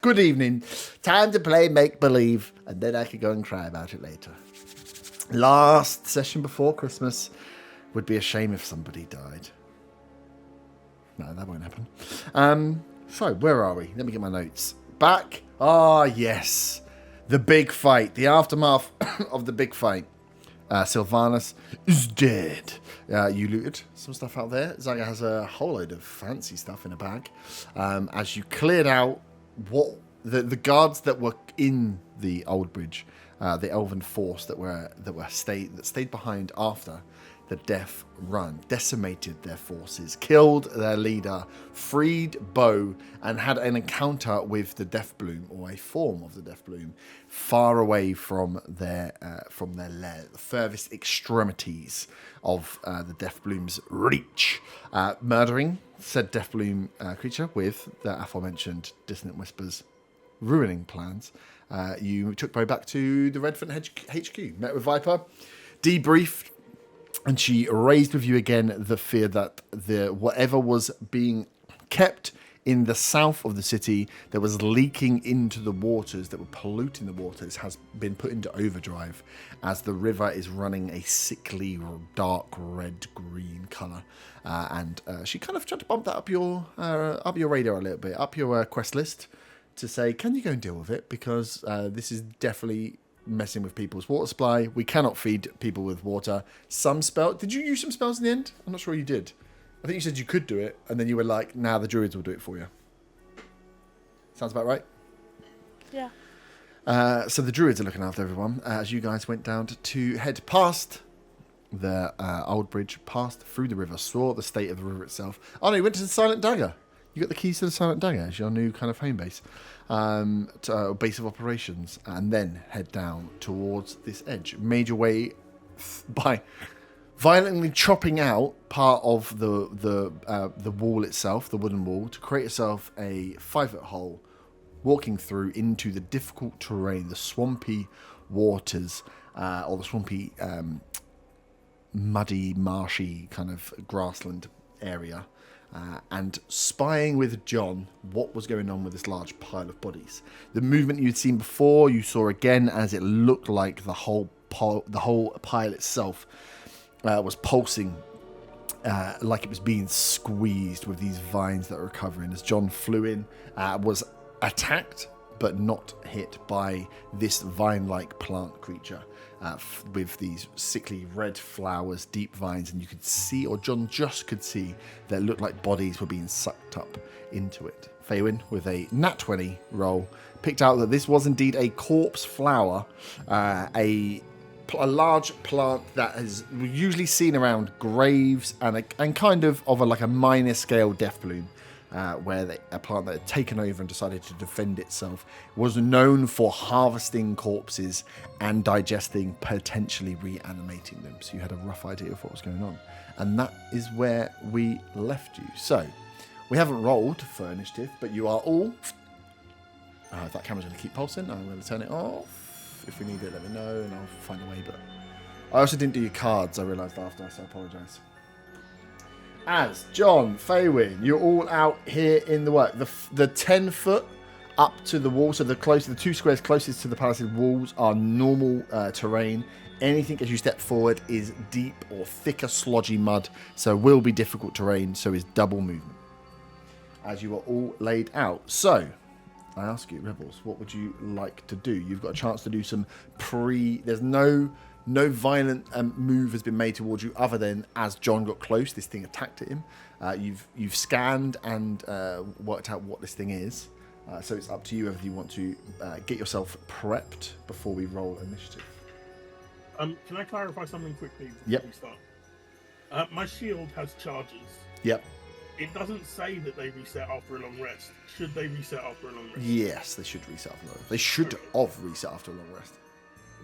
Good evening. Time to play make-believe, and then I could go and cry about it later. Last session before Christmas. Would be a shame if somebody died. No, that won't happen. So, where are we? Let me get my notes. Back. Ah, yes. The big fight. The aftermath of the big fight. Sylvanus is dead. You looted some stuff out there. Zaga has a whole load of fancy stuff in a bag. As you cleared out what the guards that were in the old bridge, the elven force that stayed behind after the death run, decimated their forces, killed their leader, freed Bo, and had an encounter with the Death Bloom, or a form of the Death Bloom, far away from their lair, the furthest extremities of the Death Bloom's reach, murdering said Death Bloom creature with the aforementioned dissonant whispers, ruining plans. You took Bo back to the Redvant HQ, met with Viper, debriefed. And she raised with you again the fear that whatever was being kept in the south of the city that was leaking into the waters, that were polluting the waters, has been put into overdrive as the river is running a sickly, dark red-green colour. And she kind of tried to bump that up your radar a little bit, up your quest list, to say, can you go and deal with it? Because this is definitely messing with people's water supply. We cannot feed people with water. Some spell. Did you use some spells in the end? I'm not sure you did. I think you said you could do it, and then you were like, "Nah, the druids will do it for you." Sounds about right. Yeah. So the druids are looking after everyone as you guys went down to head past the old bridge, passed through the river, saw the state of the river itself. Oh no, you went to the Silent Dagger. You got the keys to the Silent Dagger as your new kind of home base. Base of operations, and then head down towards this edge. Made your way by violently chopping out part of the wall itself, the wooden wall, to create yourself a 5-foot hole, walking through into the difficult terrain, the swampy waters, or the swampy, muddy, marshy kind of grassland area. And spying with John what was going on with this large pile of bodies. The movement you'd seen before, you saw again, as it looked like the whole pile itself was pulsing, like it was being squeezed with these vines that were covering. As John flew in, was attacked but not hit by this vine-like plant creature. With these sickly red flowers, deep vines, and you could see, or John just could see, that it looked like bodies were being sucked up into it. Faywin, with a nat 20 roll, picked out that this was indeed a corpse flower, a large plant that is usually seen around graves and kind of a minor scale death bloom. Where a plant that had taken over and decided to defend itself, was known for harvesting corpses and digesting, potentially reanimating them. So you had a rough idea of what was going on. And that is where we left you. So, we haven't rolled for initiative, but you are all... if that camera's going to keep pulsing, I'm going to turn it off. If we need it, let me know, and I'll find a way. But I also didn't do your cards, I realised after, so I apologise. As John, Faywin, you're all out here in the work. The 10 foot up to the wall, so the 2 squares closest to the palisade walls are normal terrain. Anything as you step forward is deep or thicker, slodgy mud, so will be difficult terrain, so is double movement. As you are all laid out. So, I ask you, Rebels, what would you like to do? You've got a chance to do some there's no violent move has been made towards you, other than as John got close, this thing attacked at him. You've scanned and worked out what this thing is. So it's up to you whether you want to get yourself prepped before we roll initiative. Can I clarify something quickly before Yep. we start? My shield has charges. Yep. It doesn't say that they reset after a long rest. Should they reset after a long rest? Yes, they should reset after a long rest. They should have reset after a long rest.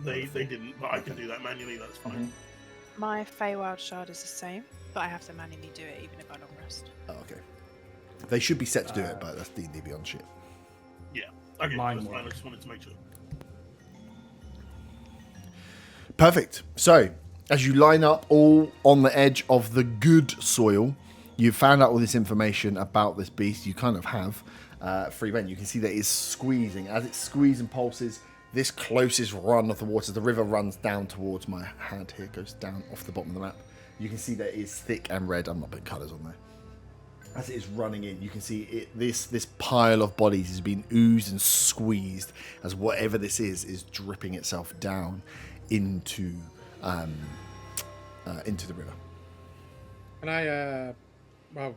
They didn't, but I can do that manually, that's fine. Mm-hmm. My Feywild shard is the same, but I have to manually do it even if I long rest. Oh, okay. They should be set to do it, but that's D&D Beyond shit. Yeah, okay, Mine that's fine, I works. just wanted to make sure. Perfect. So, as you line up all on the edge of the good soil, you've found out all this information about this beast. You kind of have. free rein. You can see that it's squeezing. As it squeezes and pulses, this closest run of the water, the river runs down towards my hand here, goes down off the bottom of the map. You can see that it is thick and red. I'm not putting colours on there. As it is running in, you can see it. This pile of bodies is being oozed and squeezed as whatever this is dripping itself down into the river. Can I, well,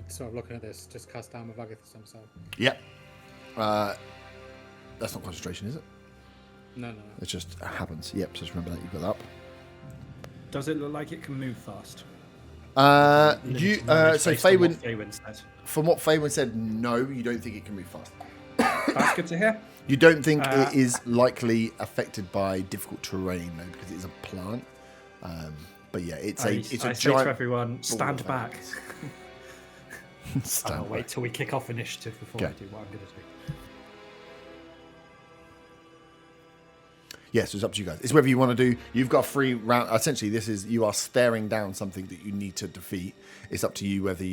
sort of looking at this, just cast down with Agathis himself? Yep. That's not concentration, is it? No. It just happens. Yep. So just remember that you've got that up. Does it look like it can move fast? So Faywin said. From what Faywin said, no, you don't think it can move fast. That's good to hear. You don't think it is likely affected by difficult terrain, though, because it is a plant. But yeah, it's a say giant. to everyone, stand back. Stand I'll back. wait till we kick off initiative before Okay. I do what I'm going to do. Yes, it's up to you guys. It's whether you want to do. You've got a free round. Essentially, you are staring down something that you need to defeat. It's up to you whether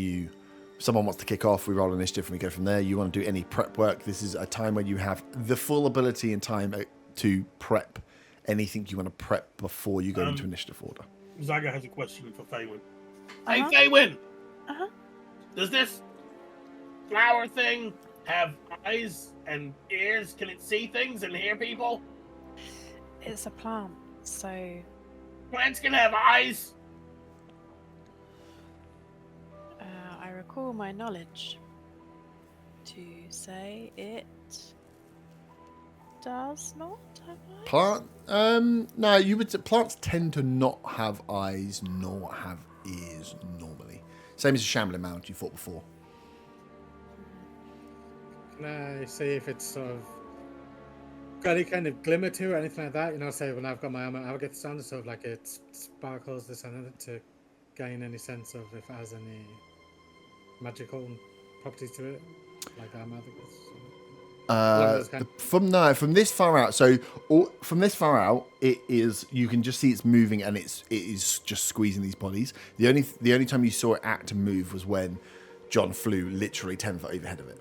someone wants to kick off. We roll initiative and we go from there. You want to do any prep work. This is a time where you have the full ability and time to prep anything you want to prep before you go into initiative order. Zaga has a question for Faywin. Uh-huh. Hey, Faywin! Uh-huh. Does this flower thing have eyes and ears? Can it see things and hear people? It's a plant, so Plants can have eyes. I recall my knowledge to say it does not have eyes. Plant? No, you would say plants tend to not have eyes nor have ears normally. Same as a shambling mound you fought before. Can I see if it's sort of got any kind of glimmer to it or anything like that? You know, say when I've got my armor, I'll get the sound sort of like it sparkles this and that to gain any sense of if it has any magical properties to it, like armor. From this far out, from this far out, it is. You can just see it's moving, and it is just squeezing these bodies. The only time you saw it act and move was when John flew literally 10 foot overhead of it.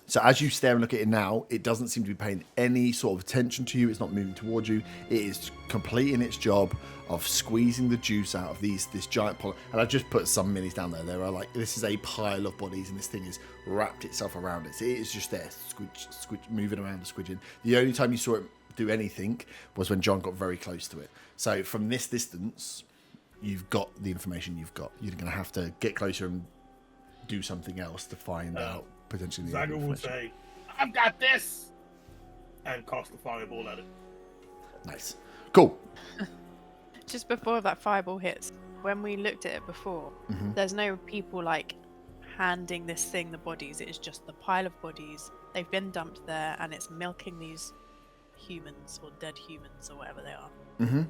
So as you stare and look at it now, it doesn't seem to be paying any sort of attention to you. It's not moving towards you. It is completing its job of squeezing the juice out of this giant polyp. And I just put some minis down there. There are this is a pile of bodies, and this thing has wrapped itself around it. So it is just there, moving around and squidging. The only time you saw it do anything was when John got very close to it. So from this distance, you've got the information you've got. You're going to have to get closer and do something else to find out. Potentially Zaga will say, I've got this! And cast a fireball at it. Nice. Cool. Just before that fireball hits, when we looked at it before, there's no people handing this thing the bodies. It is just the pile of bodies. They've been dumped there, and it's milking these humans or dead humans or whatever they are. Mm-hmm.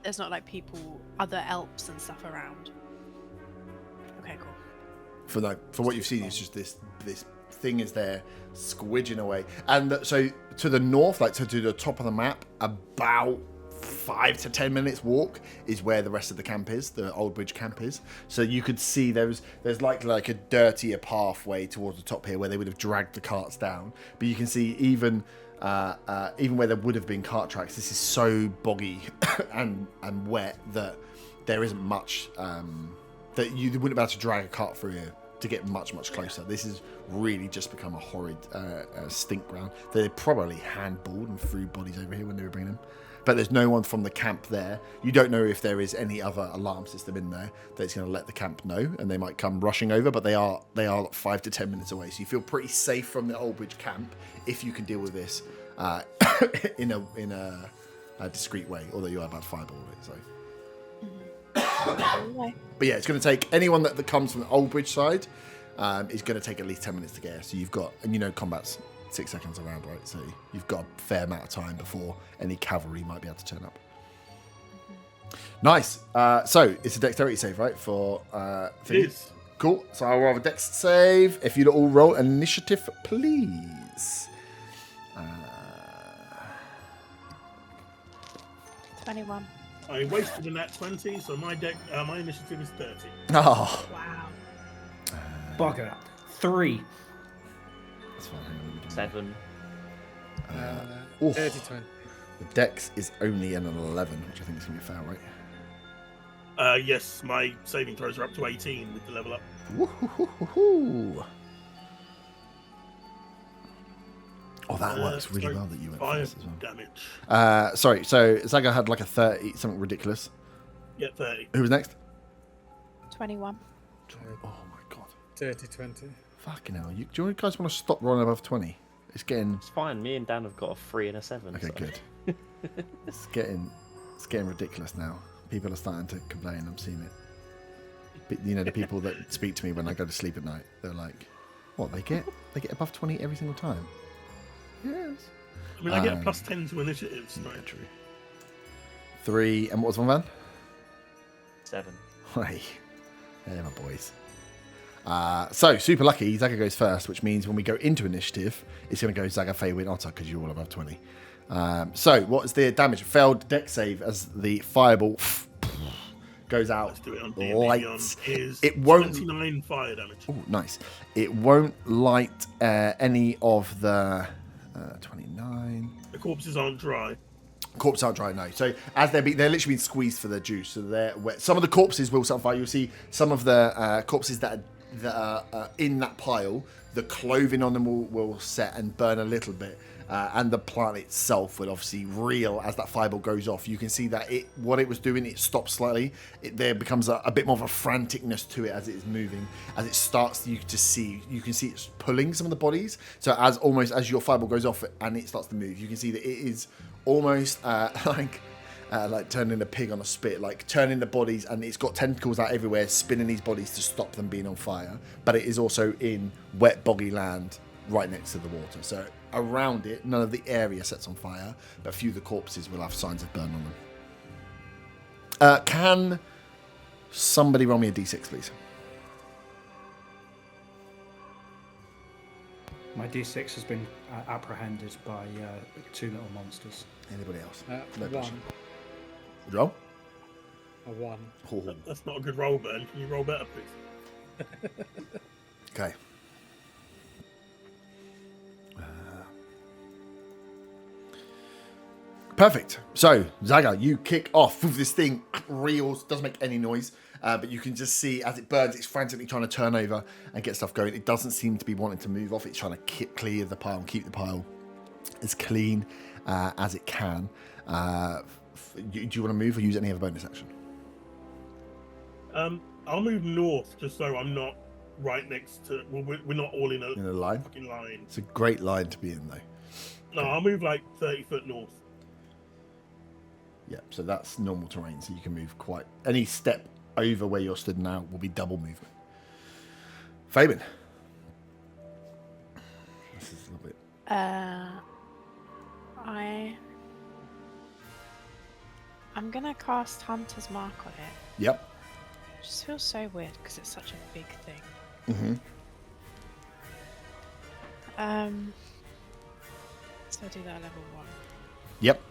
There's not people, other elves and stuff around. Okay, cool. For what you've seen, it's just this thing is there squidging away, and so to the north, to the top of the map, about 5 to 10 minutes walk is where the rest of the camp is, the Old Bridge camp is. So you could see there's like a dirtier pathway towards the top here where they would have dragged the carts down, but you can see even where there would have been cart tracks, this is so boggy and wet that there isn't much that you wouldn't be able to drag a cart through here to get much closer. This has really just become a horrid stink ground. They probably handballed and threw bodies over here when they were bringing them, but there's no one from the camp there. You don't know if there is any other alarm system in there that's going to let the camp know, and they might come rushing over, but they are 5 to 10 minutes away, so you feel pretty safe from the Old Bridge camp if you can deal with this in a discreet way, although you are about to fireball it, so. But yeah, it's going to take anyone that comes from the Old Bridge side is going to take at least 10 minutes to get here. So you've got, and combat's 6 seconds around, right? So you've got a fair amount of time before any cavalry might be able to turn up. Nice. So it's a dexterity save, right? For Yes. Cool. So I'll roll a dex save. If you'd all roll an initiative, please. 21. I wasted a nat 20, so my initiative is 30. Oh. Wow. Bugger. 3. That's fine. Hang on, let me do 7. Oof. 30, 20. The dex is only an 11, which I think is going to be a foul, right? Yes, my saving throws are up to 18 with the level up. Woo-hoo-hoo-hoo-hoo. Oh, that works really so well that you went 5 first as well. damage. Sorry, so Zaga had like a 30, something ridiculous. Yeah, 30. Who was next? 21. Oh my god. 30, 20. Fucking hell. Do you guys want to stop rolling above 20? It's getting... It's fine. Me and Dan have got a 3 and a 7. Okay, so. good. It's getting ridiculous now. People are starting to complain. I'm seeing it. But, you know, the people that speak to me when I go to sleep at night, they're like, "What? They get above 20 every single time?" Yes. I mean, I get a plus 10 to initiatives. So. Yeah, true. 3, and what was one man? 7. Hey, they're my boys. So super lucky. Zaga goes first, which means when we go into initiative, it's going to go Zaga, Faywin, Otter because you're all above 20. So what is the damage? Failed deck save as the fireball goes out. Let's do it on Lights. It won't. 29 fire damage. Oh, nice. It won't light any of the 29. The corpses aren't dry. Corpses aren't dry, no. So as they're literally being squeezed for the juice, so they're wet. Some of the corpses will set on fire. You'll see some of the corpses that are in that pile. The clothing on them will set and burn a little bit, and the plant itself will obviously reel as that fireball goes off. You can see that what it was doing, it stops slightly. There becomes a bit more of a franticness to it as it is moving. As it starts, you can see it's pulling some of the bodies. So as your fireball goes off and it starts to move, you can see that it is almost like turning a pig on a spit, like turning the bodies, and it's got tentacles out everywhere, spinning these bodies to stop them being on fire. But it is also in wet, boggy land right next to the water. So around it, none of the area sets on fire, but a few of the corpses will have signs of burn on them. Can somebody roll me a d6, please? My D6 has been apprehended by 2 little monsters. Anybody else? A No 1. pressure. Roll? A 1. Oh, That's not a good roll, Ben. Can you roll better, please? okay. Perfect. So, Zaga, you kick off with this thing, reels, doesn't make any noise, but you can just see as it burns, it's frantically trying to turn over and get stuff going. It doesn't seem to be wanting to move off. It's trying to clear the pile and keep the pile as clean as it can. Do you want to move or use any other bonus action? I'll move north just so I'm not right next to. Well, we're not all in a line? fucking line. It's a great line to be in, though. No, I'll move like 30 foot north. Yeah, so that's normal terrain, so you can move quite... Any step over where you're stood now will be double movement. Fabian. This is a little bit... I'm gonna cast Hunter's Mark on it. Yep. It just feels so weird because it's such a big thing. Mm-hmm. So I do that at level 1. Yep.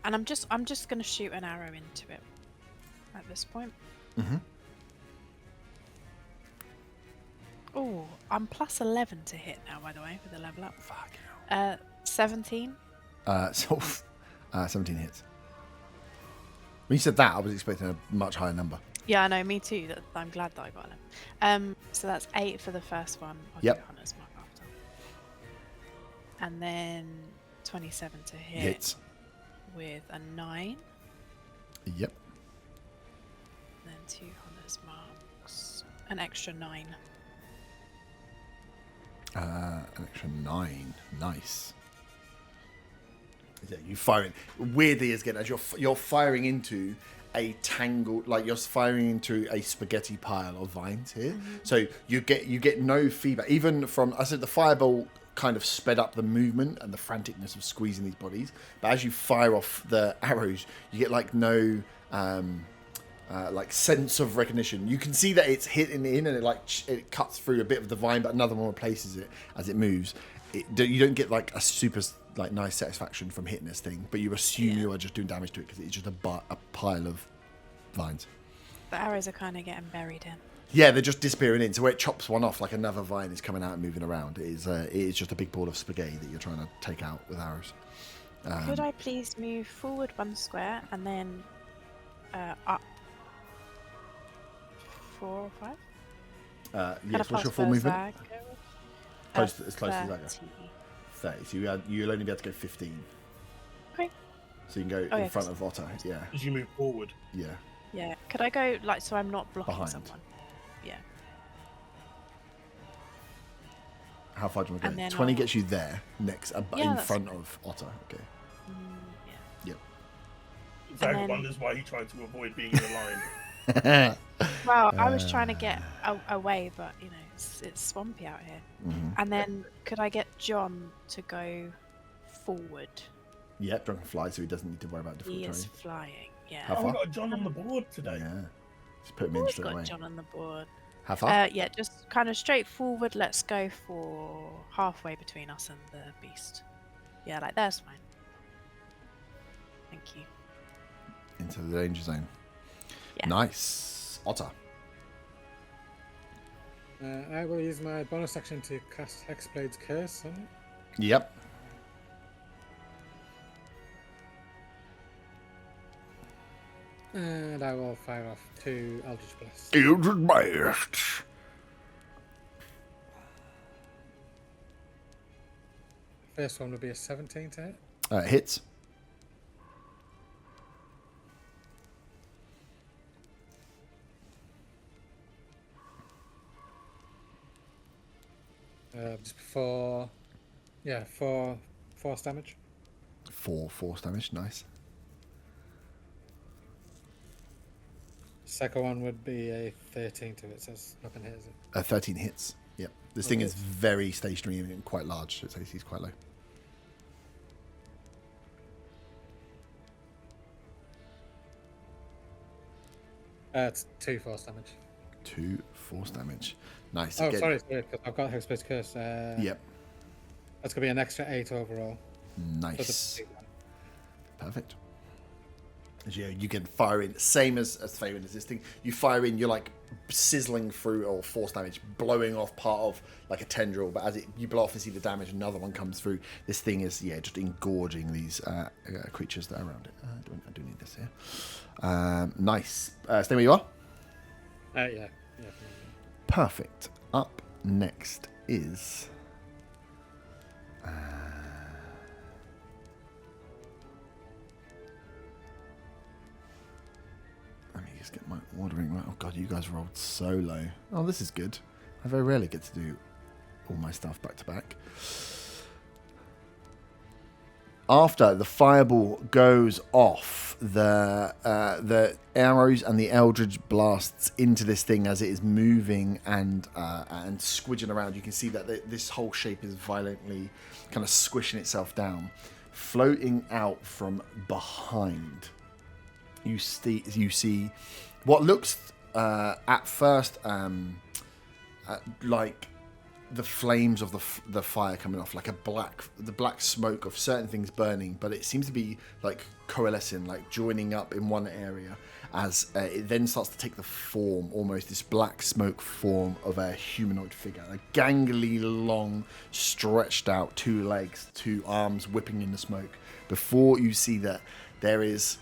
And I'm just gonna shoot an arrow into it at this point. Mm-hmm. Oh, I'm plus 11 to hit now, by the way, with the level up. Fuck hell. 17. 17 hits. When you said that, I was expecting a much higher number. Yeah, I know, me too. I'm glad that I got it. So that's 8 for the first one. I'll Yep. do Hunter's Mark after. And then 27 to hit Hits. with a 9. Yep. Then 2 Hunter's Marks. An extra 9. An extra 9. Nice. Yeah, you firing weirdly again as you're firing into a tangle, like you're firing into a spaghetti pile of vines here. Mm-hmm. So you get no feedback even from. I said the fireball kind of sped up the movement and the franticness of squeezing these bodies, but as you fire off the arrows, you get like no like sense of recognition. You can see that it's hitting in and it cuts through a bit of the vine, but another one replaces it as it moves. You don't get like a super like nice satisfaction from hitting this thing, but you assume you are just doing damage to it because it's just a pile of vines. The arrows are kind of getting buried in. Yeah, they're just disappearing in. So where it chops one off, like another vine is coming out and moving around. It is just a big ball of spaghetti that you're trying to take out with arrows. Could I please move forward 1 square and then up 4 or 5? Yes, what's your full movement? Close, as close as that goes. 30. So you'll only be able to go 15. Okay. So you can go in front of Otter. Yeah. As you move forward. Yeah. Yeah. Could I go like so I'm not blocking Behind. someone? Yeah. How far do you want to And go? then 20 I'll- gets you there, next, Yeah, in that's front of Otter. Okay. Yeah. Zach then- wonders why he tried to avoid being in a line. Well, I was trying to get away, but you know it's swampy out here. Mhm. And then could I get John to go forward? Yeah, Drunken fly, so he doesn't need to worry about difficult He is terrain. flying. Yeah. How Oh, far? we got a John on the board today. Yeah. Just put him in Always straight got away. John on the board. How far? Yeah, just kind of straight forward. Let's go for halfway between us and the beast. Yeah, like there's fine. Thank you. Into the danger zone. Yeah. Nice. Otter. I will use my bonus action to cast Hexblade's Curse on it. Yep. And I will fire off 2 Eldritch Blasts. Eldritch Blast. First one would be a 17 to hit. Hits. Just before... Yeah, 4 force damage. 4 force damage. Nice. Second one would be a 13 to it, so it's not going to hit, is it? 13 hits. Yep. This thing is very stationary and quite large, so its AC is quite low. It's 2 force damage. 2 force damage. Nice. Oh, Again- sorry, because I've got Hexblade's Curse. Yep. That's going to be an extra 8 overall. So Nice. it's a big one. Perfect. As you can fire in, same as Faerun as this thing. You fire in, you're like sizzling through or force damage, blowing off part of like a tendril. But as you blow off and see the damage, another one comes through. This thing is just engorging these creatures that are around it. I do need this here. Nice. Stay where you are. Yeah. Perfect. Up next is. Let me just get my ordering right. Oh god, you guys rolled so low. Oh, this is good. I very rarely get to do all my stuff back to back. After the fireball goes off, the arrows and the eldritch blasts into this thing as it is moving and squidging around. You can see that this whole shape is violently kind of squishing itself down, floating out from behind. You see what looks at first like the flames of the fire coming off, like the black smoke of certain things burning, but it seems to be like coalescing, like joining up in one area as it then starts to take the form, almost this black smoke form of a humanoid figure, a gangly, long, stretched out 2 legs, 2 arms whipping in the smoke. Before you see that there is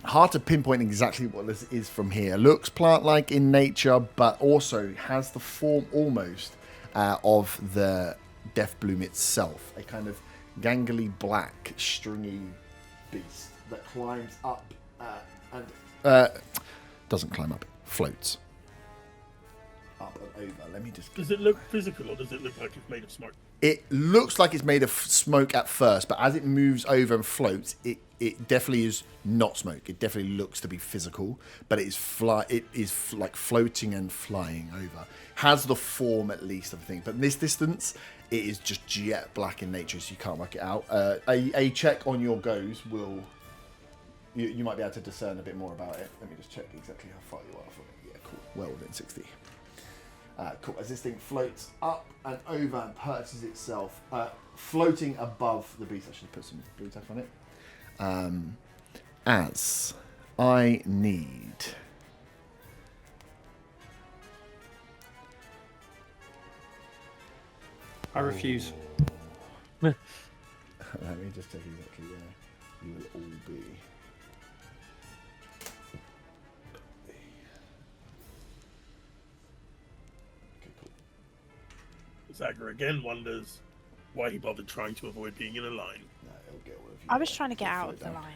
hard to pinpoint exactly what this is from here. Looks plant-like in nature, but also has the form almost of the Death Bloom itself. A kind of gangly, black, stringy beast that climbs up and doesn't climb up, floats up and over. Let me just. Does it look physical or does it look like it's made of smoke? It looks like it's made of smoke at first, but as it moves over and floats, it definitely is not smoke. It definitely looks to be physical, but it is like floating and flying over. Has the form at least of a thing, but in this distance, it is just jet black in nature, so you can't work it out. A check on your goes will. You might be able to discern a bit more about it. Let me just check exactly how far you are from it. Yeah, cool. Well within 60. Cool. As this thing floats up and over and perches itself, floating above the beast. I should put some blue tack on it. As I need I refuse. Let me just check exactly where you will all be. Okay, cool. Zagger again wonders why he bothered trying to avoid being in a line. No, it'll get all of you I was there. trying to get It'll out float of the down. line,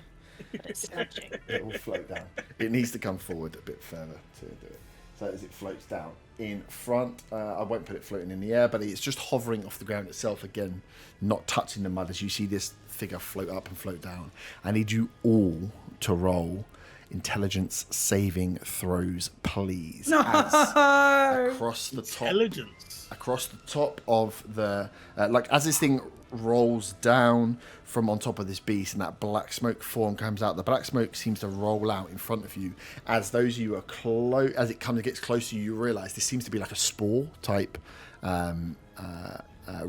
but it's sludging. It will float down. It needs to come forward a bit further to do it. So as it floats down in front, I won't put it floating in the air, but it's just hovering off the ground itself again, not touching the mud as you see this figure float up and float down. I need you all to roll intelligence saving throws, please. No! As across the top. Intelligence. Across the top of the like as this thing rolls down from on top of this beast and that black smoke form comes out, the black smoke seems to roll out in front of you. As those of you are close, as it gets closer, you realize this seems to be like a spore type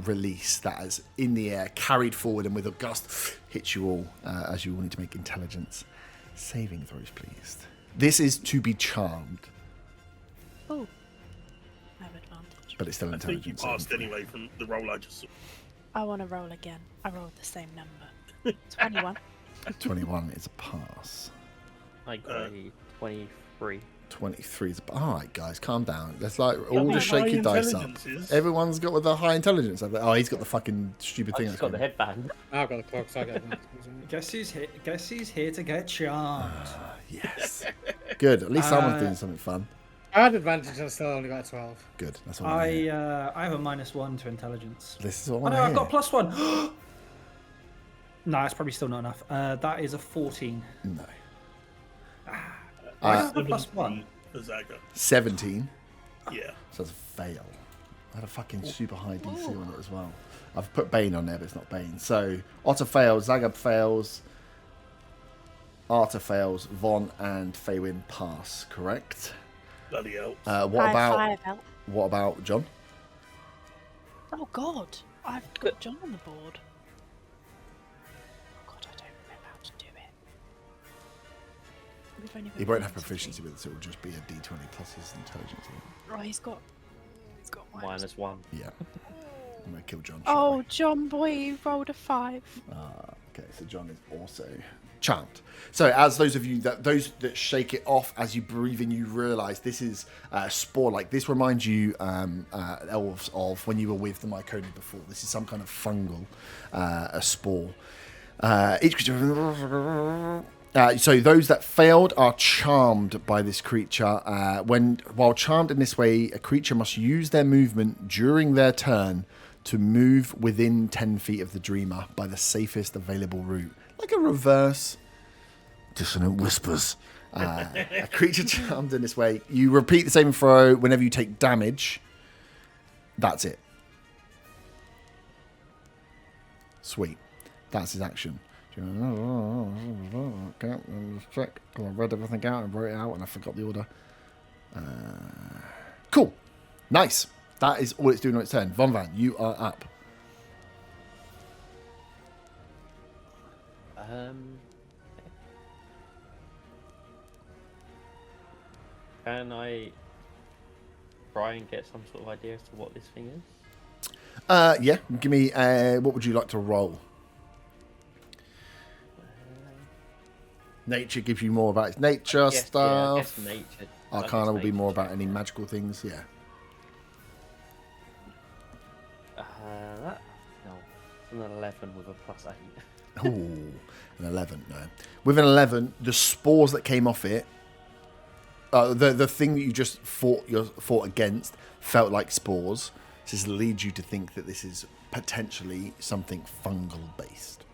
release that is in the air, carried forward, and with a gust hits you all as you all need to make intelligence saving throws, please. This is to be charmed, Oh, I have advantage. but it's still I think you intelligence. passed anyway from the roll I just saw. I want to roll again. I rolled the same number. 21. 21 is a pass. I got a 23. 23 is a pass. All right, guys, calm down. Let's like all Yeah, just shake high your dice up. intelligence is- Everyone's got with the high intelligence. Oh, he's got the fucking stupid I thing. just that's got the going- headband. I've got the clock, so I get one. Guess who's here to get charmed? Yes. Good. At least someone's doing something fun. I had advantage and I still only got a 12. Good. That's all I hear. I have a -1 to intelligence. This is all Oh I no, hear. I've got a +1. No, it's probably still not enough. That is a 14. No. I have a +1. For Zagger. 17. Yeah. So that's a fail. I had a fucking super high DC on it as well. I've put Bane on there, but it's not Bane. So Otter fails, Zagab fails, Arta fails, Von and Faywin pass, correct? Bloody hell. What about John? Oh God, I've got John on the board. God, I don't remember how to do it. We've only got He won't have advantage. proficiency with it, so it will just be a D20 plus his intelligence. Oh, he's got -1. Yeah. I'm going to kill John. Oh, John boy, you rolled a 5. Okay, so John is also charmed. So as those that shake it off as you breathe in, you realise this is spore. Like this reminds you, elves, of when you were with the Myconian before. This is some kind of fungal a spore. Each creature. So those that failed are charmed by this creature. While charmed in this way, a creature must use their movement during their turn to move within 10 feet of the dreamer by the safest available route. Like a reverse dissonant whispers. A creature charmed in this way, you repeat the saving throw whenever you take damage. That's it. Sweet. That's his action. Okay, let's check. I read everything out and wrote it out and I forgot the order. Cool. Nice. That is all it's doing on its turn. Von Van, you are up. Can I try and get some sort of idea as to what this thing is? Yeah. Give me. What would you like to roll? Nature gives you more about its nature I guess stuff. nature. Arcana will be more about any magical things. Yeah. That, no, it's an 11 with a +8. Oh, an 11. No. With an 11, the spores that came off it, the thing that you just fought against felt like spores. This leads you to think that this is potentially something fungal based.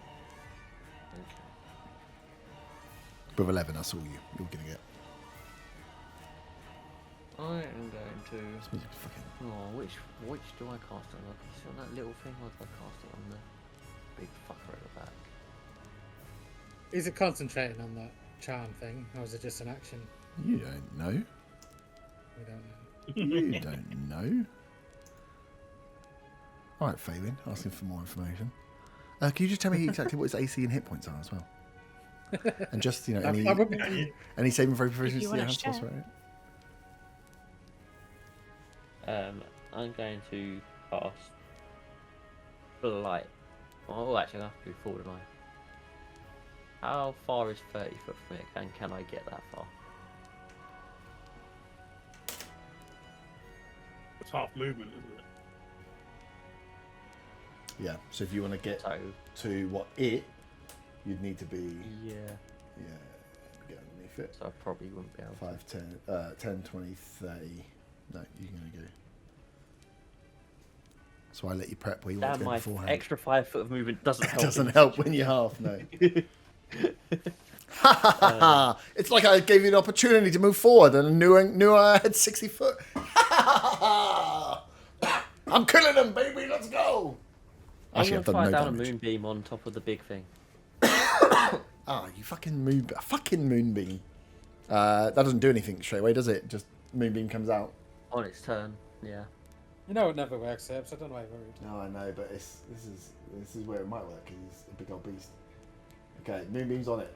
With 11, that's all you're going to get. I am going to. This music's fucking... Oh, which do I cast it on? Is it on that little thing, or do I cast it on the big fucker at the back? Is it concentrating on that charm thing, or is it just an action? You don't know. We don't know. You don't know. All right, Phelan, asking for more information. Can you just tell me exactly what his AC and hit points are as well? And just, you know, any saving throw proficiency wanna it has share. plus, right? I'm going to cast flight. Oh, actually, I have to do forward, don't I? How far is 30 foot from it, and can I get that far? It's half movement, isn't it? Yeah. So if you want to get So, to what it, you'd need to be. yeah. Yeah. Get underneath it. So I probably wouldn't be able to. 5, 10, 10, 20, 30. No, you're going to go. So I let you prep where you want Damn, to go my beforehand. extra 5 foot of movement doesn't It help. doesn't help when you're half, no. It's like I gave you an opportunity to move forward and knew I had 60 foot. I'm killing them, baby. Let's go. I'm Actually, going I've to done fire no down damage. a moonbeam on top of the big thing. You fucking moonbeam. That doesn't do anything straight away, does it? Just moonbeam comes out. On its turn, yeah. You know it never works, Seb, so I don't know why you're worried. No, I know, but this is where it might work. He's a big old beast. Okay, moonbeam's on it.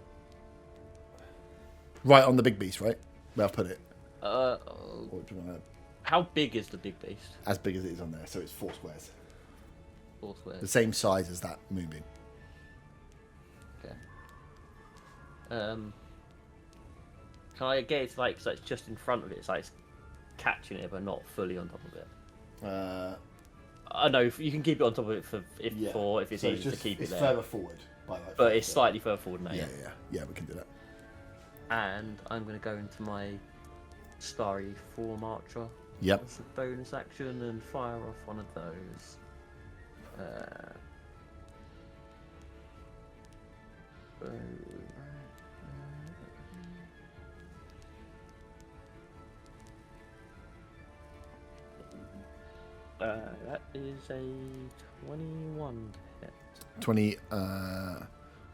Right on the big beast, right? Where I've put it. Or do you want to, How big is the big beast? as big as it is on there, so it's 4 squares. 4 squares. The same size as that moonbeam. Okay. Can I get it to, like, so it's just in front of it, so it's catching it but not fully on top of it? I know you can keep it on top of it if it's So easy to keep it it's there. further forward by like But 5 it's foot. slightly further forward now. Yeah, we can do that. And I'm going to go into my Starry Form Archer Yep. as a bonus action and fire off one of those. That is a 21 hit. 20.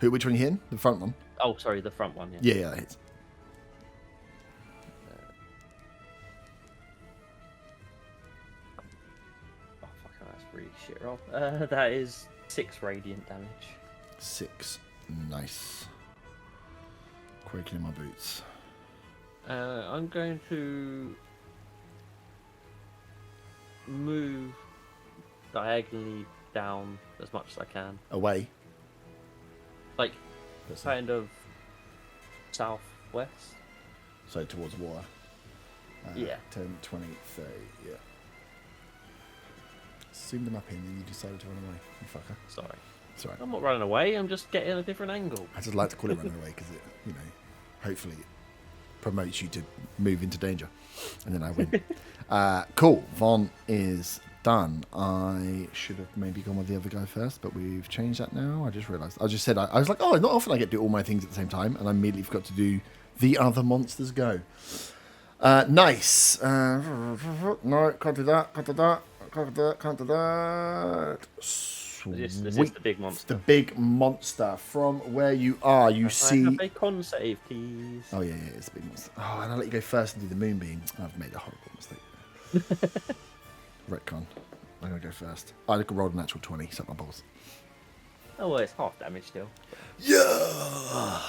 Which one are you hitting? The front one? Oh, sorry, the front one, yeah. Yeah, that hits. Oh, fuck, that's really shit roll. That is 6 radiant damage. 6. Nice. Quaking in my boots. I'm going to move diagonally down as much as I can. Away. Like, kind of southwest. So towards water. Yeah. 10, 20, 30, yeah. Zoom them up in and you decided to run away. You fucker. Sorry. It's alright. I'm not running away, I'm just getting a different angle. I just like to call it running away because it, hopefully it promotes you to move into danger. And then I win. Cool. Von is done. I should have maybe gone with the other guy first, but we've changed that now. I just realised. I just said, I was like, oh, not often I get to do all my things at the same time. And I immediately forgot to do the other monsters go. Nice. No, can't do that. Can't do that. Can't do that. Can't do that. This is Sweet. the big monster. The big monster. From where you are, you I see. have a con save, please. Oh yeah, it's a big monster. Oh, and I'll let you go first and do the moonbeam. I've made a horrible mistake. Retcon. I'm gonna go first. I rolled a natural 20. Suck my balls. Oh, well, it's half damage still. Yeah.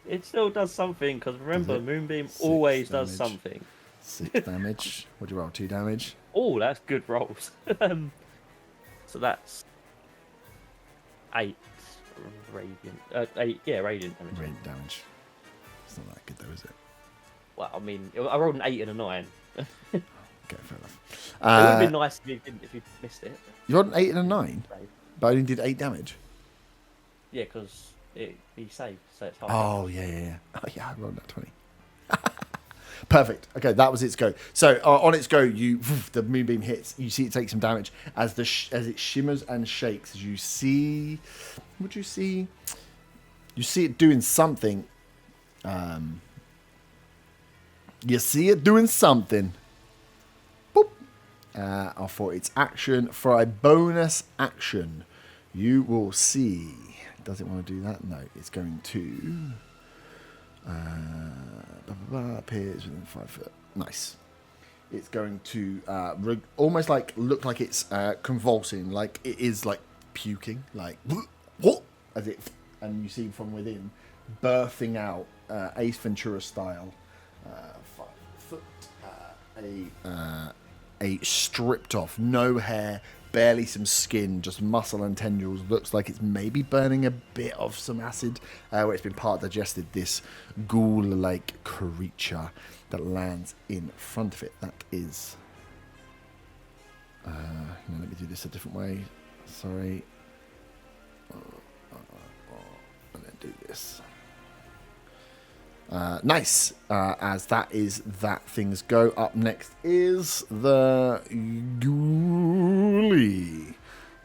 It still does something, because remember, it? Moonbeam 6 always does damage. something. 6 damage. What'd you roll? 2 damage. Oh, that's good rolls. So that's 8 radiant. 8, yeah, radiant damage. Radiant damage. It's not that good though, is it? Well, I mean, I rolled an 8 and a 9. Okay, fair enough. It would have been nice if you missed it. You rolled an 8 and a 9, Save. but I only did 8 damage. Yeah, because he saved, so it's half. Oh yeah. Oh yeah, I rolled that 20. Perfect. Okay, that was its go. So on its go, the moonbeam hits. You see it take some damage as as it shimmers and shakes. As you see, what do you see? You see it doing something. You see it doing something. Boop. For its action, for a bonus action, you will see. Does it want to do that? No, it's going to. Appears within 5 foot. Nice. It's going to almost like look like it's convulsing, like it is like puking, like what as it, and you see from within birthing out Ace Ventura style 5 foot a stripped off, no hair, barely some skin, just muscle and tendrils. Looks like it's maybe burning a bit of some acid where it's been part digested. This ghoul-like creature that lands in front of it. That is... let me do this a different way. Sorry. And then do this. Nice. As that is that thing's go. Up next is the ghoulie.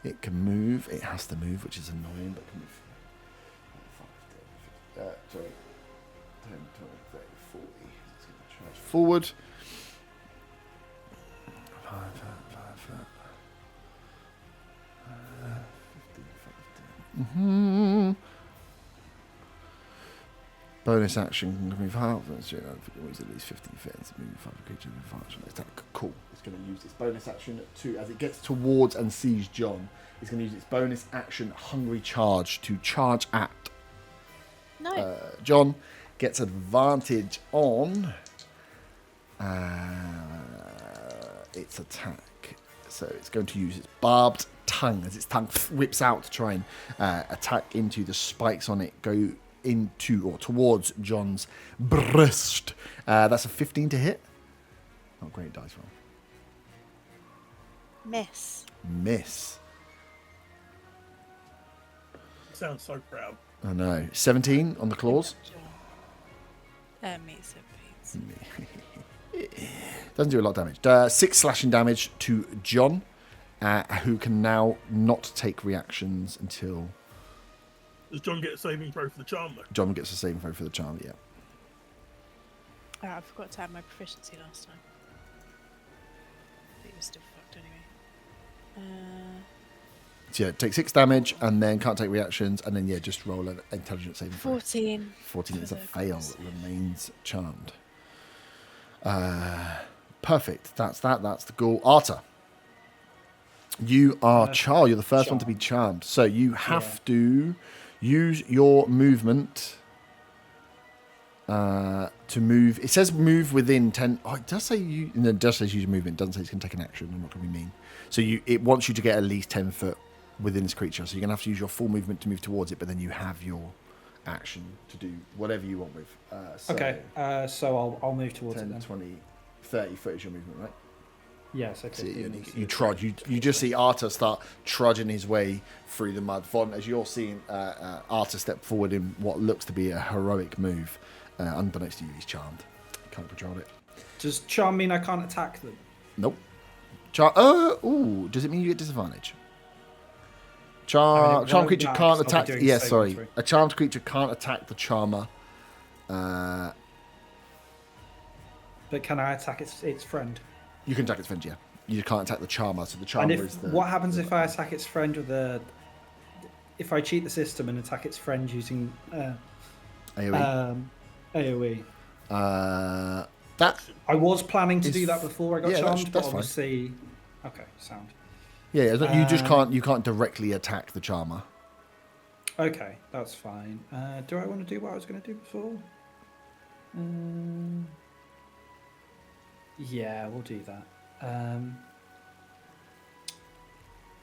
It can move. It has to move, which is annoying, but can move. 5, 10, 10, 20, 30, 40. It's going to charge forward. 5, 15, 10. Bonus action, move half. Moves at least 15 feet. Move 5 creatures with 5 attack. Cool. It's going to use its bonus action to, as it gets towards and sees John, it's going to use its bonus action Hungry Charge to charge at. No. John gets advantage on its attack. So it's going to use its barbed tongue as its tongue whips out to try and attack into the spikes on it. Go into or towards John's breast. That's a 15 to hit. Not great dice roll. Miss. Sounds so proud. I know. 17 on the claws. Meets it beats. Doesn't do a lot of damage. 6 slashing damage to John, who can now not take reactions until... Does John get a saving throw for the charm, though? John gets a saving throw for the charm, yeah. Oh, I forgot to add my proficiency last time. But you were still fucked anyway. So yeah, take 6 damage and then can't take reactions, and then yeah, just roll an intelligence saving throw. 14. 14 is a fail. It remains charmed. Perfect. That's that. That's the ghoul. Arta. You are charmed. You're the first one to be charmed. So you have to use your movement to move. It says move within 10. Oh, it does say you. No, it does say use movement. It doesn't say it's going to take an action. I'm not going to be mean. So it wants you to get at least 10 foot within this creature. So you're going to have to use your full movement to move towards it, but then you have your action to do whatever you want with. Okay, so I'll move towards 10, it then. 20, 30 foot is your movement, right? Yes, okay. So you trudge. You just see Arta start trudging his way through the mud. Von, as you're seeing Arta step forward in what looks to be a heroic move, unbeknownst to you, he's charmed. Can't control it. Does charm mean I can't attack them? Nope. Does it mean you get disadvantage? Charmed creature can't attack. Yeah, sorry. A charmed creature can't attack the charmer. But can I attack its friend? You can attack its friend, yeah. You can't attack the charmer, so the charmer is the... What happens if I attack its friend with a... If I cheat the system and attack its friend using... AoE? AoE. That... I was planning to do that before I got charmed, that's but obviously... Fine. Okay, sound. Yeah, you just can't directly attack the charmer. Okay, that's fine. Do I want to do what I was going to do before? Yeah, we'll do that.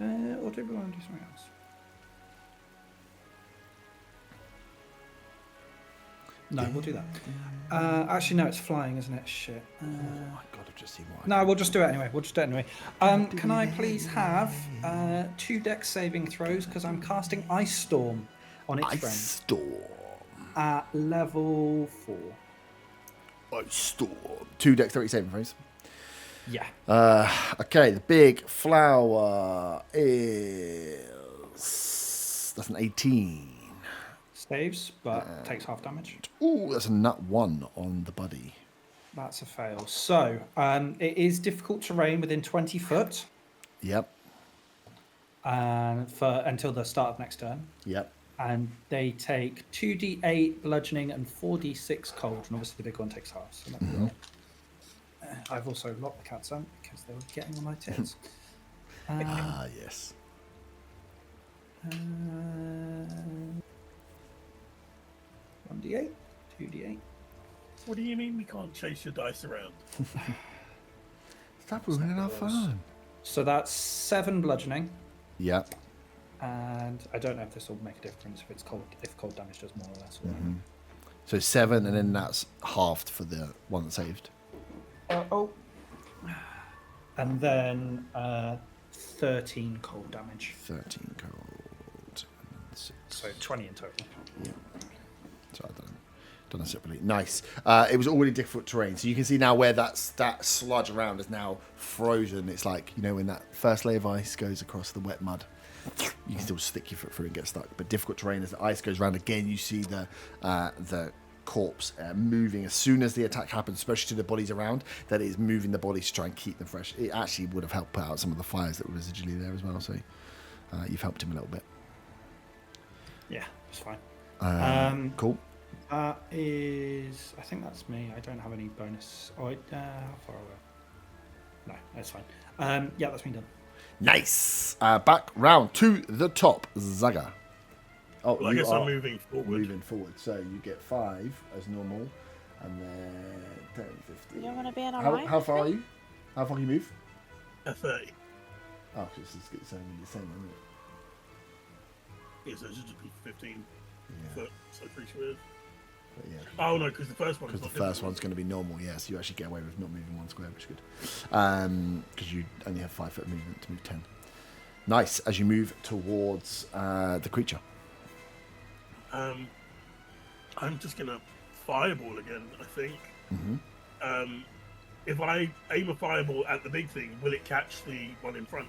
Or do we want to do something else? No, we'll do that. Actually, no, it's flying, isn't it? Shit. Oh my god, I've just seen what No, we'll just do it anyway. Can I please have 2 dex saving throws, because I'm casting Ice Storm on its friend. Ice Storm. At level 4. Ice Storm. 2 dexterity saving throws. Yeah. Okay, the big flower is... That's an 18. Saves, but takes half damage. Ooh, that's a nat 1 on the buddy. That's a fail. So, it is difficult terrain within 20 foot. Yep. Until the start of next turn. Yep. And they take 2d8 bludgeoning and 4d6 cold, and obviously the big one takes half. So I've also locked the cats out because they were getting on my tits. Yes. 1d8, 2d8. What do you mean we can't chase your dice around? Stop ruining our fun. So that's 7 bludgeoning, Yep. and I don't know if this will make a difference if cold damage does more or less. So 7, and then that's halved for the one that saved. And then 13 cold damage. 13 cold. And 6. So 20 in total. Yeah. So I done it separately. Nice. It was already difficult terrain, so you can see now where that sludge around is now frozen. It's like, you know, when that first layer of ice goes across the wet mud, you can still stick your foot through and get stuck. But difficult terrain, as the ice goes around again, you see the corpse moving as soon as the attack happens, especially to the bodies around, that it is moving the bodies to try and keep them fresh. It actually would have helped put out some of the fires that were residually there as well, so you've helped him a little bit. Yeah, it's fine. Cool. That is... I think that's me. I don't have any bonus. How far away? No, that's fine. Yeah, that's me done. Nice. Back round to the top, Zaga. Oh, Well, I guess I'm moving forward. Moving forward, so you get 5 as normal, and then 10, 15. You don't want to be in a How line? far are you? How far can you move? 30. Oh, it's just the same, isn't it? Yeah, so it should just be 15 Yeah. foot, so 3 squares. But yeah. Oh no, because the first one. Because Because the first one's going to be normal, yeah, so you actually get away with not moving 1 square, which is good. Because you only have 5 foot movement to move 10. Nice, as you move towards the creature. I'm just gonna fireball again. I think. Mm-hmm. If I aim a fireball at the big thing, will it catch the one in front?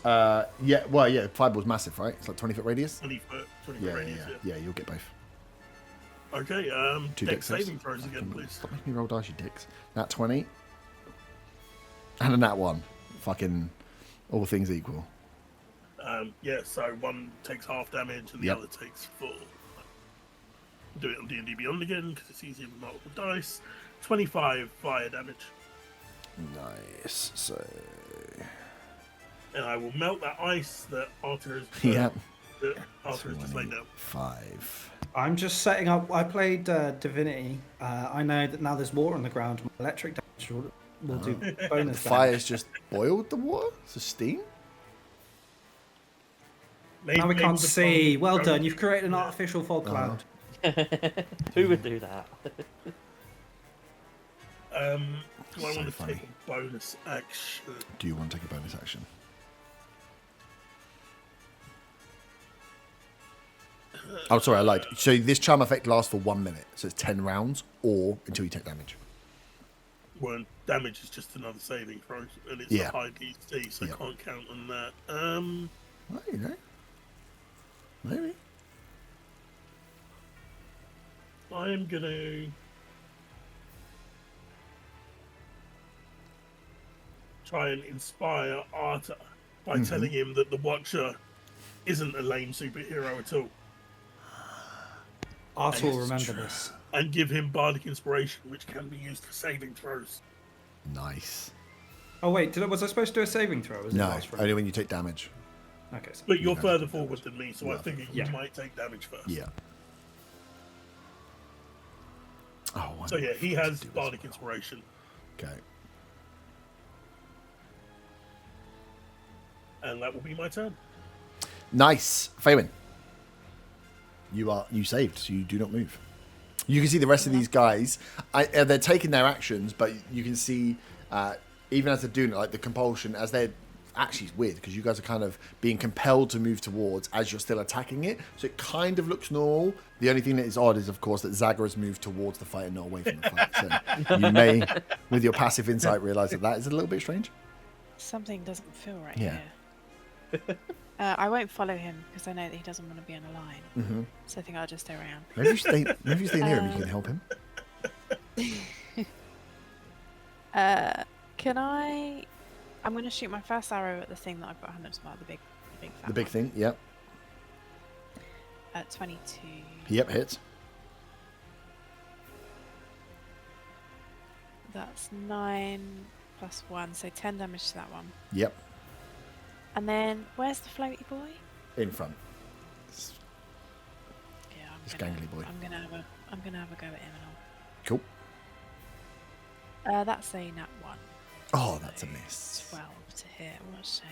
Yeah, well, yeah, fireball's massive, right? It's like 20-foot radius? 20 foot Yeah, radius. yeah, you'll get both. Okay, 2 dex dex saves. saving throws again, Fucking- please. Stop making me roll dice, you dicks. Nat 20. And a nat 1. Fucking all things equal. Yeah, so one takes half damage and the Yep. other takes full. Do it on D&D Beyond again because it's easier with multiple dice. 25 fire damage. Nice. So, And I will melt that ice that Arthur has, yeah. that Arthur has just laid down. 5. I'm just setting up... I played Divinity. I know that now there's water on the ground. My electric damage will do bonus damage. Fire's just boiled the water? So steam? Now we can't see. Well done. You've created an artificial fog cloud. Who would do that? Do I So want to funny. take a bonus action? Do you want to take a bonus action? Oh, sorry, I lied. So this charm effect lasts for 1 minute. So it's 10 rounds or until you take damage. Well, damage is just another saving throw, and it's Yeah. a high DC, so Yeah. I can't count on that. Well, you know. Maybe. I am gonna try and inspire Arthur by telling him that the Watcher isn't a lame superhero at all, Arthur will remember this. and give him bardic inspiration, which can be used for saving throws. Nice. Oh, wait. Was I supposed to do a saving throw? Was it No, last round? only when you take damage. Okay. So But you're know. further forward than me, so I Yeah. figured Yeah. you might take damage first. Yeah. Oh, So yeah, he has do as bardic well. inspiration, Okay. and that will be my turn. Nice. Faywin. You saved, so you do not move. You can see the rest of these guys. They're taking their actions, but you can see, even as they're doing it, like the compulsion, as they're... Actually, it's weird, because you guys are kind of being compelled to move towards as you're still attacking it. So it kind of looks normal. The only thing that is odd is, of course, that Zaga has moved towards the fight and not away from the fight. So you may, with your passive insight, realise that is a little bit strange. Something doesn't feel right Yeah. here. I won't follow him because I know that he doesn't want to be on a line. Mm-hmm. So I think I'll just stay around. Maybe you stay near him, you can help him. Can I? I'm going to shoot my first arrow at the thing that I've got hand up smart, the big fat The big one. thing, yep. At 22. Yep, hits. That's 9 plus 1, so 10 damage to that one. Yep, And then, where's the floaty boy? in front. Yeah, This gangly boy. I'm gonna have a go at him and Cool. all. That's a nat 1. Oh, that's a miss. 12 to hit. What a shame.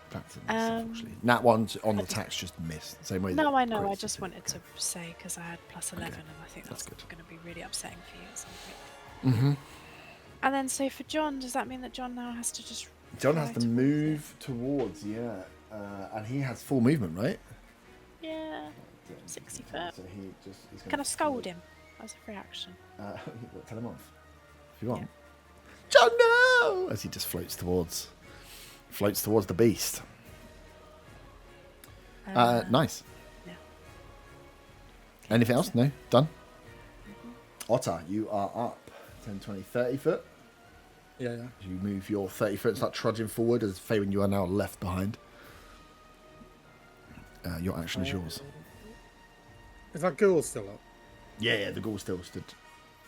That's a miss, unfortunately. That one's on the attacks just missed. Same way. No, that I know. I crits just did. wanted Okay. to say because I had plus 11, Okay, and I think that's that's good. going to be really upsetting for you at some point. Mm-hmm. And then, so for John, does that mean that John now has to just? John fly has to towards move towards, and he has full movement, right? it? Yeah, 60 foot. So he just he's Can I scold him as a free action? Tell him off if you want. Yeah. John, no! As he just floats towards the beast. Nice. Yeah. Anything else? No? Done? Otter, you are up 10, 20, 30 foot. Yeah. You move your 30 foot and start trudging forward as Faywin, you are now left behind. Your action is yours. Is that ghoul still up? Yeah, the ghoul still stood.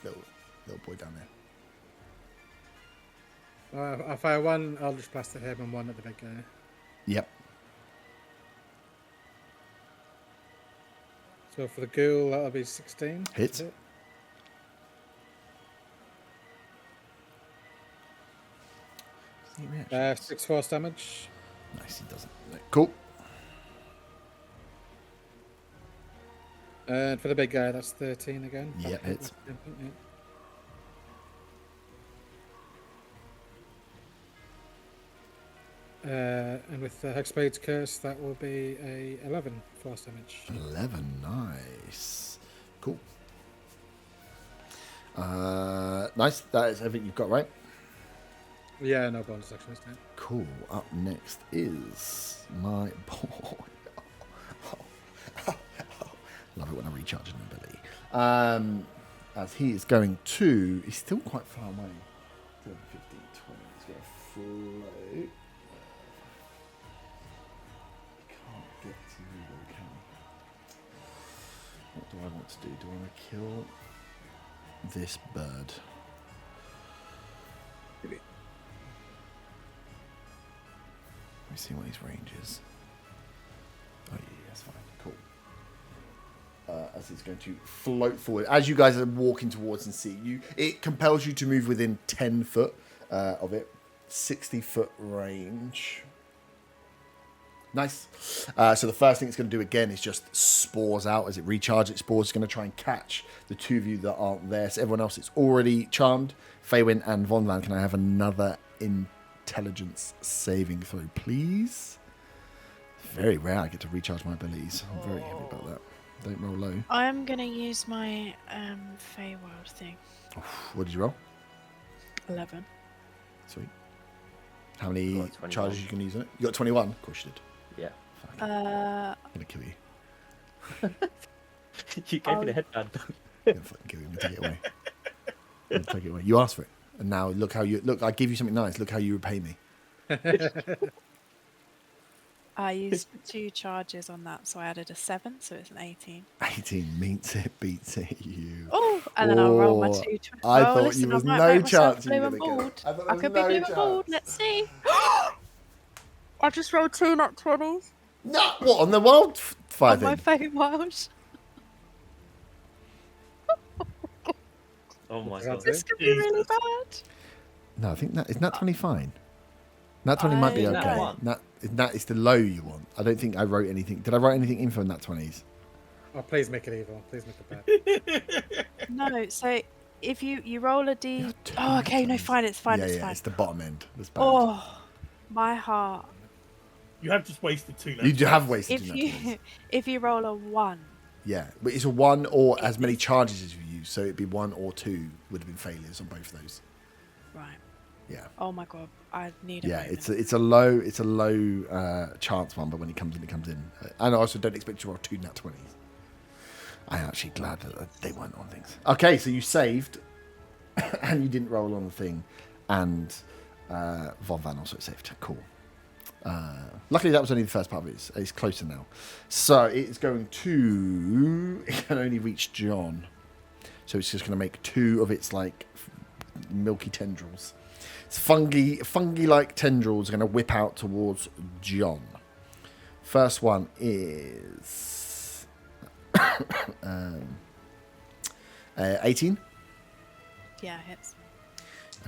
Little boy down there. I fire one Eldritch Blast at him and one at the big guy. Yep. So for the ghoul, that'll be 16. Hits. 6 force damage. Nice, he doesn't. Cool. And for the big guy, that's 13 again. Yeah, hits. And with the Hexblade's Curse, that will be a 11 force damage. 11, nice. Cool. Nice, that is everything you've got, right? Yeah, no bonus action this time. Cool. Up next is my boy. Love it when I recharge an ability. As he is going to... He's still quite far away. 10, 15, 20. He's going to float. He can't get to you, though, can he? What do I want to do? Do I want to kill this bird? Let me see what his range is. Oh, yeah, that's fine. Cool. As he's going to float forward. As you guys are walking towards and see you, it compels you to move within 10 foot of it. 60 foot range. Nice. So the first thing it's going to do again is just spores out. As it recharges its spores, it's going to try and catch the two of you that aren't there. So everyone else is already charmed. Faywin and Von Van, can I have another intelligence saving throw, please? Very rare I get to recharge my abilities. I'm very happy about that. Don't roll low. I'm gonna use my Feywild thing. What did you roll? 11. Sweet. How many Got 21. charges you can use on it? You got 21? Of course you did. Yeah. Fuck. I'm gonna kill you. You gave me the headband. I'm gonna fucking kill you. I'm gonna take it away. I'm gonna take it away. You asked for it. And now look how you... Look, I give you something nice. Look how you repay me. I used 2 charges on that, so I added a 7, so it's an 18. 18 meets it, beats it, you. Oh, and then I'll roll my Oh, 2. I thought listen, you was I might no make myself chance you were blue and gonna get it. bold. I thought there I was could be no blue and bold. chance. Let's see. I just rolled 2 nat 20s No, what, on the wildfire on my thing? Feywild. Oh my That's god. it. This could be really bad. No, I think that... Isn't that 20 fine? Nat 20 might be I- Nat okay. one. Nat is the low you want. I don't think I wrote anything. Did I write anything in for Nat 20s? Oh, please make it evil. Please make it bad. No, so if you roll a D. Yeah, 2 Oh, okay, no, nat 20s. fine, it's fine, Yeah, it's yeah, fine. it's the bottom end. That's bad. Oh, my heart. You have just wasted 2 You do have wasted If 2 you nat 20s. if you roll a 1, Yeah, but it's a 1 or as many charges as you use, so it'd be 1 or 2 would have been failures on both of those. right? Yeah. Oh my god, I need a Yeah, moment. it's a low chance one, but when it comes in, it comes in. And I also don't expect you to roll 2 nat 20s. I'm actually glad that they weren't on things. Okay, so you saved, and you didn't roll on the thing, and Von Van also saved. Cool. Luckily, that was only the first part of it. It's closer now. So it's going to... It can only reach John. So it's just going to make 2 of its, like, milky tendrils. It's fungi-like tendrils are going to whip out towards John. First one is 18. Yeah, hits.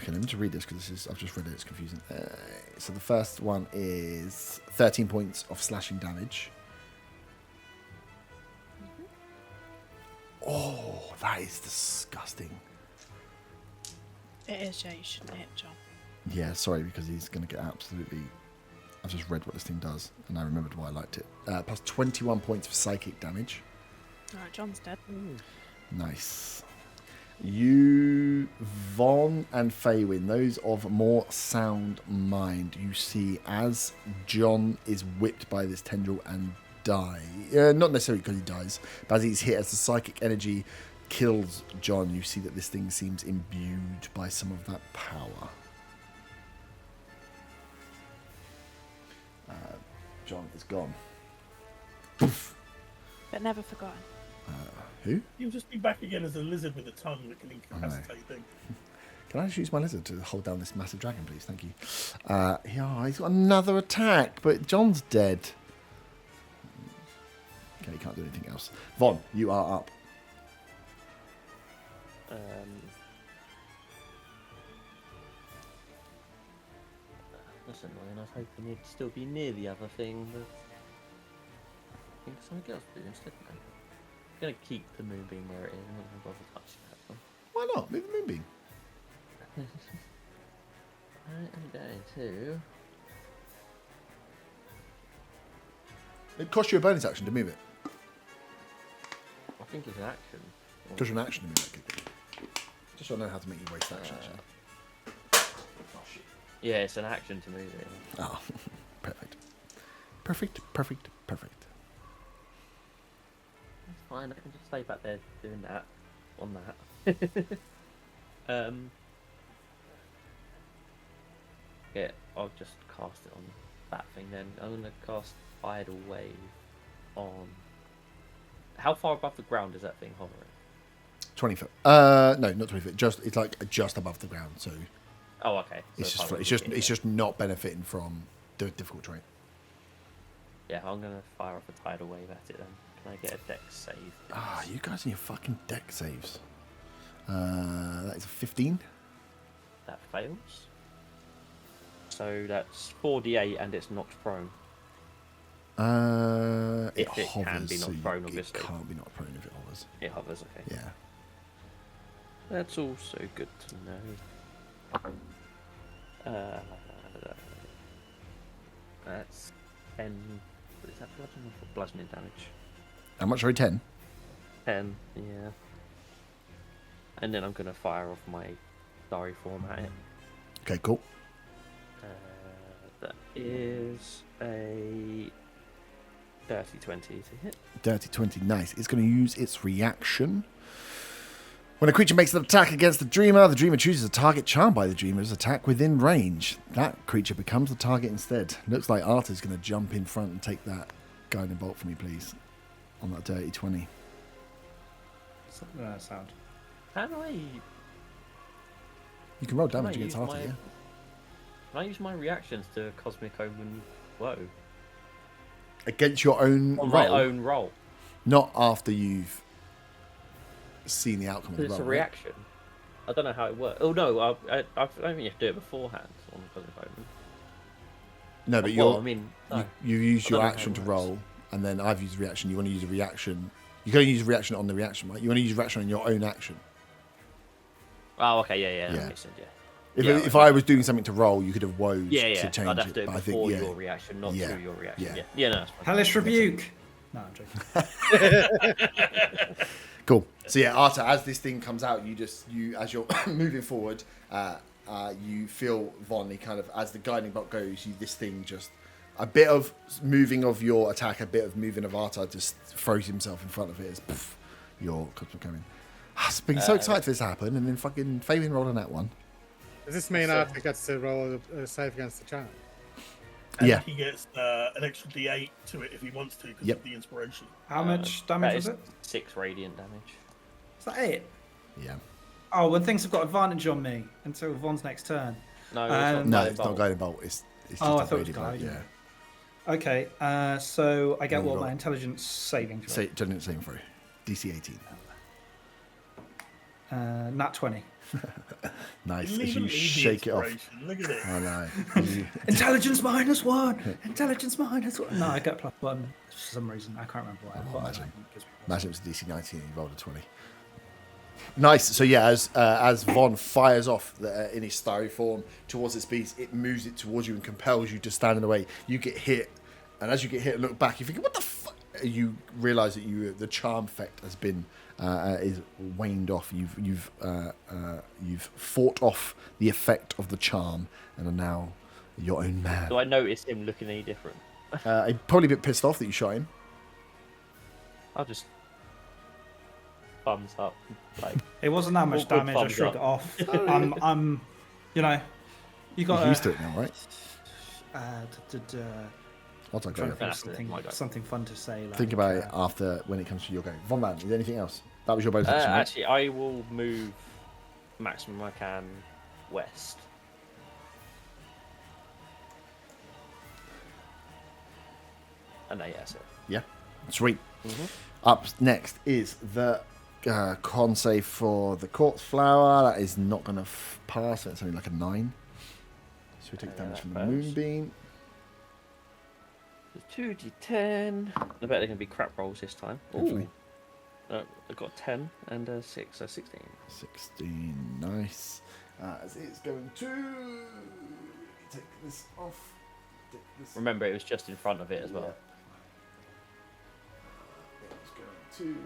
Okay, let me just read this because I've just read it. It's confusing. So the first one is 13 points of slashing damage. Oh, that is disgusting. It is, yeah, you shouldn't hit John. Yeah, sorry, because he's going to get absolutely... I've just read what this thing does, and I remembered why I liked it. Plus 21 points for psychic damage. Alright, John's dead. Nice. You, Von and Faywin, those of more sound mind, you see as John is whipped by this tendril and die. Not necessarily because he dies, but as he's hit, as the psychic energy kills John, you see that this thing seems imbued by some of that power. John is gone. But never forgotten. Who? You'll just be back again as a lizard with a tongue that can incapacitate things. Can I just use my lizard to hold down this massive dragon, please? Thank you. Yeah, he's got another attack, but John's dead. Okay, he can't do anything else. Von, you are up. That's annoying. I was hoping he'd still be near the other thing, but I think something else to do instead. I'm gonna keep the moonbeam where it is. I'm not gonna bother touching that one. Why not? Move the moonbeam. I'm going to. It costs you a bonus action to move it. I think it's an action. It costs you an action to move it. Just so I know how to make you waste action, actually. Yeah, it's an action to move it. Oh, perfect. Perfect. That's fine. I can just stay back there doing that on that. Yeah, I'll just cast it on that thing then. I'm gonna cast Idle Wave on. How far above the ground is that thing hovering? 20 foot. No, not 20 foot. It's like just above the ground. So Oh, okay. So it's just not benefiting from the difficult terrain. Yeah, I'm gonna fire off a tidal wave at it then. Can I get a dex save? Ah, you guys and your fucking deck saves. That is a 15. That fails. So that's 4d8 and it's knocked prone. It If it hovers, can be knocked so prone, it obviously. can't be knocked prone if it hovers. It hovers, okay. Yeah. That's also good to know. That's 10. Is that bludgeoning or bludgeoning damage? How much? Sorry, 10. 10, yeah. And then I'm gonna fire off my Starry Form at it. Okay, cool. That is a dirty 20 to hit. Dirty 20, nice. It's going to use its reaction. When a creature makes an attack against the dreamer chooses a target charmed by the dreamer's attack within range. That creature becomes the target instead. Looks like Arta's going to jump in front and take that guiding bolt for me, please. On that dirty 20. Sound. How do I... You can roll Can damage I against use Arta, my- yeah? Can I use my reactions to Cosmic Omen Woe? Against your own On roll? my own roll. Not after you've seen the outcome of the It's roll. a right? reaction. I don't know how it works. Oh no, I don't think you have to do it beforehand on Cosmic Omen. No, but Well, I mean, no. you use I your don't know how action it to works. roll, and then I've used a reaction. You want to use a reaction. You're going to use a reaction on the reaction, right? You want to use a reaction on your own action. Oh, okay, yeah, Yeah. that makes sense, yeah. If, Yeah, if right. I was doing something to roll, you could have woes Yeah, to change I'd have to do it. it But I before think, your reaction, not Yeah. through your reaction. Yeah. Yeah, no, that's fine. Hellish rebuke. No, I'm joking. Cool. So yeah, Arta, as this thing comes out, as you're moving forward, you feel Von. He kind of, as the guiding bolt goes, this thing just a bit of moving of your attack, a bit of moving of Arta, just throws himself in front of it as poof, your cosmic coming. I've been so excited for this to happen, and then fucking Fabian rolled on that one. Does this mean Arthur gets to roll a save against the child? And Yeah. he gets an extra D8 to it if he wants to because Yep. of the inspiration. How much That damage is was it? 6 radiant damage. Is that it? Yeah. Oh, when things have got advantage on me until Von's next turn. No, No, it's it's not guiding bolt. It's just Oh, I a thought it was radiant bolt, guiding. yeah. Okay, so I get No, what roll. my intelligence saving throw. Say, don't saving throw. DC 18. Nat 20. Nice. Didn't As even you need the shake it off. inspiration. Look at it. I know. Intelligence -1. Intelligence -1. No, I got +1 for some reason. I can't remember why. Oh, But I imagine. know it gives me +1. Imagine it was a DC 19 and you rolled a 20. Nice. So yeah, as Von fires off in his styroform towards its beast, it moves it towards you and compels you to stand in the way. You get hit, and as you get hit and look back, you think, "What the fuck?" You realise that the charm effect has been is waned off. You've fought off the effect of the charm and are now your own man. Do I notice him looking any different? I'm probably a bit pissed off that you shot him. I'll just thumbs up. Like, It wasn't that much Awkward damage. I thumbs shrugged it up. off. I'm, you know, you got You're used to it now, right? I'll take trying to it. think of That's it. something fun to say. Like, Think about it after when it comes to your go. Von Van, is there anything else? That was your bonus action, right? actually, I will move maximum I can west. And yeah, that's it. Yeah, sweet. Mhm. Up next is the con save for the corpse flower. That is not going to pass. It's only like a 9. So we take Yeah, damage that from the fails. moonbeam. 2d10. I bet they're going to be crap rolls this time. Hopefully. I got a 10 and a 6, so 16. 16, nice. As it's going to take this off. Take this. Remember, it was just in front of it as well. It's going to.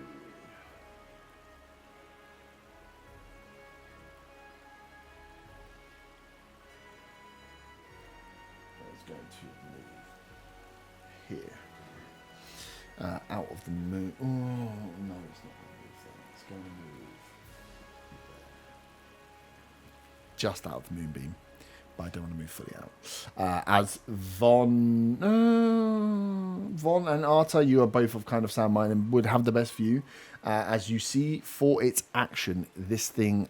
It's going to move here. Out of the moon. Oh, no, it's not going to move there. It's going to move there. Just out of the moonbeam. But I don't want to move fully out. As Von and Arta, you are both of kind of sound mind and would have the best view. As you see, for its action, this thing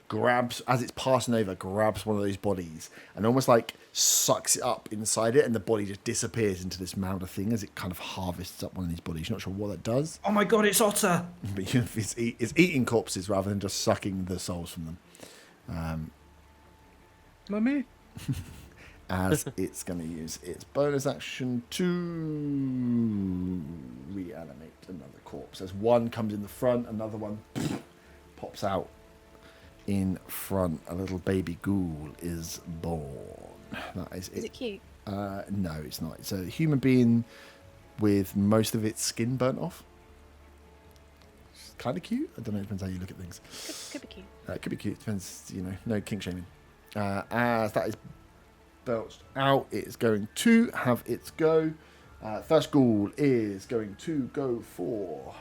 grabs, as it's passing over, grabs one of those bodies and almost like sucks it up inside it, and the body just disappears into this mound of thing as it kind of harvests up one of these bodies. You're not sure what that does, Oh my god, it's Otter! but it's eating corpses rather than just sucking the souls from them. Mummy? As it's going to use its bonus action to reanimate another corpse. As one comes in the front, another one pops out in front. A little baby ghoul is born. That is Is it cute? No, it's not. It's a human being with most of its skin burnt off. It's kind of cute. I don't know. It depends how you look at things. Could be cute. It could be cute. Depends, no kink shaming. As that is belched out, it is going to have its go. First ghoul is going to go for.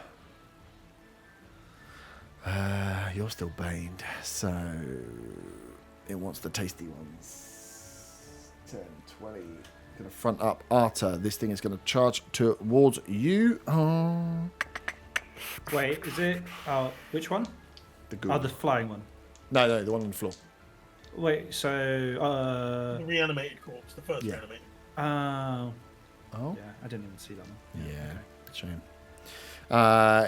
You're still baned, so it wants the tasty ones. 10, 20. Going to front up Arta. This thing is going to charge towards you. Oh, Wait, is it? Oh, which one? the ghoul. Oh, the flying one. No, the one on the floor. Wait, so The reanimated corpse, the first Yeah. reanimated. Oh, yeah, I didn't even see that one. yeah. okay. Shame.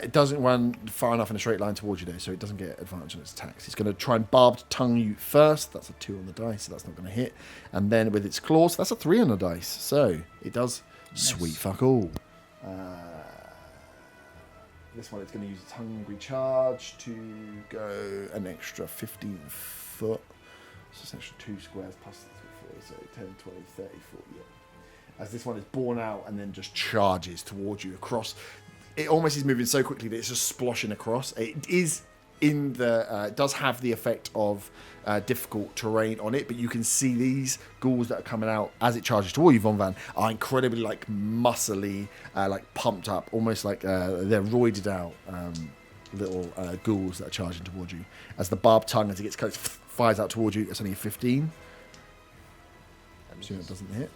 It doesn't run far enough in a straight line towards you, though, so it doesn't get advantage on its attacks. It's going to try and barbed tongue you first. That's a 2 on the dice, so that's not going to hit. And then with its claws, that's a 3 on the dice. So it does sweet fuck all. This one, it's going to use its hungry charge to go an extra 15 foot. So it's an extra 2 squares plus 3, 4, so 10, 20, 30, 40. Yeah. As this one is borne out and then just charges towards you across. It almost is moving so quickly that it's just sploshing across. It is in the. It does have the effect of difficult terrain on it, but you can see these ghouls that are coming out as it charges toward you, Von Van, are incredibly like muscly, like pumped up, almost like they're roided out little ghouls that are charging towards you. As the barbed tongue, as it gets close, fires out towards you. It's only a 15. So it doesn't hit.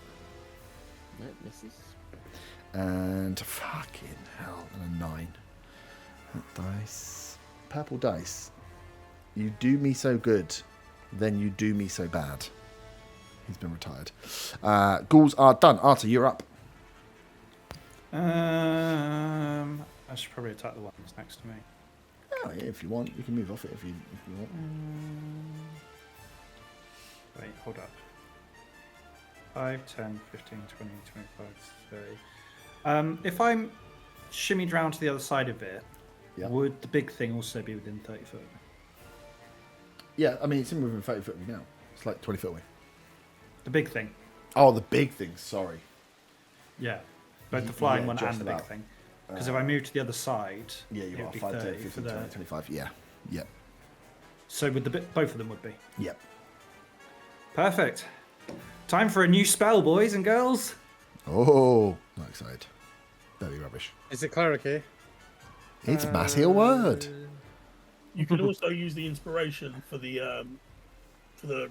No, misses. And fucking hell, and a 9. That dice. Purple dice. You do me so good, then you do me so bad. He's been retired. Ghouls are done. Arta, you're up. I should probably attack the one that's next to me. Oh, yeah, if you want, you can move off it if you want. Wait, hold up. 5, 10, 15, 20, 25, 30. If I'm shimmied round to the other side of it, would the big thing also be within 30 foot? Yeah, I mean, it's in within 30 foot of you now. It's like 20 foot away. The big thing. Oh, the big thing, sorry. Yeah, both the flying one just and the big about. thing. Because if I move to the other side, Yeah, you it are would be 5, 10, 30 15, for the... 20, 25. Yeah. Yep. So would both of them would be. Yep. Perfect. Time for a new spell, boys and girls. Oh, not excited. Very rubbish. Is it cleric here? It's mass heal word. You can also use the inspiration for the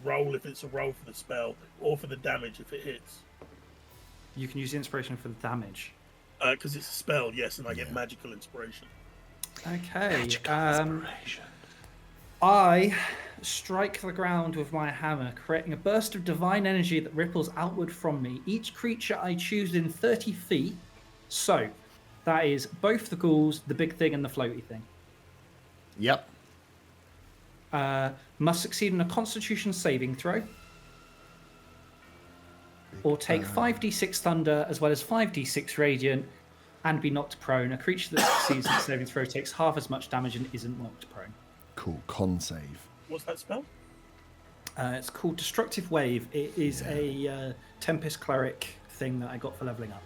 roll if it's a roll for the spell, or for the damage if it hits. You can use the inspiration for the damage. Because it's a spell, yes, and I get magical inspiration. Okay. I strike the ground with my hammer, creating a burst of divine energy that ripples outward from me. Each creature I choose in 30 feet. So, that is both the ghouls, the big thing, and the floaty thing. Yep. Must succeed in a Constitution saving throw, or take 5d6 thunder as well as 5d6 radiant, and be knocked prone. A creature that succeeds in the saving throw takes half as much damage and isn't knocked prone. Cool. Con save. What's that spell? It's called Destructive Wave. It is a Tempest Cleric thing that I got for leveling up.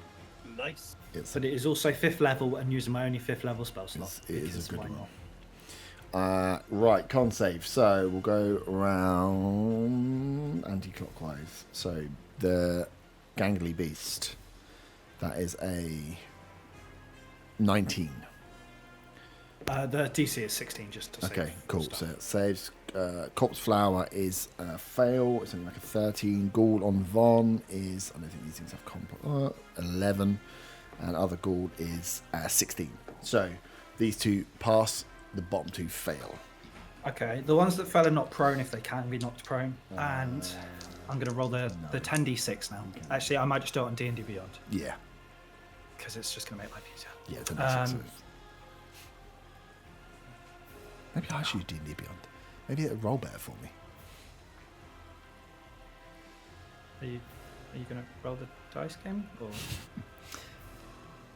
Nice. But it is also 5th level and using my only 5th level spell slot. It is a good why one. not? Right, con save. So we'll go around anti-clockwise. So the gangly beast, that is a 19. The DC is 16, just to save. Okay, cool. stuff. So it saves. Corpse Flower is a fail. It's only like a 13. Ghoul on Von is, I don't think these things have comp. 11. And other Ghoul is 16. So these two pass. The bottom two fail. Okay, the ones that fell are not prone if they can be knocked prone. And I'm going to roll the 10d6 now. Okay. Actually, I might just do it on D&D Beyond. Yeah. Because it's just going to make life easier. Yeah, 10d6. Maybe I should do D&D Beyond. Maybe it'll roll better for me. Are you going to roll the dice game? Or?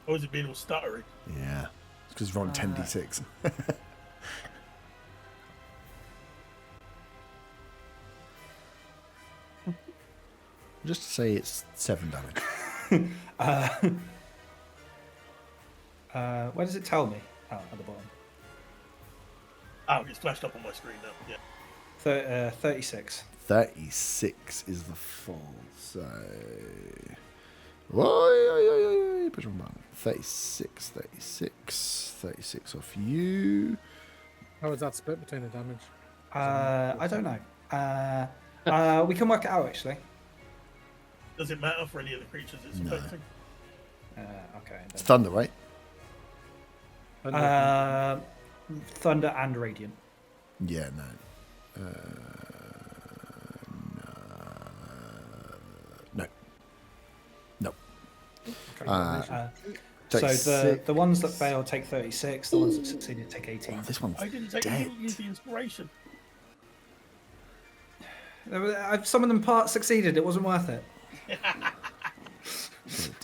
Or is it being all stuttery? Yeah. It's because we're on 10d6. Just to say it's 7 damage. Where does it tell me? Oh, at the bottom. Oh, it's flashed up on my screen now. Yeah. 36. 36 is the full, so... Whoa, push one button. 36 off you. How is that split between the damage? I don't know. We can work it out, actually. Does it matter for any of the creatures it's No. affecting? Okay. It's thunder, right? Thunder and Radiant. Yeah, no. No. So the ones that fail take 36, the ones that succeeded take 18. Oh, this one's I didn't use the inspiration. Some of them parts succeeded, it wasn't worth it.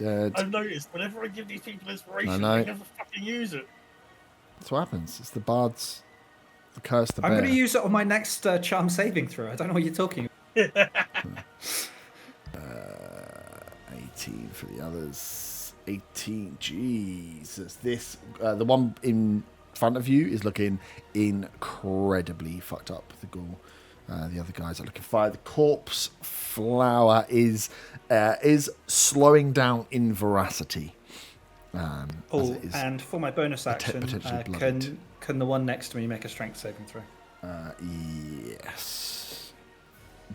dead. I've noticed whenever I give these people inspiration, I know. they never fucking use it. That's what happens. It's the bards, the curse, the bear. I'm going to use it on my next charm saving throw. I don't know what you're talking about. 18 for the others. 18. Jesus. This, the one in front of you is looking incredibly fucked up. The ghoul. The other guys are looking fire. The corpse flower is slowing down in veracity. And for my bonus action, potentially bloodied. can the one next to me make a strength saving throw? Yes.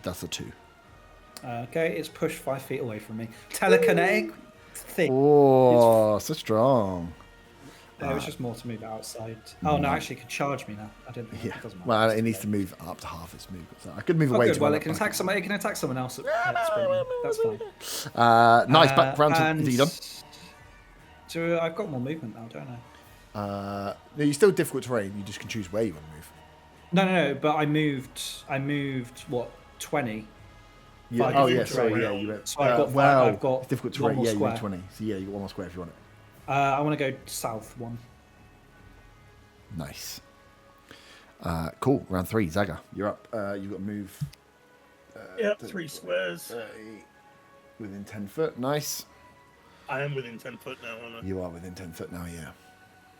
That's a 2. Okay, it's pushed 5 feet away from me. Telekinetic thing. Oh, so strong. It was just more to move outside. Oh no, actually, it can charge me now. I didn't think Yeah. it doesn't matter. Well, it needs to move up to half its movement. So I could move Oh, away. good. To Well, run it can up attack back. someone. It can attack someone else. That's fine. Nice. Back round to and Edom. So I've got more movement now, don't No, you're still difficult terrain. You just can choose where you want to move. No. But I moved. What 20? Yeah. Five Oh, different yeah. Sorry. terrain. Yeah. You went. So I've got well, I've got it's difficult one terrain. more Yeah, you went square. 20. So yeah, you got one more square if you want it. I want to go south one. Nice. Cool. Round 3. Zaga, you're up. You've got to move. Yep, 3 squares. Within 10 foot. Nice. I am within 10 foot now, aren't I? You are within 10 foot now. Yeah.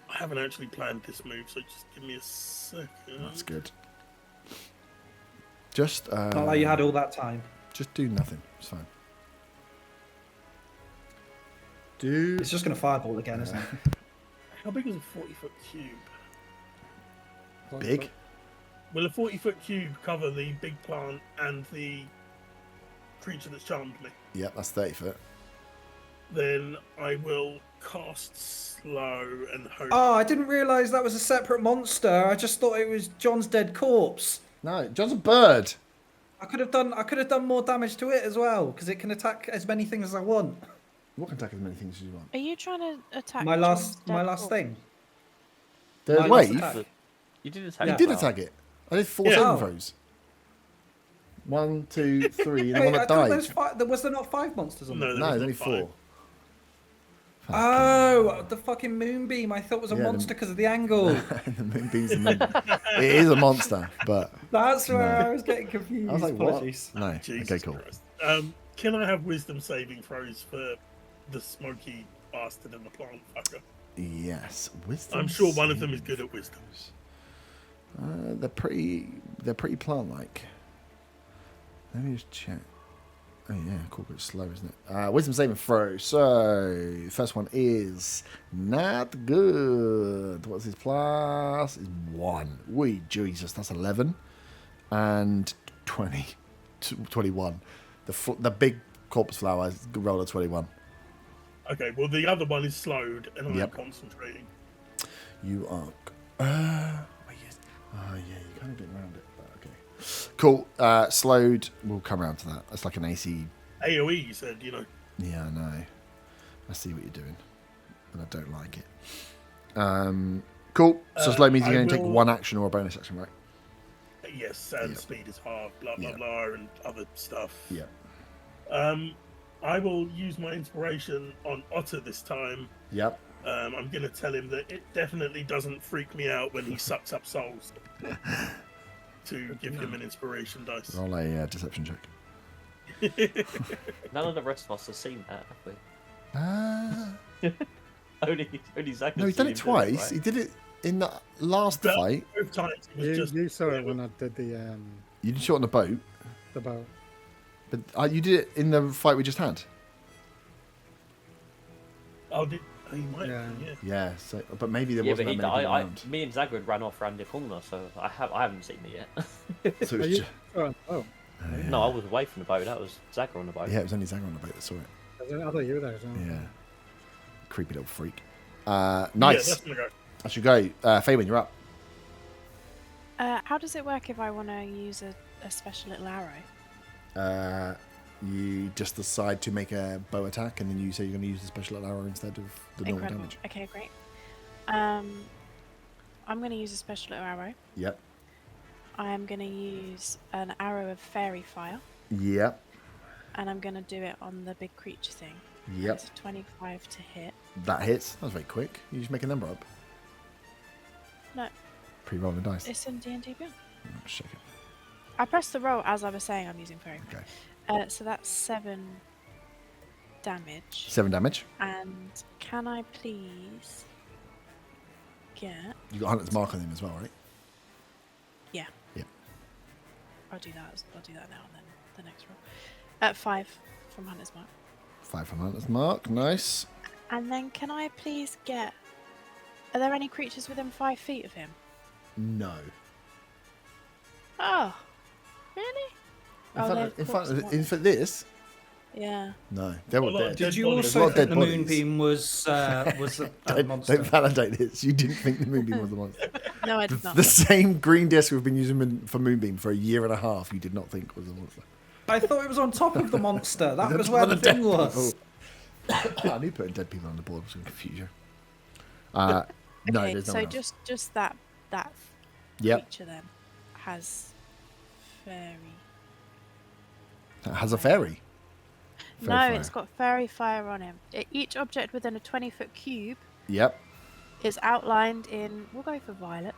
I haven't actually planned this move, so just give me a second. That's good. Just. Not like you had all that time. Just do nothing. It's fine. Do. It's just going to fireball again, isn't it? How big is a 40-foot cube? Big. Will a 40-foot cube cover the big plant and the creature that's charmed me? Yep, that's 30 foot. Then I will cast slow and hope. Oh, I didn't realise that was a separate monster. I just thought it was John's dead corpse. No, John's a bird. I could have done more damage to it as well because it can attack as many things as I want. What can attack as many things as you want? Are you trying to attack My John's last dead thing. The My last wave. attack. You did attack. You it did well. attack it. I did 4 Yeah. saving Oh. throws. 1, 2, 3, and the Wait, one that I thought died. was there not 5 monsters on No, there? No, there there's was only not 4. Oh, the fucking moonbeam. I thought it was a Yeah, the- monster because of the angle. The moonbeam's the moon. It is a monster, but That's where No. I was getting confused. I was like, what? Apologies. No. Jesus Okay, cool. Christ. Can I have wisdom saving throws for the smoky bastard and the plant fucker? Yes, wisdom. I'm sure one of them is good at wisdom. They're pretty plant-like. Let me just check. Oh yeah, cool, but it's slow, isn't it? Wisdom saving throw. So first one is not good. What's his plus? Is 1. Wee Jesus, that's 11 and 20, 21. The big corpse flower rolled a 21. Okay, well the other one is slowed and I'm Yep. concentrating. You are. Wait, yes. Oh yeah, you kind of get around it. But okay. Cool. Slowed. We'll come around to that. That's like an AC. AoE, you said, you know. Yeah, I know. I see what you're doing, and I don't like it. Cool. So slow means you're I going to take will- 1 action or a bonus action, right? Yes, and Yep. speed is half, blah blah Yep. blah, and other stuff. Yeah. I will use my inspiration on Otter this time. Yep. I'm going to tell him that it definitely doesn't freak me out when he sucks up souls. To give him an inspiration dice. Roll a deception check. None of the rest of us have seen that, have we? Only Zach. No, he's done it twice. He did it in the last But fight. both times it was just You saw it when I did the You did shot on the boat, boat. but you did it in the fight we just had. He might Yeah. have, yeah. Yeah. So, but maybe there Yeah, wasn't but that many people around. me and Zagrid ran off around the corner, so I haven't seen it yet. So it Are was you? ju- Oh, No, I was away from the boat. That was Zagrid on the boat. yeah, it was only Zaga on the boat that saw it. I thought you were there as well. Yeah. Creepy little freak. Yeah, Nice. that's gonna go. I should go. Faywin, you're up. How does it work if I want to use a special little arrow? You just decide to make a bow attack, and then you say you're going to use the special arrow instead of the normal Incredible. damage. Okay, great. I'm going to use a special little arrow. Yep. I'm going to use an arrow of fairy fire, Yep. and I'm going to do it on the big creature thing. Yep. It's 25 to hit. That hits. That was very quick. You just make a number up. No, Pre-rolling dice. it's in D&D Beyond. Just check it. I pressed the roll as I was saying I'm using fairy fire. Okay. So that's 7 damage. 7 damage. And can I please get... You got Hunter's Mark on him as well, right? Yeah. Yep. I'll do that now and then the next roll. 5 from Hunter's Mark. 5 from Hunter's Mark. Nice. And then can I please get... Are there any creatures within 5 feet of him? No. Oh. Really? In fact, this, Yeah. no, they're all Well, dead. Did you There's a lot also of think dead the bodies. moonbeam was a monster? Don't validate this. You didn't think the moonbeam was the monster. No, I did not. The same green disc we've been using for moonbeam for a year and a half. You did not think was the monster. I thought it was on top of the monster. That It's was on where top the of the thing dead was. I knew putting dead people on the board was going to confuse you. No, Okay, there's no so one else. just that Yep. creature then has fairy. That has a fairy. No, Fairy it's fire. got fairy fire on him. Each object within a 20-foot cube Yep. is outlined in. We'll go for violet.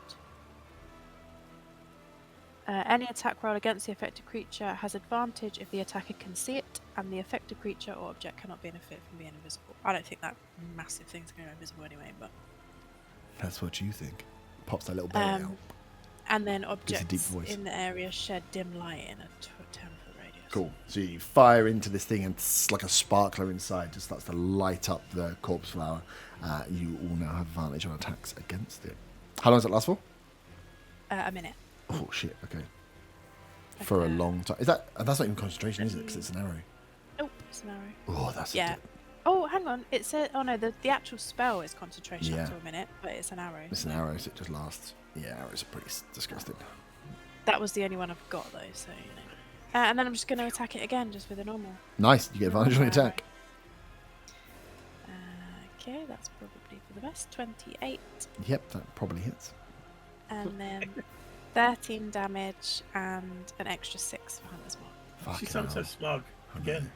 Any attack roll against the affected creature has advantage if the attacker can see it, and the affected creature or object cannot benefit from being invisible. I don't think that massive thing's going to go invisible anyway, but. That's what you think. Pops that little berry out. And then Gives a deep objects voice. in the area shed dim light in a 10-foot radius. Cool. So you fire into this thing, and it's like a sparkler inside just starts to light up the corpse flower. You all now have advantage on attacks against it. How long does it last for? A minute. Oh shit. Okay. For a Okay. long time. Is that? That's not even concentration, is it? Because it's an arrow. Oh, it's an arrow. Oh, that's Yeah. Oh, hang on. It said. Oh no, the actual spell is concentration Yeah. up to a minute, but it's an arrow. It's an arrow, so it just lasts. Yeah, arrows are pretty disgusting. That was the only one I've got though, so you know. And then I'm just going to attack it again, just with a normal. Nice. You get advantage on the attack. Okay, that's probably for the best. 28, Yep, that probably hits. and then 13 damage and an extra 6 for Hunter's Mark. Fucking She sounds so hell. smug. Again.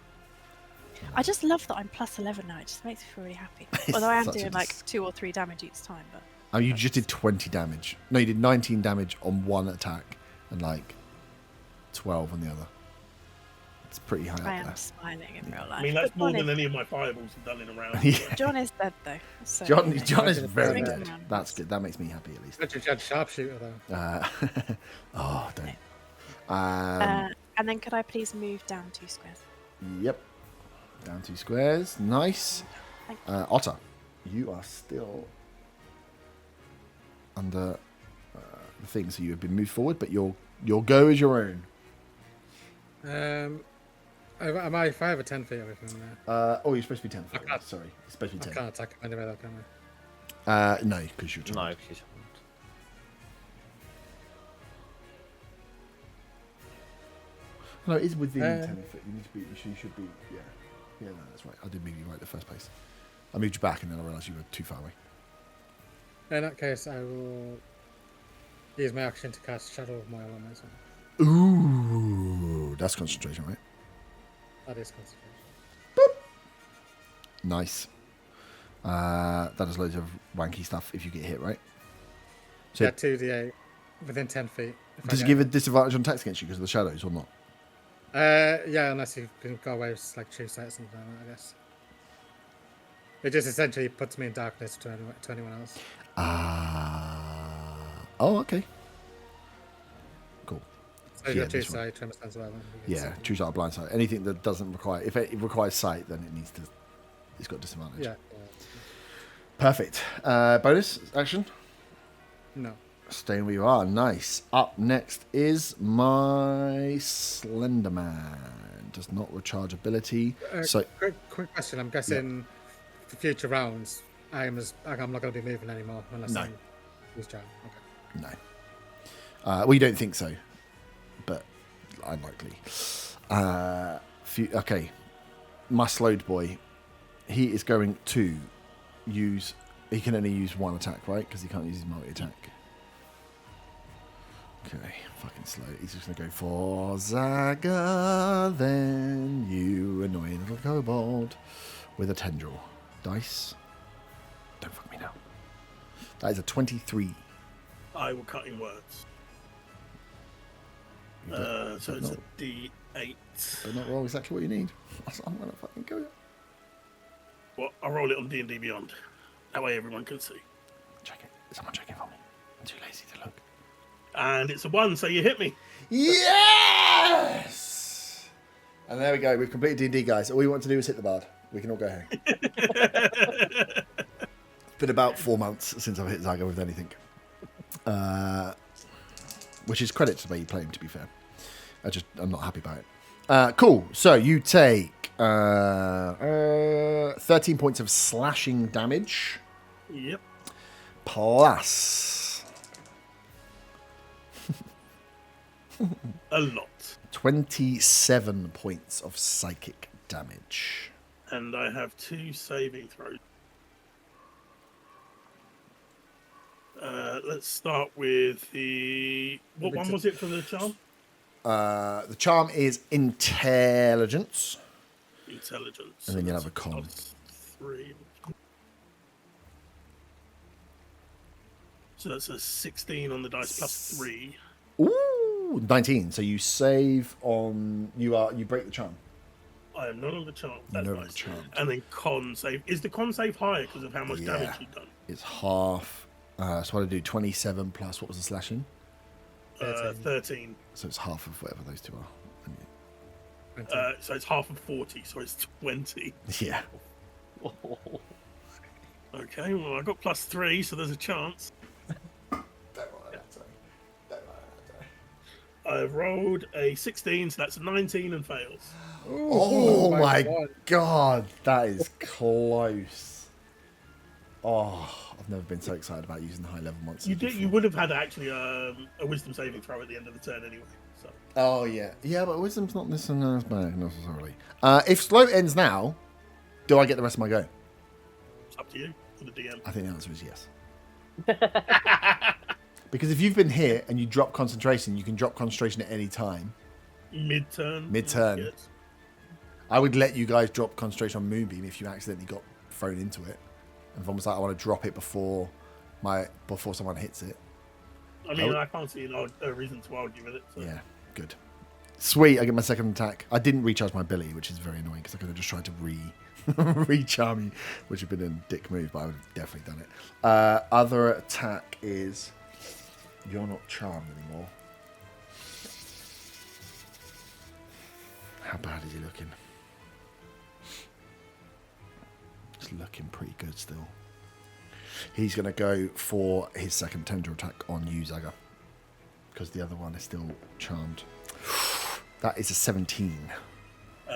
I just love that I'm plus 11 now. It just makes me feel really happy. Although I am Such a doing like 2 or 3 damage each time, but. Oh, you just did 20 damage. No, you did 19 damage on one attack and like 12 on the other. It's pretty high I up am smiling in real life. I mean, that's But more John than any of my fireballs have done in a round. Yeah. John is dead though. So, John, you know. John is Swing very him dead. around. That's good. That makes me happy at least. But you judge sharpshooter though. Oh, don't. And then could I please move down 2 squares? Yep. Down 2 squares. Nice. Thank Otter, you are still under the thing, so you have been moved forward, but your go is your own. If I have a 10 feet away from there, Oh, you're supposed to be 10. I can't- Sorry, you're supposed to be I 10. can't attack him anyway though, can I? No, because you're No, she's. No, it is within Uh, 10 foot. You need to be. You should be. Yeah. Yeah, no, that's right. I did move you right the first place. I moved you back, and then I realised you were too far away. In that case, I will use my action to cast Shadow of Mile on myself. Ooh, that's concentration, right? That is concentration. Nice. That does loads of wanky stuff if you get hit, right? So Yeah, 2d8 within 10 feet. if I does it get give a disadvantage on attacks against you because of the shadows or not? Yeah, unless you can go away with like true sight or something like that, I guess. It just essentially puts me in darkness to anyone else. Oh, okay. Cool. So you Yeah, got true this one. sight, tremor as well. Then you get Yeah, some- choose out a blind sight. Anything that doesn't require, if it requires sight, then it needs to. It's got disadvantage. Yeah. Perfect. Bonus action. No. Staying where you are. Nice. Up next is my Slender Man. Does not recharge ability. So Quick question. I'm guessing for future rounds, I'm not going to be moving anymore unless No. I use charm. Okay. no. Well, you don't think so, but unlikely. Okay. My slowed boy. He is going to use. He can only use one attack, right? Because he can't use his multi-attack. Okay, fucking slow. He's just going to go for Zaga, then you annoying little kobold with a tendril. Dice. Don't fuck me now. That is a 23. I will cut in words. You don't- So it's not, a D8. but not roll exactly what you need. I'm going to fucking go. Well, I'll roll it on D&D Beyond. That way everyone can see. Check it. Someone check it for me. I'm too lazy to look. And it's a 1, so you hit me. Yes! And there we go. We've completed D&D, guys. All we want to do is hit the bard. We can all go home. It's been about 4 months since I've hit Zaga with anything. Which is credit to the way you play him, to be fair. I'm not happy about it. Cool. So you take 13 points of slashing damage. Yep. Plus A lot. 27 points of psychic damage. And I have 2 saving throws. Let's start with the... What one was it for the charm? The charm is intelligence. Intelligence. And then you'll have a con. 3. So that's a 16 on the dice plus 3. Ooh, 19. So you save on... You break the charm. I am not on the charm. That's You're not on nice. the charm. And then con save. Is the con save higher because of how much damage you've done? It's half. So what do I do? 27 plus, what was the slashing? 13. So it's half of whatever those two are. So it's half of 40, so it's 20. Yeah. Okay, well, I got plus 3, so there's a chance. I've rolled a 16, so that's a 19 and fails. Oh my god, that is close. Oh, I've never been so excited about using high level monsters. You would have had actually a wisdom saving throw at the end of the turn anyway. So. Oh yeah, but wisdom's not necessarily. If slow ends now, do I get the rest of my go? It's up to you, for the DM. I think the answer is yes. Because if you've been hit and you drop concentration, you can drop concentration at any time. Mid-turn. Yes. I would let you guys drop concentration on Moonbeam if you accidentally got thrown into it. And if I was like, I want to drop it before someone hits it. I mean, I can't see a reason to argue with it. So. Yeah, good. Sweet, I get my second attack. I didn't recharge my ability, which is very annoying because I could have just tried to re-charm you, which would have been a dick move, but I would have definitely done it. Other attack is... You're not charmed anymore. How bad is he looking? He's looking pretty good still. He's going to go for his second tendril attack on you, Zaga. Because the other one is still charmed. That is a 17.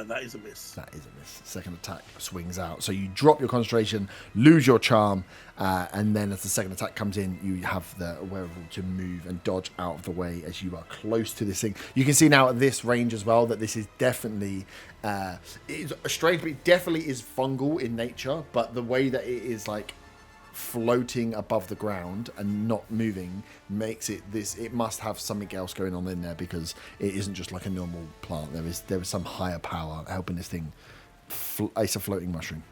That is a miss. That is a miss. Second attack swings out. So you drop your concentration, lose your charm, and then as the second attack comes in, you have the wherewithal to move and dodge out of the way as you are close to this thing. You can see now at this range as well that this is definitely it's strange, but it definitely is fungal in nature. But the way that it is like floating above the ground and not moving makes it this. It must have something else going on in there because it isn't just like a normal plant. There is some higher power helping this thing. It's a floating mushroom.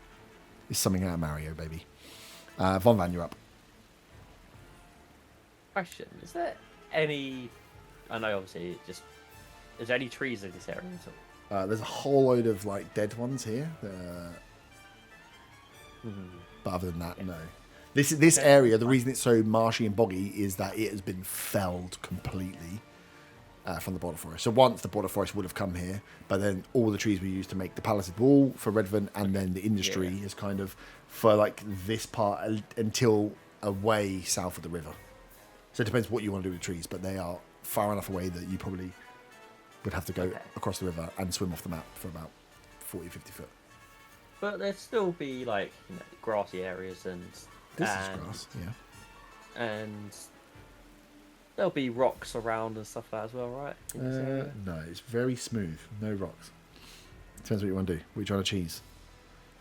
It's something out of Mario, baby. Von Van, you're up. Question: is there any? I know, obviously, is there any trees in this area at all? There's a whole load of like dead ones here. But other than that, no. This area, the reason it's so marshy and boggy is that it has been felled completely from the border forest. So once the border forest would have come here, but then all the trees were used to make the palisade wall for Redvant, and then the industry is kind of for like this part until away south of the river. So it depends what you want to do with the trees, but they are far enough away that you probably would have to go across the river and swim off the map for about 40, 50 foot. But there'd still be like grassy areas and... This is grass, yeah. And there'll be rocks around and stuff like that as well, right? No, it's very smooth. No rocks. Depends what you want to do. What are you trying to cheese?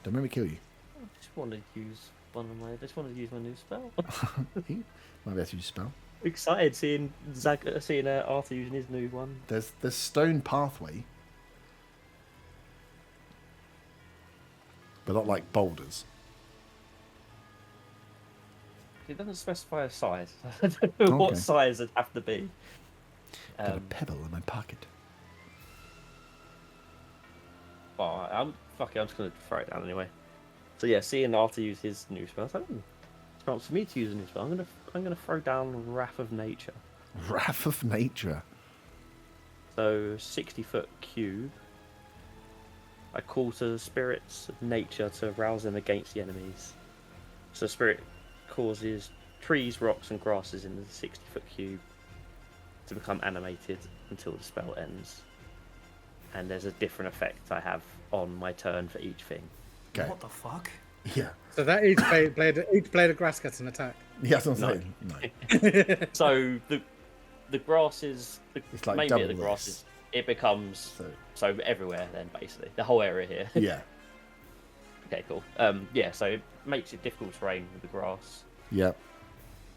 Don't make me kill you. I just want to use my new spell. Might be able to use spell. Excited seeing Arthur using his new one. There's stone pathway, but not like boulders. It doesn't specify a size. I don't know what size it'd have to be. Got a pebble in my pocket. Oh, I'm just gonna throw it down anyway. So yeah, seeing Arthur use his new spell, it's chance for me to use a new spell. I'm gonna throw down Wrath of Nature. Wrath of Nature. So 60-foot cube. I call to the spirits of nature to rouse them against the enemies. So spirit causes trees, rocks, and grasses in the 60-foot cube to become animated until the spell ends. And there's a different effect I have on my turn for each thing. Okay. What the fuck? Yeah. So that each blade of grass gets an attack. Yeah, that's what I'm saying. No. So the grasses, It's like main double bit of the this. grasses, it becomes so everywhere then basically the whole area here. Yeah. Okay, cool. Yeah, so it makes it difficult terrain with the grass. Yeah.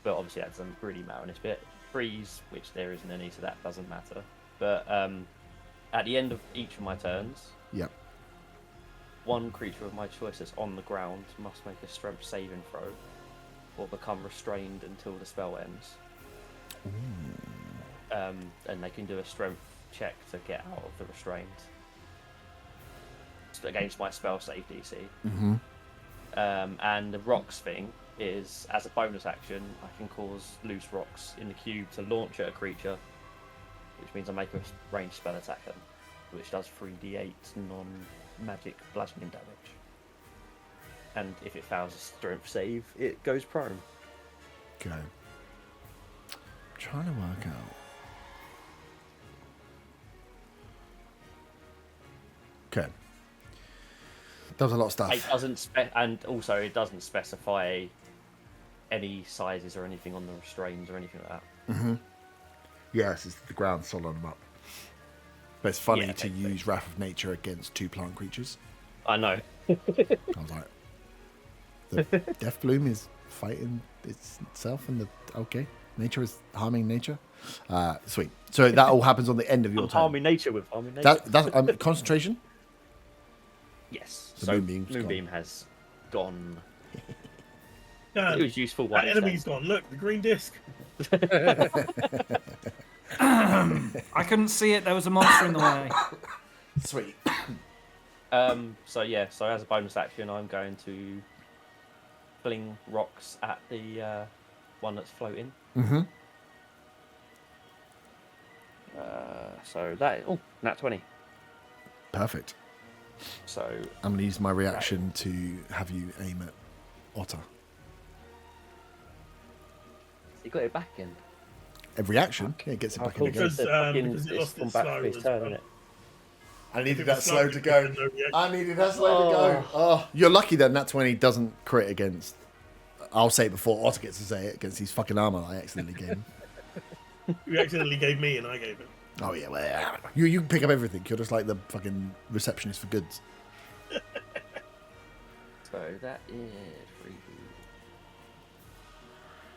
but obviously that doesn't really matter in this bit. Freeze, which there isn't any, so that doesn't matter. But at the end of each of my turns, Yep. one creature of my choice that's on the ground must make a strength saving throw or become restrained until the spell ends. And they can do a strength check to get out of the restraint against my spell save DC. Mm-hmm. And the rocks thing is, as a bonus action, I can cause loose rocks in the cube to launch at a creature, which means I make a ranged spell attack at them, which does 3d8 non-magic bludgeoning damage. And if it fails a strength save, it goes prone. Okay. I'm trying to work out. Okay. That was a lot of stuff. It doesn't and also it doesn't specify any sizes or anything on the restraints or anything like that. Mm-hmm. Yes, it's the ground solid on them up. But it's funny Yeah, to basically. use Wrath of Nature against 2 plant creatures. I know. I was like, the Death Bloom is fighting itself, and okay, nature is harming nature. Sweet. So that all happens on the end of your I'm turn. harming nature with harming nature. That's concentration. Yes. The So Moonbeam's Moonbeam has gone. No, It was useful that one enemy's gone. Look, the green disc. I couldn't see it. There was a monster in the way. Sweet. So yeah. So as a bonus action, I'm going to fling rocks at the one that's floating. Mm-hmm. So that nat 20. Perfect. So I'm going to use my reaction to have you aim at Otter. he got it back in. Every action, yeah, it gets it How back cool in again. Because, because it it's lost gone its back slow for his as turn, well. isn't it? I needed If that it's slow slow, to go. there's no reaction. I needed that slow to go. Oh, you're lucky that Nat 20 doesn't crit against. I'll say it before Otter gets to say it, against his fucking armor I accidentally gave him. You accidentally gave me and I gave it. Oh yeah, well, yeah. You can pick up everything. You're just like the fucking receptionist for goods. So that is 3.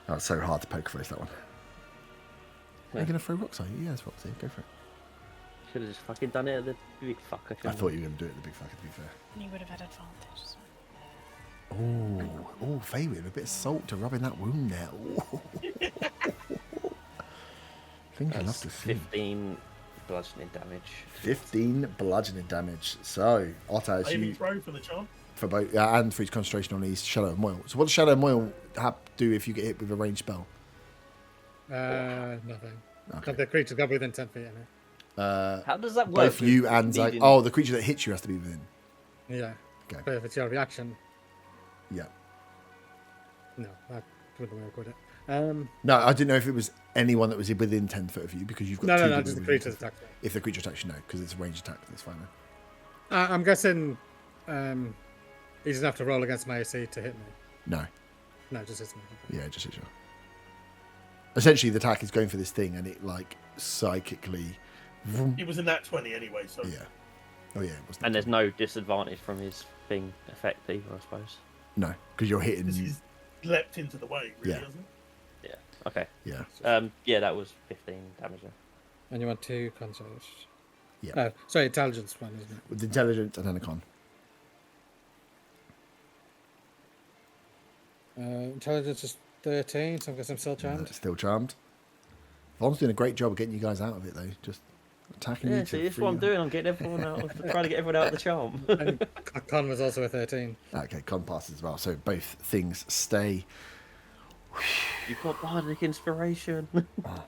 Oh, it's so hard to poker face that one. Are you gonna throw rocks? Are you? Yes, Roxy, go for it. Should have just fucking done it at the big fucker. I thought you were gonna do it at the big fucker. To be fair. And you would have had advantage. So. Oh, Faywin, a bit of salt to rub in that wound there. Ooh. Things I love to see. 15 bludgeoning damage. 15 bludgeoning damage. So, Otter, as Saving you throw for the charm. for both and for his concentration on his Shadow of Moil. So, what does Shadow of Moil do if you get hit with a ranged spell? Nothing. Okay. But the creature's got within 10 feet, anyway. How does that work? Both with you and Zach. needing- Oh, the creature that hits you has to be within. Yeah. Okay. But if it's your reaction, Yeah. no, that wouldn't work, would it? No, I didn't know if it was anyone that was within 10 foot of you because you've got No, two no, no, people just the within creature's 10 foot. attack. If the creature attacks you, no, because it's a ranged attack. That's fine. I'm guessing he doesn't have to roll against my AC to hit me. No. No, it just hits me. Yeah, it just hits you. Essentially, the attack is going for this thing, and it like psychically. Vroom. It was a nat 20 anyway, so Yeah. Oh yeah, it was. And there's no disadvantage from his thing effect either, I suppose. No, because you're hitting. he's leapt into the way, really, Yeah. hasn't he? Yeah. Okay. Yeah. Yeah, that was 15 damage. Then. And you want 2 concentration. Yeah. Sorry, intelligence one, isn't it? With intelligence and then a con. Intelligence is 13, so I guess I'm still charmed. Still charmed. Von's doing a great job of getting you guys out of it, though. Just attacking Yeah, you. see, this is what I'm doing. I'm getting everyone out. I'm trying to get everyone out of the charm. And con was also a 13. Okay, con passes as well. So both things stay. You've got bardic inspiration. Yeah,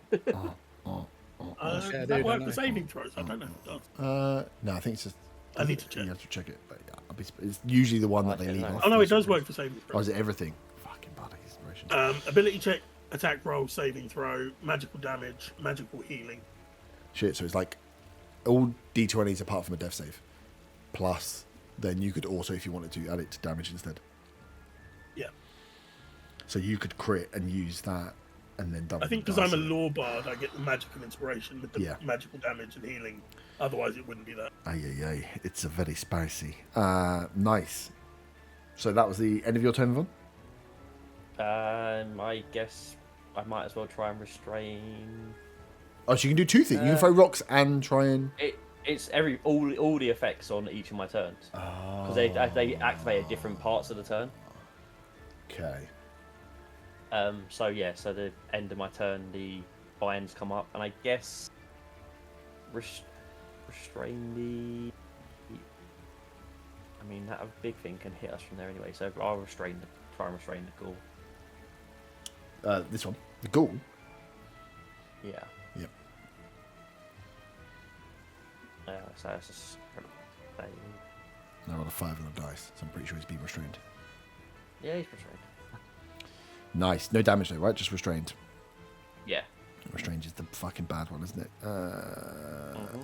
that dude, work I for know. saving throws? I don't know if it does. No, I think it's just. I need to check. You have to check it, but yeah, it's usually the one that they Okay, leave no. off. Oh no, it does work for saving Or throws. is it everything? Fucking bardic inspiration. Ability check, attack roll, saving throw, magical damage, magical healing. Shit, so it's like all d20s apart from a death save. Plus, then you could also, if you wanted to, add it to damage instead. Yeah. So you could crit and use that and then double. I think the because I'm a dice. law bard, I get the magical inspiration with the Yeah. magical damage and healing. Otherwise, it wouldn't be that. Ay. It's a very spicy. Nice. So that was the end of your turn, Von? I guess I might as well try and restrain. Oh, so you can do two things. You can throw rocks and try and... It's all the effects on each of my turns. Because they activate at different parts of the turn. Okay. So the end of my turn, the binds come up, and I guess restrain the. I mean, that big thing can hit us from there anyway, so I'll try and restrain the ghoul. This one, the ghoul. Yeah. Yep. So it's just. I rolled a 5 on the dice, so I'm pretty sure he's been restrained. Yeah, he's restrained. Nice. No damage though, right? Just restrained. Yeah. Restrained is the fucking bad one, isn't it?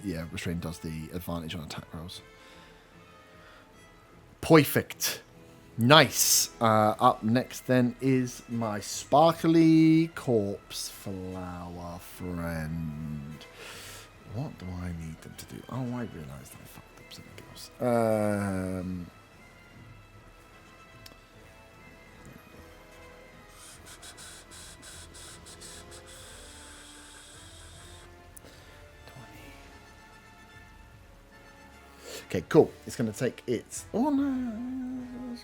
Yeah, restrained does the advantage on attack rolls. Perfect. Nice. Up next then is my sparkly corpse flower friend. What do I need them to do? Oh, I realised I fucked up something else. Okay, cool. It's going to take its... Oh, no.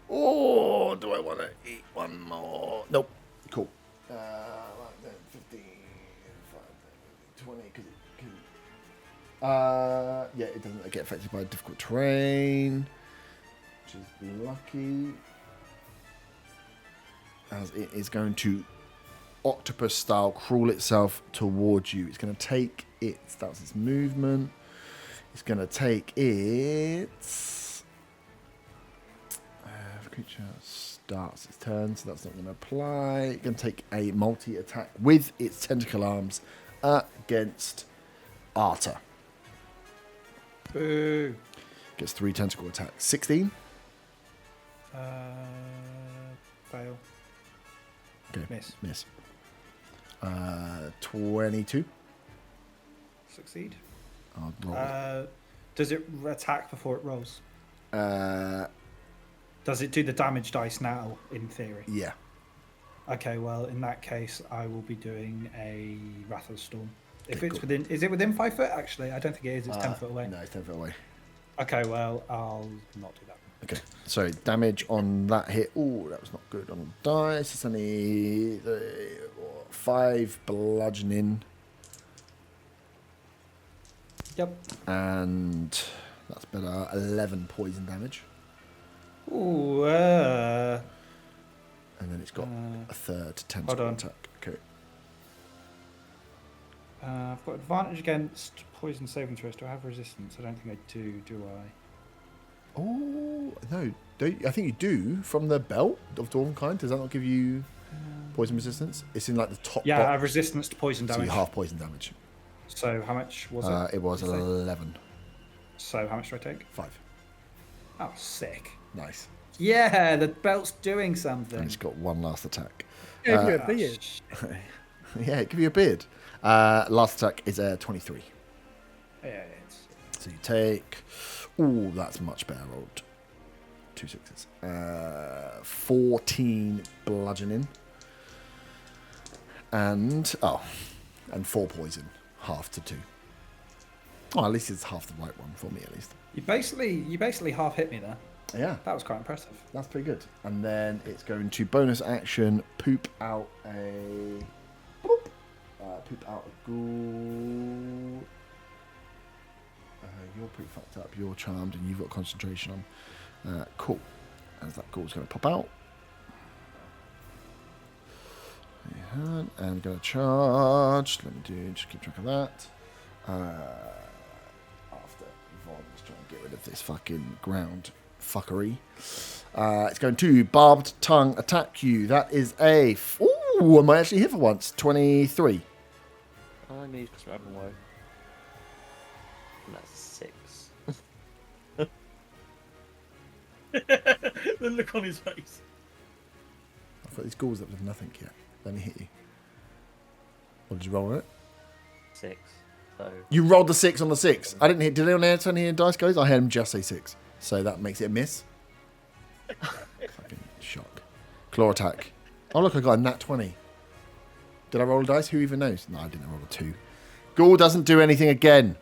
Oh, do I want to eat one more? Nope. Cool. 15, 20, yeah, it doesn't get affected by difficult terrain, which is lucky. As it is going to octopus style crawl itself towards you. It's going to take its, that's its movement. It's going to take its creature starts its turn, so that's not going to apply. It's going to take a multi attack with its tentacle arms against Arta. Boo. Gets 3 tentacle attacks. 16. Fail. Okay. Miss. 22. Succeed. I'll roll Does it attack before it rolls? it. Does it do the damage dice now, in theory? Yeah. Okay, well, in that case, I will be doing a Wrath of the Storm. If Okay, it's cool. within... Is it within 5 foot, actually? I don't think it is. It's 10 foot away. No, it's 10 foot away. Okay, well, I'll not do that. Okay, so damage on that hit. Oh, that was not good on the dice. It's only 5 bludgeoning. Yep. And that's better. 11 poison damage. Ooh, And then it's got a third tentacle hold on. attack. Okay. I've got advantage against poison saving throws. Do I have resistance? I don't think I do I? Oh, no. I think you do from the belt of Dawnkind. Does that not give you poison resistance? It's in like the top Yeah, I box. have resistance to poison So damage. you half poison damage. So how much was it? It was Did you say? 11. So how much do I take? 5. Oh, sick. Nice. Yeah, the belt's doing And something. it's got one last attack. Gave you a beard. Yeah, give you a beard. Last attack is 23. Yeah, it's... So you take... Ooh, that's much better rolled. 2 sixes. 14 bludgeoning. And 4 poison. Half to 2. Oh, at least it's half the right one for me, at least. You basically half hit me there. Yeah, That was quite impressive. that's pretty good. And then it's going to bonus action, poop out a ghoul. You're pretty fucked up. You're charmed, and you've got concentration on. Cool. As that ghoul's going to pop out. And going to charge. Let me just keep track of that. After Von's trying to get rid of this fucking ground fuckery. It's going to barbed tongue attack you. That is a... Ooh, I might actually hit for once. 23. I need to grab one. And that's 6. The look on his face. I've got these ghouls that have nothing yet. Let me hit you. What did you roll on it? 6. So You rolled the 6 on the 6. I didn't hit. Did anyone else on here dice goes? I heard him just say 6. So that makes it a miss. Fucking shock. Claw attack. Oh, look, I got a nat 20. Did I roll a dice? Who even knows? No, I didn't roll a 2. Ghoul doesn't do anything again.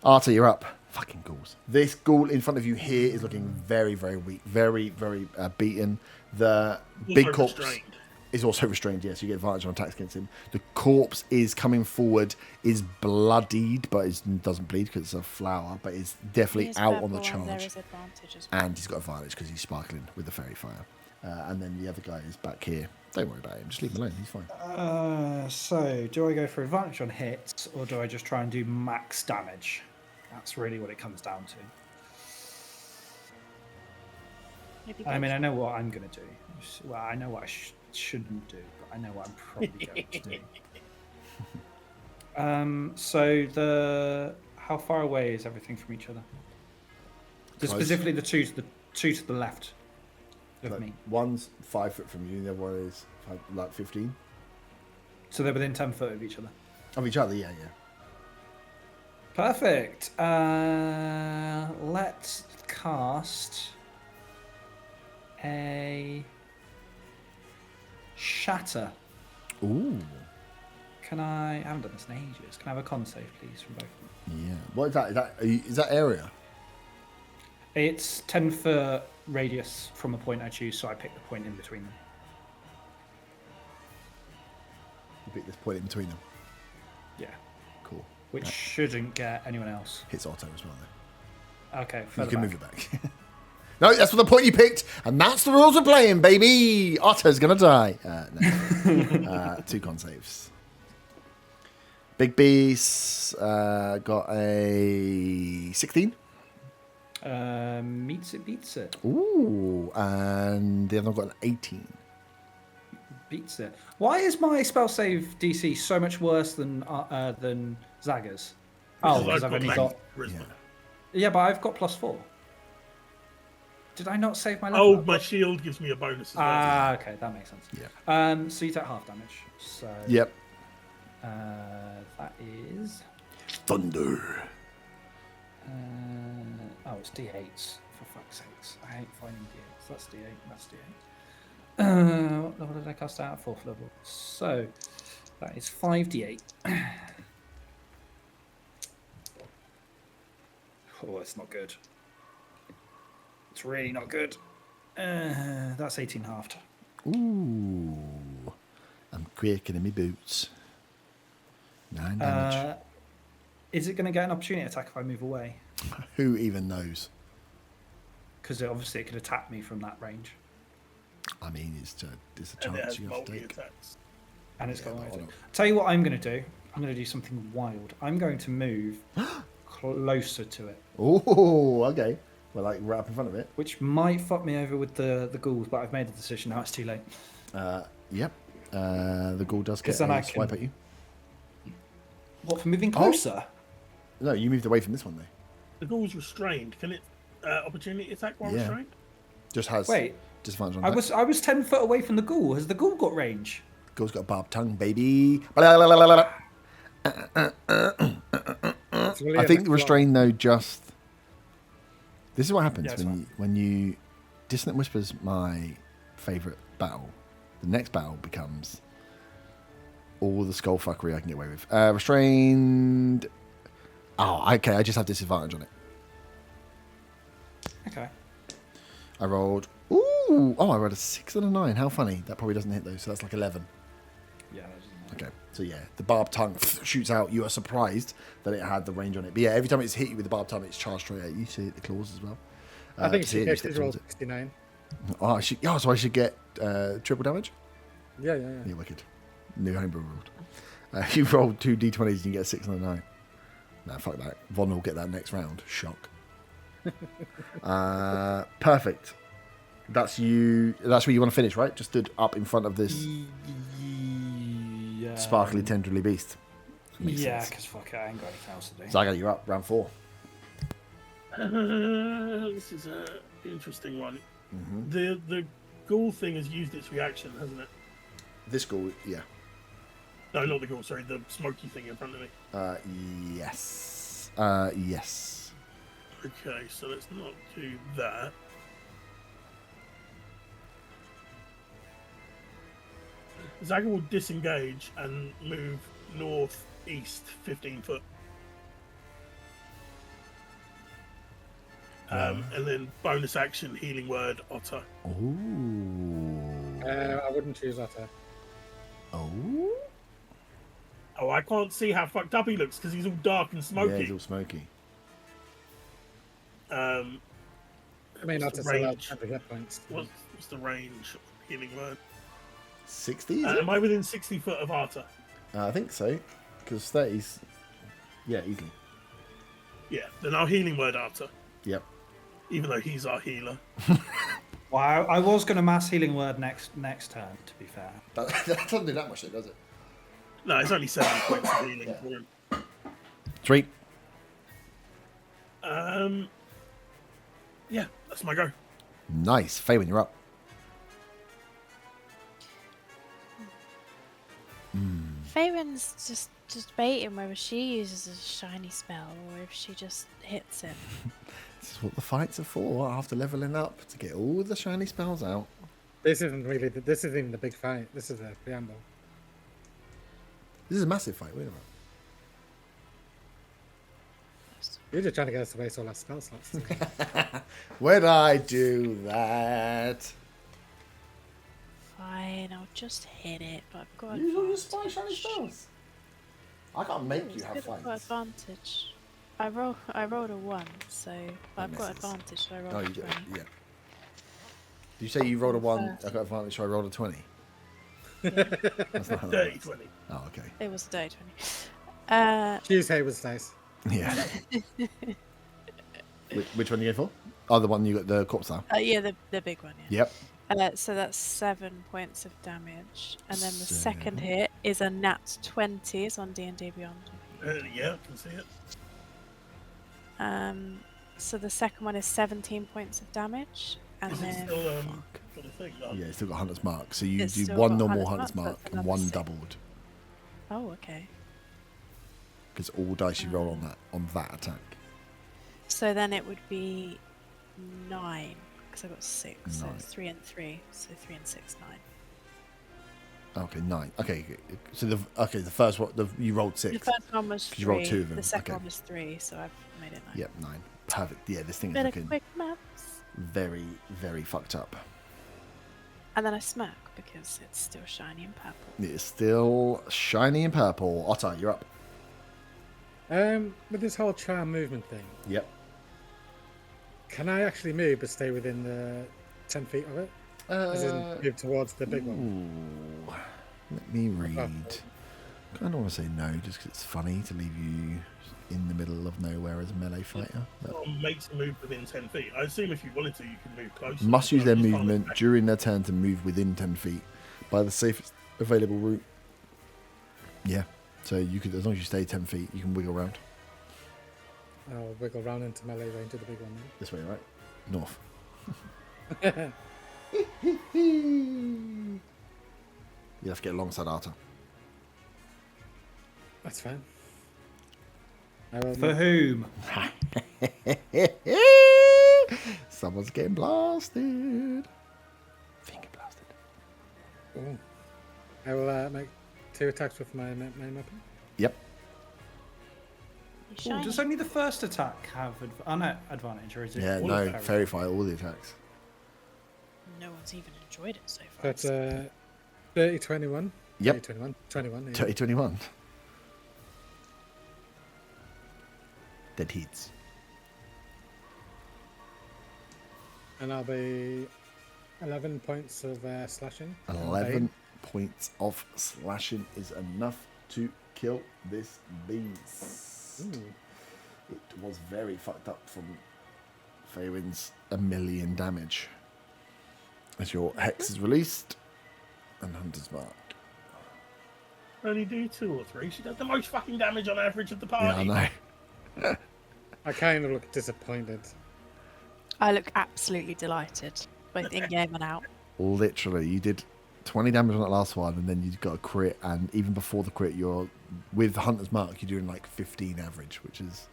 Arta, you're up. Fucking ghouls. This ghoul in front of you here is looking very, very weak. Very, very beaten. The big corpse is also restrained, yes. You get advantage on attacks against him. The corpse is coming forward, is bloodied, but doesn't bleed because it's a flower, but is definitely out on the charge. There is advantage as well. And he's got advantage because he's sparkling with the fairy fire. And then the other guy is back here. Don't worry about him. Just leave him alone. He's fine. So, do I go for advantage on hits, or do I just try and do max damage? That's really what it comes down to. I mean, I know what I'm going to do. Well, I know what I shouldn't do, but I know what I'm probably going to do. So, how far away is everything from each other? Specifically, the two to the left of me. One's 5 foot from you, the other one is 15. So they're within 10 foot of each other. Of each other, yeah. Perfect. Let's cast a shatter. Ooh. Can I haven't done this in ages. Can I have a con save, please, from both of them? Yeah. What is that? Is that area? It's 10 foot radius from a point I choose, so I pick the point in between them. You pick this point in between them. Yeah. Cool. Which shouldn't get anyone else. Hits Otto as well, though. Okay, you can back. move it back. No, that's for the point you picked, and that's the rules we're playing, baby. Otto's gonna die. No. 2 con saves. Big Beast got a 16. Meets it, beats it. Ooh, and the other one got an 18. Beats it. Why is my spell save DC so much worse than Zaga's? Oh, because I've only got. Yeah, but I've got +4. Did I not save my level? Oh, my shield gives me a bonus as well. Ah, okay, that makes sense. Yeah. So you take half damage. So. Yep. That is. Thunder. It's D8s, for fuck's sakes. I hate finding D8s. That's D8, that's D8. What level did I cast out? 4th level. So, that is 5D8. Oh, it's not good. It's really not good. That's 18 halved. Ooh. I'm quaking in my boots. 9 damage. Is it going to get an opportunity attack if I move away? Who even knows? Because obviously it could attack me from that range. I mean, it's a And it chance has you have to multi take. attacks. And it's got but multi. Tell you what I'm going to do. I'm going to do something wild. I'm going to move closer to it. Oh, okay. Well, like right up in front of it. Which might fuck me over with the ghouls, but I've made the decision now. It's too late. Yep. The ghoul does get then a I swipe can- at you. What, for moving closer? No, you moved away from this one, though. The ghoul's restrained. Can it opportunity attack while Yeah. restrained? Just has Wait, disadvantage on I that. was 10 foot away from the ghoul. Has the ghoul got range? Ghoul's got a barbed tongue, baby. I think restrained, though, just... This is what happens Yeah, it's when you... Dissonant Whisper's my favourite battle. The next battle becomes all the skullfuckery I can get away with. Restrained... Oh, okay, I just have disadvantage on it. Okay. I rolled... Ooh! Oh, I rolled a 6 and a 9. How funny. That probably doesn't hit, though, so that's like 11. Yeah, that doesn't Okay, so yeah, the barbed tongue shoots out. You are surprised that it had the range on it. But yeah, every time it's hit you with the barbed tongue, it's charged straight at you. So you hit the claws as well. I think see it, she you gets step roll towards it. 69. Oh, so I should get triple damage? Yeah. Yeah, wicked. New homebrew ruled. You roll 2 d20s and you get a 6 and a 9. Nah, fuck that. Von will get that next round. Shock. Perfect. That's you. That's where you want to finish, right? Just stood up in front of this sparkly, tenderly beast. Makes Yeah, sense. because fuck it, I ain't got anything else to do. Zaga, you're up. Round 4. This is an interesting one. Mm-hmm. The ghoul thing has used its reaction, hasn't it? This ghoul, yeah. No, not the ghoul. Sorry, the smoky thing in front of me. Yes. Yes. Okay, so let's not do that. Zagger will disengage and move northeast 15 foot. And then bonus action, healing word, Otter. Ooh. I wouldn't choose Otter. Oh. Oh, I can't see how fucked up he looks because he's all dark and smoky. Yeah, he's all smoky. I mean, What's Otter's the allowed range? 20 hit points. What's the range of healing word? 60? Am I within 60 foot of Arta? I think so. Because 30's... Yeah, easily. Yeah, then I'll healing word Arta. Yep. Even though he's our healer. Well, I was going to mass healing word next turn, to be fair. That doesn't do that much, does it? No, it's only 7 points of healing for him. 3. Yeah, that's my go. Nice. Faywin, you're up. Faywin's just debating whether she uses a shiny spell or if she just hits him. This is what the fights are for, after leveling up, to get all the shiny spells out. This isn't even the big fight. This is a preamble. This is a massive fight, wait a minute. You're just trying to get us to waste all our spell slots. When I do that... Fine, I'll just hit it, but I've got Use all your advantage. spy shiny spells. I can't make you It's have good, I've got fights. advantage. I rolled a 1, so I've got misses. advantage, so I rolled Oh, a you 20. did, yeah. Did you say you rolled a 1, I got advantage, so I rolled a 20? That's not how that Dirty works. 20. Oh, okay. It was a day 20. Choose Hayward's dice. Yeah. Which one are you going for? Oh, the one you got the corpse now. Yeah, the big one, yeah. Yep. So that's 7 points of damage. And then the 7. second hit is a nat 20. It's on D&D Beyond. Yeah, I can see it. So the second one is 17 points of damage. And Is it then still got a thing done? Yeah, it's still got Hunter's Mark. So you It's do still one got normal Hunter's Hunter's Mark, Mark that's and another one 6. doubled. Oh, okay. Because all dice you roll on that attack. So then it would be 9. Because I got 6. So 9. it's 3 and 3. So 3 and 6, 9. Okay, 9. Okay, so the first one you rolled 6. The first one was 3. You rolled 2 of them. The second Okay. one was 3. So I've made it 9. Yep, 9. Perfect. Yeah, this thing is Bit looking of quick maths. very, very fucked up. And then I smirk because it's still shiny and purple. It is still shiny and purple. Otter, you're up. With this whole charm movement thing, Yep. can I actually move but stay within the 10 feet of it? As in move towards the big one? Ooh. Let me read. Kind of want to say no, just because it's funny to leave you in the middle of nowhere as a melee fighter. But Makes a move within 10 feet. I assume if you wanted to, you can move closer. must use their You can't movement attack. during their turn to move within 10 feet by the safest available route. Yeah. So you could, as long as you stay 10 feet, you can wiggle around. I'll wiggle round into melee range of the big one then. This way, right? North. You have to get alongside Arta. That's fine. I will For whom? Someone's getting blasted. Finger blasted. Ooh. I will make 2 attacks with my main weapon. Yep. You Ooh, shiny. does only the first attack have advantage, or is it? Yeah, all no, of them? fairy fire, all the attacks. No one's even enjoyed it so far. That's 30, 21. Yep. 30, 21. 21. Yeah. 2021. Dead hits. And I'll be 11 points of slashing. 11 points of slashing is enough to kill this beast. Ooh. It was very fucked up from Faywin's 1,000,000 damage. As your hex is released and Hunter's Mark. Only do 2 or 3. She does the most fucking damage on average of the Yeah, I party. know. I kind of look disappointed. I look absolutely delighted, both in game and out. Literally, you did 20 damage on that last one, and then you got a crit, and even before the crit, you're with Hunter's Mark, you're doing like 15 average, which is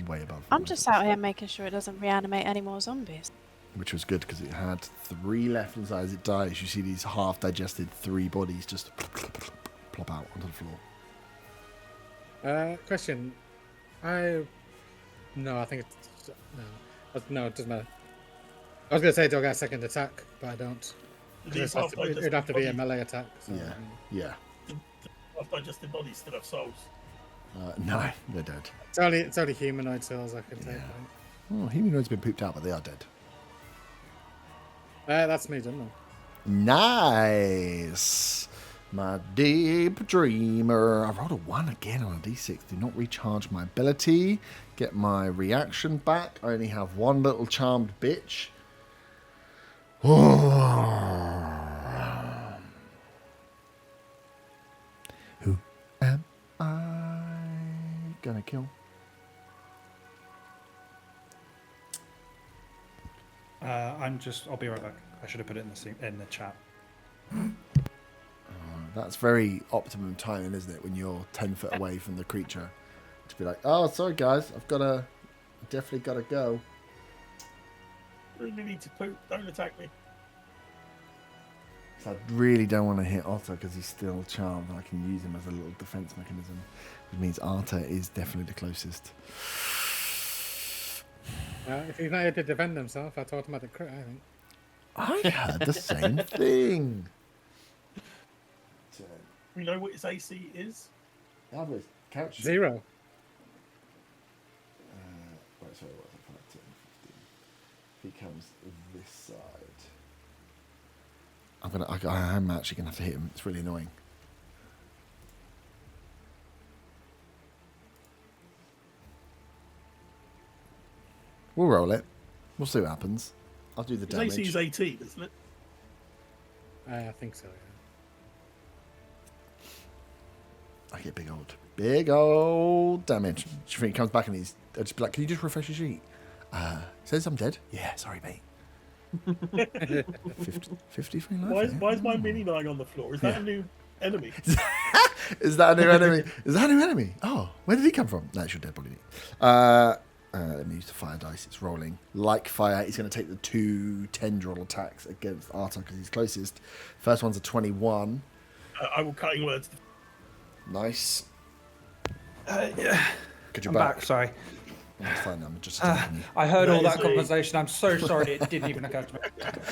way above. I'm just out here making sure it doesn't reanimate any more zombies. which was good because it had 3 left inside. As it dies, you see these half-digested 3 bodies just plop out onto the floor. Question. No, I think it's... No, it doesn't matter. I was going to say, do I get a second attack? But I don't. It'd have to be a melee attack. So, Yeah. Half-digested bodies still have souls. No, they're dead. It's only humanoid souls I can take. Yeah. Oh, humanoids have been pooped out, but they are dead. That's me done now. Nice. My deep dreamer. I rolled a 1 again on a d6. Do not recharge my ability. Get my reaction back. I only have 1 little charmed bitch. Who am I gonna kill? I'll be right back. I should have put it in the chat. That's very optimum timing, isn't it? When you're 10 foot away from the creature, to be like, "Oh, sorry guys, definitely gotta go." Really need to poop. Don't attack me. So I really don't want to hit Otter because he's still charmed. I can use him as a little defense mechanism, which means Arta is definitely the closest. If he's not here to defend himself, that's automatic crit, I think. I heard the same thing. We know what his AC is. Couch 0. Right, sorry, what was it? 5, 10, 15. If he comes this side, I'm actually gonna have to hit him. It's really annoying. We'll roll it. We'll see what happens. I'll do the His damage. AC is 18, isn't it? I think so, yeah. I get big old damage. Do you think he comes back and he's just be like, "Can you just refresh your sheet?" Says I'm dead. Yeah, sorry, mate. 53 life. Why is my mini lying on the floor? Is that a new enemy? Is that a new enemy? Oh, where did he come from? No, it's your dead body. Let me use the fire dice. It's rolling. Like fire, he's going to take the 2 tendril attacks against Arta because he's closest. First one's a 21. I will cutting words. Nice. Yeah. Could you I'm back, sorry. That's fine. I'm just attacking you. I heard all that Amazing. conversation. I'm so sorry it didn't even occur to me.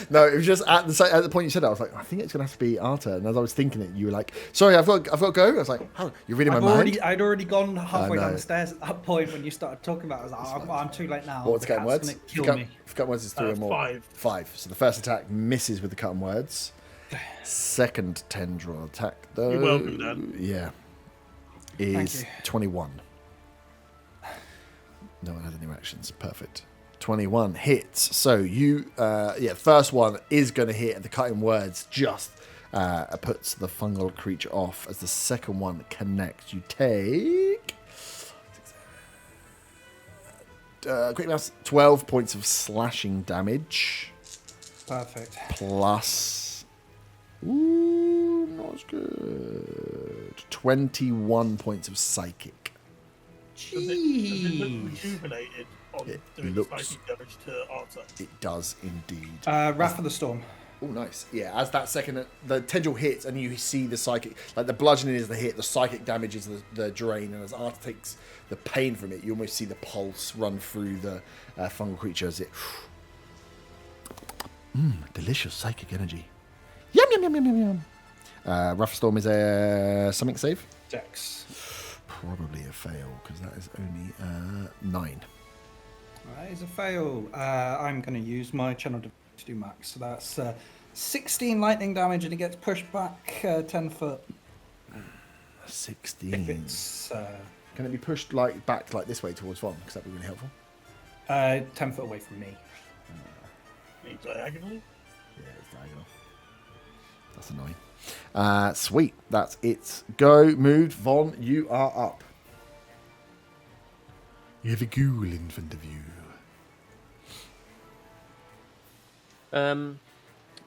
No, it was just at the point you said that, I was like, I think it's going to have to be Arta. And as I was thinking it, you were like, sorry, I've got to go. I was like, how? You're reading my mind? I'd already gone halfway I down know. the stairs at that point when you started talking about it. I was like, I'm too late now. What's The cutting cat's words? gonna kill me. Cutting words is 3 or more. 5. 5. So the first attack misses with the cutting words. Second tendril attack, though. You're welcome, Dan. Yeah. Thank Is you. 21. No one has any reactions. Perfect. 21 hits. So you, first one is going to hit. The cutting words just puts the fungal creature off. As the second one connects, you take quick mouse 12 points of slashing damage. Perfect. Plus, not as good. 21 points of psychic. Does it look rejuvenated on It doing looks- psychic damage to Arta? It does indeed. Wrath of the Storm. Oh, nice. Yeah, as that second, the tendril hits and you see the psychic, like the bludgeoning is the hit, the psychic damage is the drain, and as Arta takes the pain from it, you almost see the pulse run through the fungal creature as it. Delicious psychic energy. Yum, yum, yum, yum, yum, yum. Rough Storm is a something save? Dex. Probably a fail, because that is only 9. That is a fail. I'm going to use my channel to do max. So that's 16 lightning damage, and it gets pushed back 10 foot. 16. If it's Can it be pushed back this way towards Von? Because that'd be really helpful. 10 foot away from me. Diagonally? Yeah, it's diagonal. That's annoying. Sweet. That's it. Go. Moved. Von, you are up. You have a ghoul in front of you.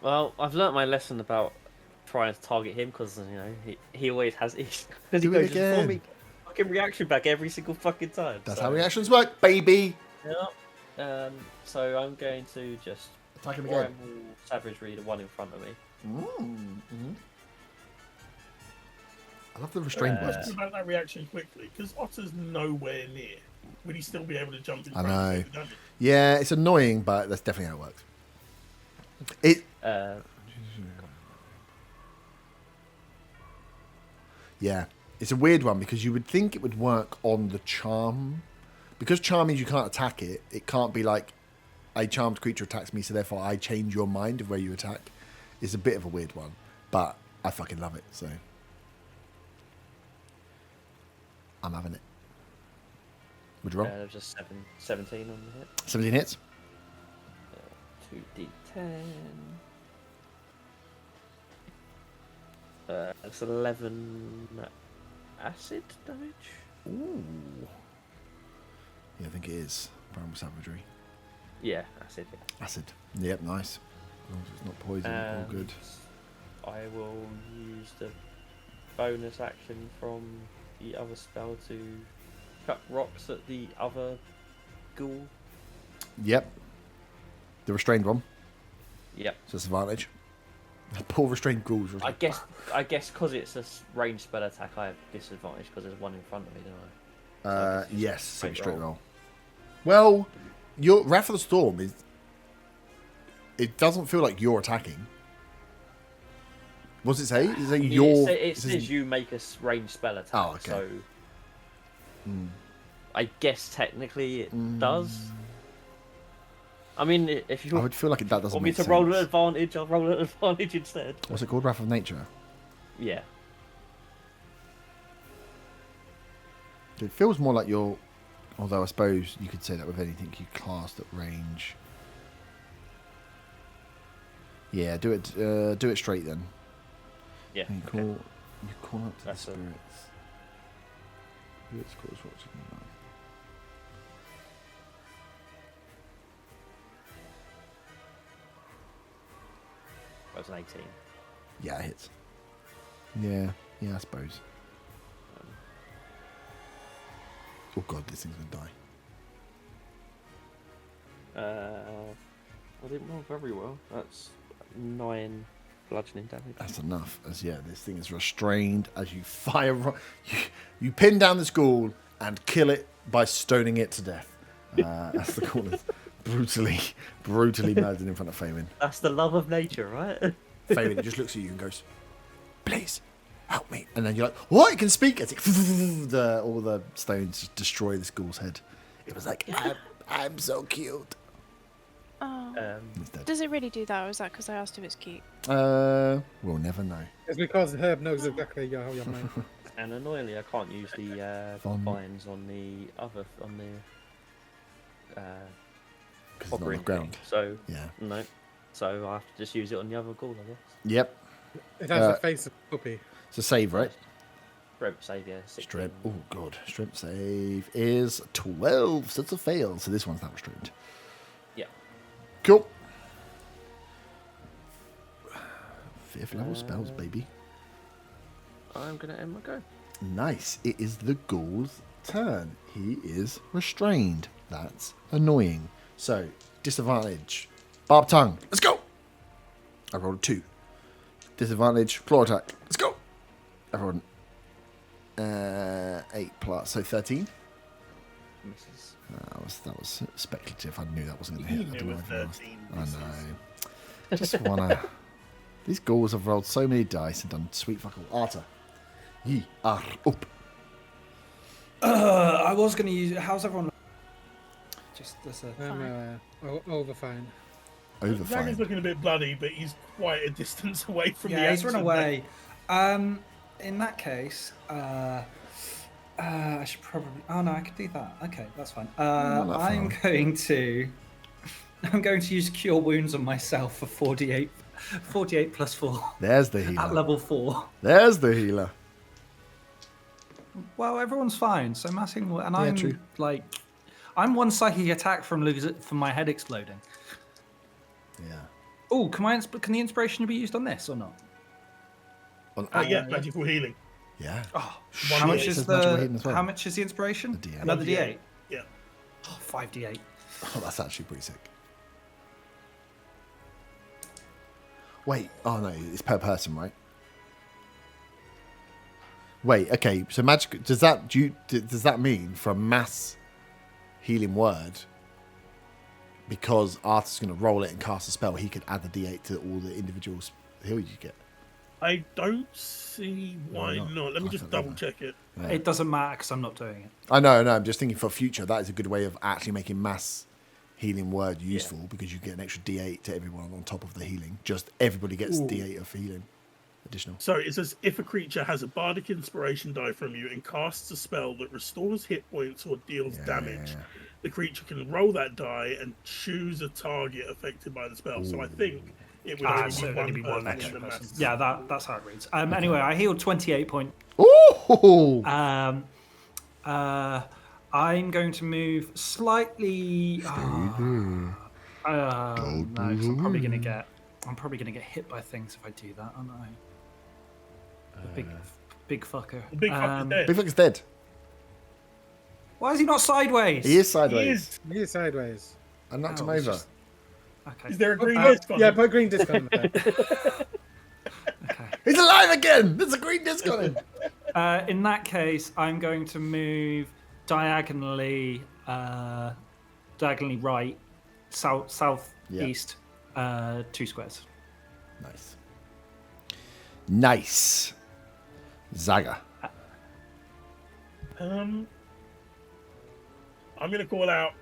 Well, I've learnt my lesson about trying to target him because he always has issues. Because he Do it goes again. for me fucking reaction back every single fucking time. That's so, how reactions work, baby. Yeah. So I'm going to just Attack him Or again. savagery, the one in front of me. Mm-hmm. I love the restrained Let's words. talk about that reaction quickly, because Otter's nowhere near. Would he still be able to jump in I front know. of me? Without it? Yeah, it's annoying, but that's definitely how it works. It. Yeah, it's a weird one because you would think it would work on the charm. Because charm means you can't attack it, it can't be like a charmed creature attacks me, so therefore I change your mind of where you attack. It's a bit of a weird one, but I fucking love it, so I'm having it. Would you roll? There's just 17 on the hit. 17 hits. 2d10. It's 11 acid damage. Ooh. Yeah, I think it is. Primal savagery. Yeah, acid. Yeah. Acid. Yep, nice. As long as it's not poison, all good. I will use the bonus action from the other spell to chuck rocks at the other ghoul. Yep. The restrained one. Yep. So it's advantage. Poor restrained ghouls. I guess because it's a ranged spell attack, I have disadvantage because there's one in front of me, don't I? Yes, so straight straight roll. roll. Well, your Wrath of the Storm is. It doesn't feel like you're attacking. What does it say? Is it I mean, your? it says you make a ranged spell attack. Oh, okay. So I guess technically it does. I mean, if you I would feel like that doesn't want me make to sense. roll an advantage, I'll roll an advantage instead. What's it called? Wrath of Nature. Yeah. It feels more like you're. Although I suppose you could say that with anything you cast at range. Yeah, do it straight then. Yeah. You okay. call up to That's the a- spirits. Spirits cause rocks in the mouth. That was an 18. Yeah, it hits. Yeah, I suppose. Oh god, this thing's gonna die. I didn't roll very well. That's 9 bludgeoning damage. That's enough. As this thing is restrained as you fire. You pin down this ghoul and kill it by stoning it to death. That's the ghoul is brutally murdered in front of Faywin. That's the love of nature, right? Faywin just looks at you and goes, "Please help me." And then you're like, "What? You can speak?" As all the stones just destroy this ghoul's head. It was like, "I'm so cute." Oh. It's dead. Does it really do that, or is that because I asked if it's cute? We'll never know. It's because Herb knows exactly how you're made. And annoyingly, I can't use the vines on the other Because it's not on the hovering ground. thing. So Yeah. no. So I have to just use it on the other ghoul, I guess. Yep. It has the face of a puppy. It's a save, right? Strength save, yeah. 16. Strength. Oh god. Strength save is 12. So it's a fail. So this one's not restrained. Yeah. Cool. 5th level spells, baby. I'm gonna end my go. Nice. It is the ghoul's turn. He is restrained. That's annoying. So, disadvantage. Barb tongue. Let's go. I rolled a 2. Disadvantage. Claw attack. Let's go. I rolled 8 plus. So 13. Misses. That was speculative. I knew that wasn't going to hit. You I don't knew know a if I asked. 13 I misses. know. Just wanna. These ghouls have rolled so many dice and done sweet fuck all. Arta. Ye are up. I was going to use. How's everyone? Just that's a. Over fine. Over Dragon's fine. looking a bit bloody, but he's quite a distance away from the Yeah, he's run action away. In that case, I should probably. Oh no, I could do that. Okay, that's fine. Not that I'm far. going to. I'm going to use Cure Wounds on myself for 48 plus 4 There's the at healer. level 4. There's the healer. Well, everyone's fine. So massing, and Yeah, I'm true. like, I'm one psychic attack from my head exploding. Yeah. Oh, can the inspiration be used on this or not? Yeah, magical healing. Yeah. Oh, One how d8. much It is says magical the healing as well. how much is the inspiration? A D8. Another D8. D8. Yeah. Oh, 5d8. Oh, that's actually pretty sick. Wait. Oh no, it's per person, right? Wait. Okay. So magic. Does that mean for a mass healing word? Because Arthur's going to roll it and cast a spell, he could add the D8 to all the individual heal you get. I don't see why not. Let me just double check it. Yeah. It doesn't matter because I'm not doing it. I know. I'm just thinking for future, that is a good way of actually making mass healing word useful because you get an extra D8 to everyone on top of the healing. Just everybody gets D8 of healing additional. So it says if a creature has a bardic inspiration die from you and casts a spell that restores hit points or deals damage, the creature can roll that die and choose a target affected by the spell. So I think it would only be one extra person. person. Yeah, that's how it reads. Anyway, I healed 28 points. Ooh! I'm going to move slightly. No, 'cause I'm probably going to get hit by things if I do that, aren't I? The big fucker. The big fucker's dead. Big fucker's dead. Why is he not sideways? He is sideways. He is sideways. I knocked him it's over. just- Okay. Is there a green disc on Yeah, him? put green disc on there. Okay. He's alive again! There's a green disc on him! In that case, I'm going to move diagonally right, southeast, 2 squares. Nice. Zaga. I'm going to call out,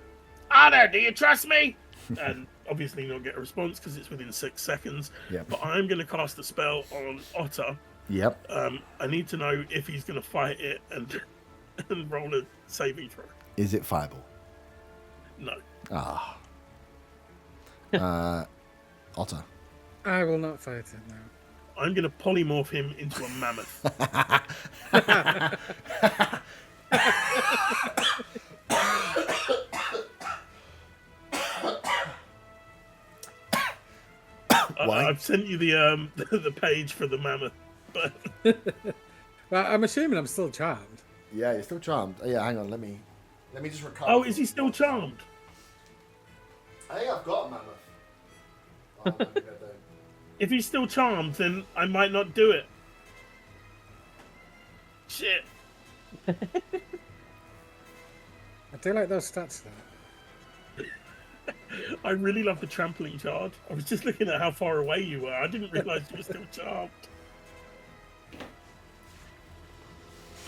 Anna, do you trust me? And obviously not get a response because it's within 6 seconds. Yep. But I'm going to cast a spell on Otter. Yep. I need to know if he's going to fight it and roll a saving throw. Is it fireball? No. Otter. I will not fight it now. I'm going to polymorph him into a mammoth. I've sent you the page for the mammoth. But Well, I'm assuming I'm still charmed. Yeah, you're still charmed. Oh, yeah, hang on. Let me just recover. oh, is he still charmed? I think I've got a mammoth. Oh, maybe I don't. If he's still charmed, then I might not do it. Shit. I do like those stats though. I really love the trampling charge. I was just looking at how far away you were. I didn't realise you were still charmed.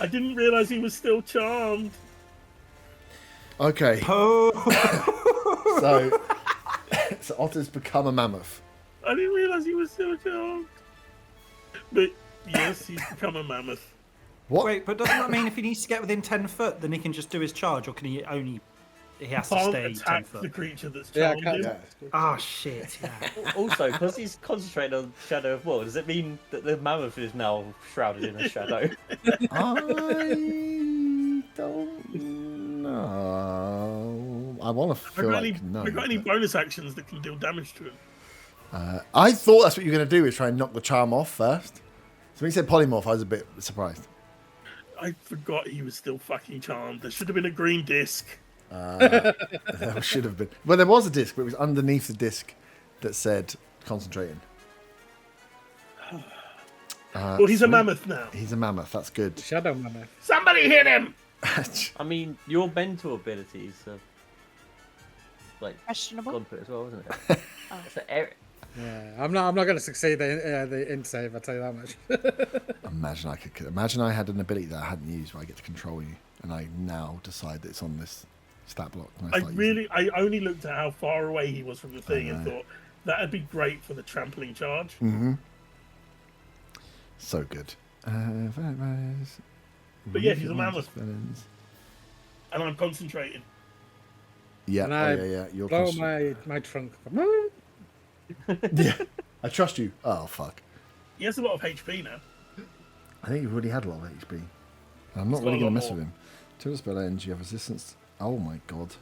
I didn't realise he was still charmed. Okay. Oh. So Otter's become a mammoth. I didn't realise he was still charmed. But yes, he's become a mammoth. What? Wait, but doesn't that mean if he needs to get within 10 foot, then he can just do his charge, or can he only... He has to Can't stay 10 attack the foot? creature that's Yeah, charmed I him. can't. Oh, shit, yeah. Also, because he's concentrating on Shadow of War, does it mean that the mammoth is now shrouded in a shadow? I don't know. I want to feel like no. Have we got any but- bonus actions that can deal damage to him? I thought that's what you were going to do, is try and knock the charm off first. So when you said polymorph, I was a bit surprised. I forgot he was still fucking charmed. There should have been a green disc. There should have been. Well, there was a disc, but it was underneath the disc that said concentrating. Well, he's a sweet. mammoth now. He's a mammoth. That's good. Shadow Mammoth. Somebody hit him! I mean, your mental abilities are Questionable. gone for it as well, isn't it? So Eric, Yeah, I'm not going to succeed the int save. I'll tell you that much. Imagine I had an ability that I hadn't used where I get to control you, and I now decide that it's on this stat block. And I only looked at how far away he was from the thing and thought that'd be great for the trampling charge. Mm-hmm. So good. But yeah, he's a mammoth. And I'm concentrated. Yeah, And I yeah. You're blow my trunk. Yeah, I trust you. Oh fuck! He has a lot of HP now. I think you've already had a lot of HP. I'm not He's got really a going to lot mess more. with him. Till the spell ends, you have resistance. Oh my god.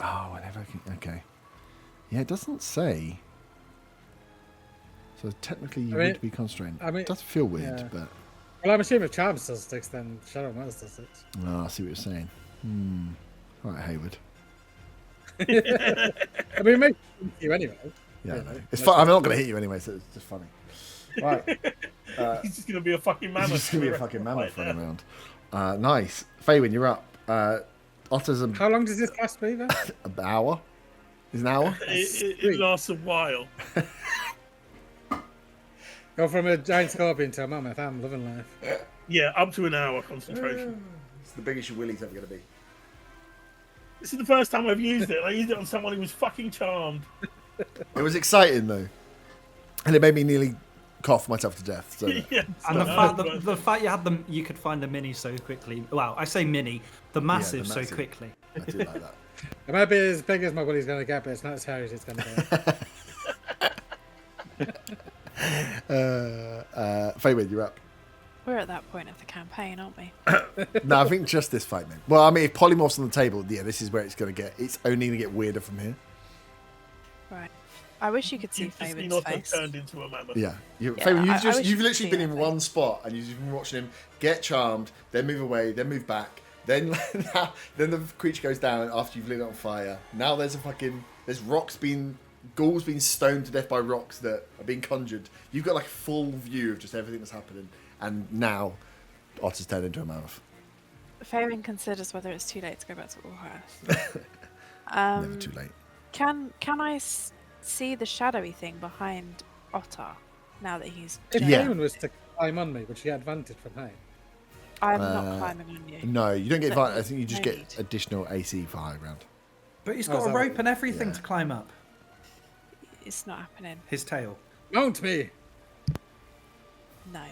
Oh, whenever I can. Okay. Yeah, it doesn't say. So technically, you would be constrained. It does feel weird, yeah. but. Well, I'm assuming if Charm still sticks, then Shadow Mammoth still sticks. Oh, I see what you're saying. Right, Hayward. I mean, maybe you anyway. Yeah, I You know. know, It's fun. I'm not going to hit you anyway, so it's just funny. Right. He's just gonna be a fucking mammoth. It's just going to be a fucking mammoth running around. Nice. Faywin, you're up. Otters How long does this last be then? an hour. Is an hour? It lasts a while. Go from a giant scorpion to a mammoth. I'm loving life. Yeah, up to an hour concentration. It's the biggest your willy's ever going to be. This is the first time I've used it. I used it on someone who was fucking charmed. It was exciting though, and it made me nearly cough myself to death. So Yeah, And so- the fact you had them, you could find the mini so quickly. Well, I say mini, the massive, massive. so quickly. I do like that. It might be as big as my willy's going to get, but it's not as hairy as it's going to be. Faywin, you're up. We're at that point of the campaign, aren't we? No, I think just this fight, mate. Well, I mean, if polymorph's on the table, yeah, this is where it's going to get. It's only going to get weirder from here. Right. I wish you could see You've just been Faywin's face. turned into a mammoth. Yeah, Yeah, Faywin, I wish you you've could literally see been that in face. one spot and you've been watching him get charmed, then move away, then move back, then then the creature goes down after you've lit it on fire. Now there's ghouls being stoned to death by rocks that are being conjured. You've got like a full view of just everything that's happening, and now Otter's turned into a mammoth. Faywin considers whether it's too late to go back to Allhurst. Never too late. Can I see the shadowy thing behind Otter now that he's? If Yeah. anyone was to climb on me, would she get advantage from height? I'm not climbing on you. No, you don't get No, advantage. I think you just no get need. additional AC for high ground. But he's Oh, got is a that rope what- and everything Yeah. to climb up. It's not happening. His tail. Mount me! No.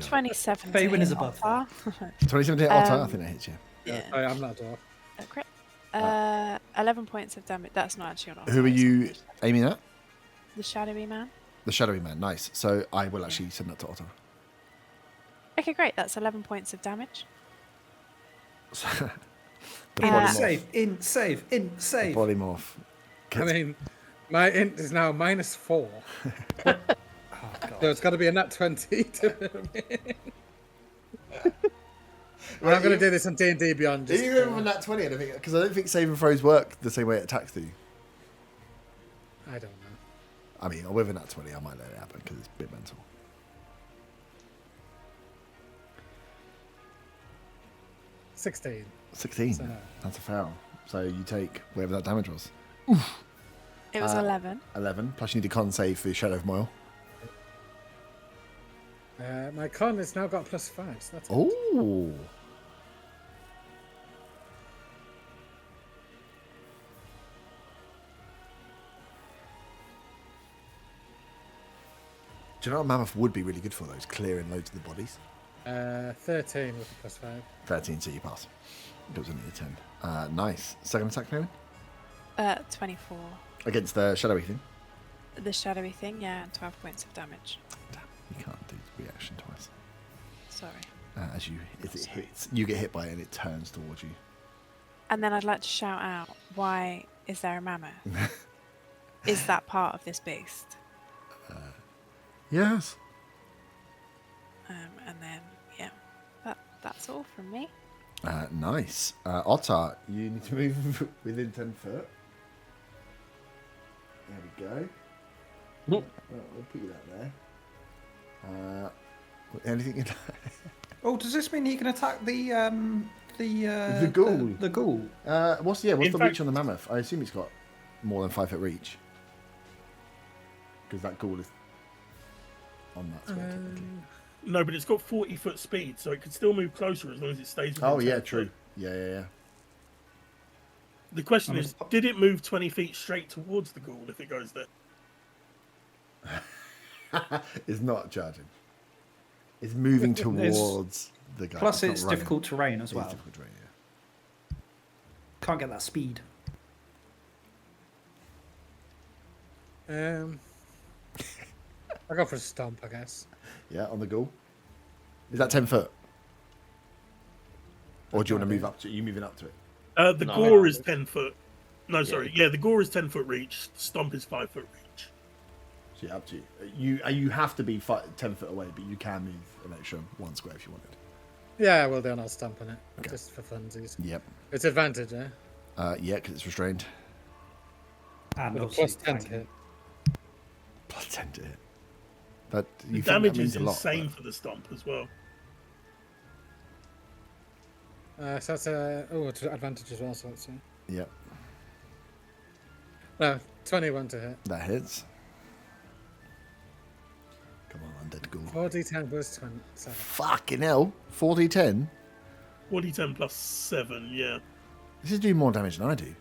27. to Faywin hit is above Otter. 27 Otter, I think that hits you. Yeah. Sorry, I'm not a dwarf. A crit. 11 points of damage. That's not actually on Otter. Who are it's you on aiming at? The shadowy man. The shadowy man. Nice. So I will actually send that to Otter. Okay, great. That's 11 points of damage. The Uh, polymorph. Save, The save. polymorph. I mean, my int is now -4. Oh, So it's got to be a nat 20 to Well, I'm going to do this on D&D Beyond. Are you going with that 20? Because I don't think saving throws work the same way it attacks do. I don't know. I mean, with a nat 20, I might let it happen because it's a bit mental. 16. 16. So- That's a foul. So you take whatever that damage was. It was 11. 11. Plus you need a con save for your Shadow of Moil. My con has now got +5, so that's Oh. Do you know what Mammoth would be really good for those? Clearing loads of the bodies. 13 with a +5. 13, so you pass. It was only a 10. Nice. Second attack, Faywin? 24. Against the shadowy thing. The shadowy thing, yeah, and 12 points of damage. Damn, you can't do reaction twice. Sorry. As it hits, you get hit by it and it turns towards you. And then I'd like to shout out, why is there a mammoth? Is that part of this beast? Yes. And then, yeah, that's all from me. Nice. Otter, you need to move within 10 foot. There we go. We'll put you that there. Anything in Oh, does this mean he can attack the ghoul? The ghoul. What's the In reach fact- on the mammoth? I assume it's got more than 5 foot reach. Because that ghoul is on that square technically. No, but it's got 40-foot speed, so it could still move closer as long as it stays within Oh 10 yeah, foot. true. Yeah. The question is, did it move 20 feet straight towards the ghoul if it goes there? It's not charging. It's moving towards the guy. Plus, not it's running. difficult terrain as It is well. difficult terrain, yeah. Can't get that speed. I'll go for a stomp, I guess. Yeah, on the ghoul. Is that 10 foot? Or do you want to move up to it? Are you moving up to it? The No. gore is 10 foot. No, sorry. Yeah, the gore is 10 foot reach. Stomp is 5 foot reach. So yeah, up to you. You have to be 10 foot away, but you can move an extra 1 square if you wanted. Yeah, well then I'll stomp on it. Okay. Just for funsies. Yep. It's advantage, eh? Yeah, because it's restrained. And With a obviously plus 10 to fighting. hit. Plus 10 to hit. That, The you think damage that means is a lot, insane but- for the stomp as well. So that's it's advantage as well, so let's see. Yep, No, 21 to hit. that hits. Come on, undead ghoul. 4d10 plus 27. Fucking hell. 40-10? 40-10 plus 7, yeah. This is doing more damage than I do.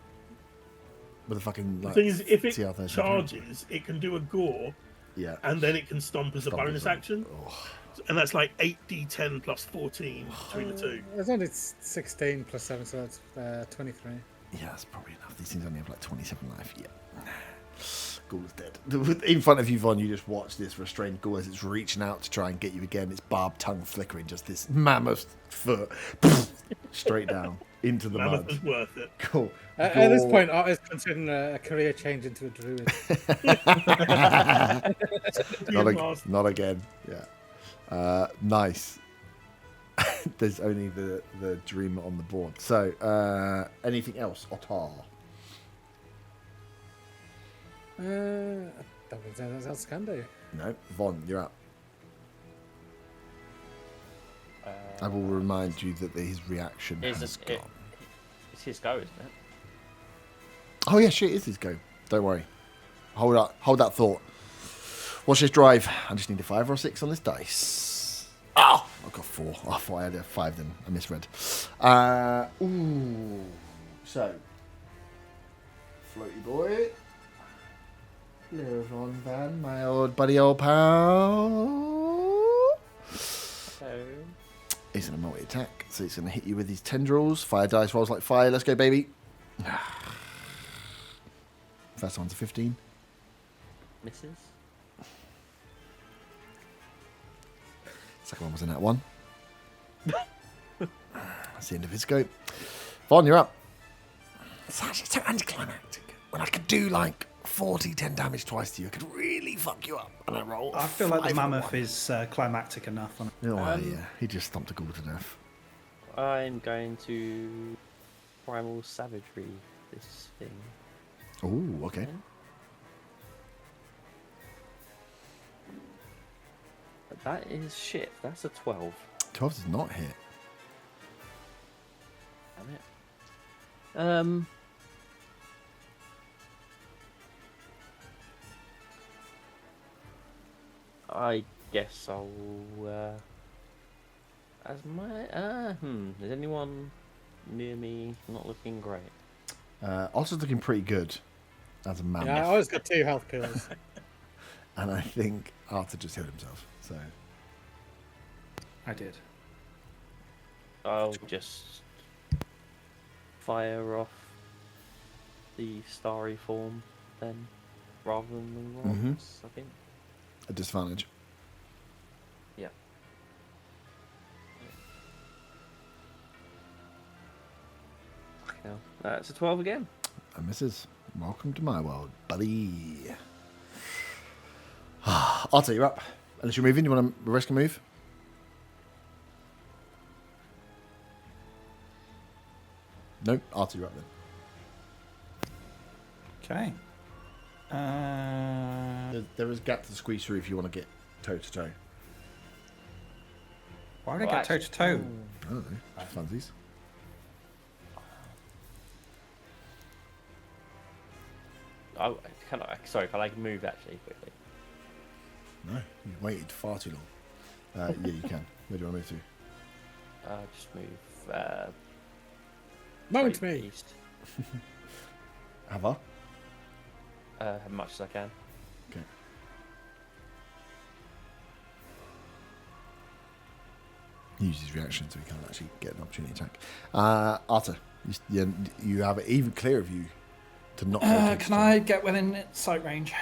With a fucking, The like, thing is, if it CR13. charges, it can do a gore, Yeah. and then it can stomp as a Stomp bonus as well. action. Oh. And that's like 8d10 plus 14 between the two. It's only 16 plus 7, so that's 23. Yeah, that's probably enough. These things only have like 27 life. Yeah. Ghoul is dead. In front of you, Von, you just watch this restrained ghoul as it's reaching out to try and get you again. Its barbed tongue flickering, just this mammoth foot straight down into the Mammoth mud. is worth it. Cool. At this point, Art is considering a career change into a druid. Not again. Yeah. Nice. There's only the dream on the board. So, anything else? Otar. I don't think there's anything else I can do. No. Von, you're up. I will remind you that his reaction has gone. It's his go, isn't it? Oh yeah, shit, it is his go. Don't worry. Hold that thought. What's his drive? I just need a 5 or a 6 on this dice. Oh, I've got 4. I thought I had a 5 then. I misread. Ooh. So, floaty boy. Little Von Van, my old buddy, old pal. So, He's going to multi-attack, so he's going to hit you with these tendrils. Fire dice rolls like fire. Let's go, baby. First one's a 15. misses. Second one was a nat 1. That's the end of his go. Von, you're up. It's actually so anticlimactic. When I could do like 10 damage twice to you, I could really fuck you up. And I roll. I feel like the 5 and a mammoth 1. is climactic enough. On it. Oh, yeah. He just stomped a ghoul to death. I'm going to primal savagery this thing. Oh, okay. But that is shit. That's a 12. 12 does not hit. Damn it. I guess I'll. As my. Is anyone near me not looking great? Also looking pretty good as a mammoth. Yeah, I always got 2 health pills. And I think Arthur just healed himself. So I did. I'll just fire off the starry form then, rather than the rocks, I think. a disadvantage. Yeah. Fucking hell. It's a 12 again. And Mrs. Welcome to my world, buddy. Arthur, you're up. Unless you're moving, you want to risk a move? No, Arthur, you're up then. Okay. There is a gap to squeeze through if you want to get toe to toe. Why would I get toe to toe? I don't know. Funsies. Can I move actually quickly? No, you waited far too long. Yeah, you can. Where do you want to move to? Just move. Mount straight me. east, Have I? as much as I can. Okay. He uses his reaction so he can't actually get an opportunity attack. Arthur, you have it even clearer view to not. Can I get within sight range?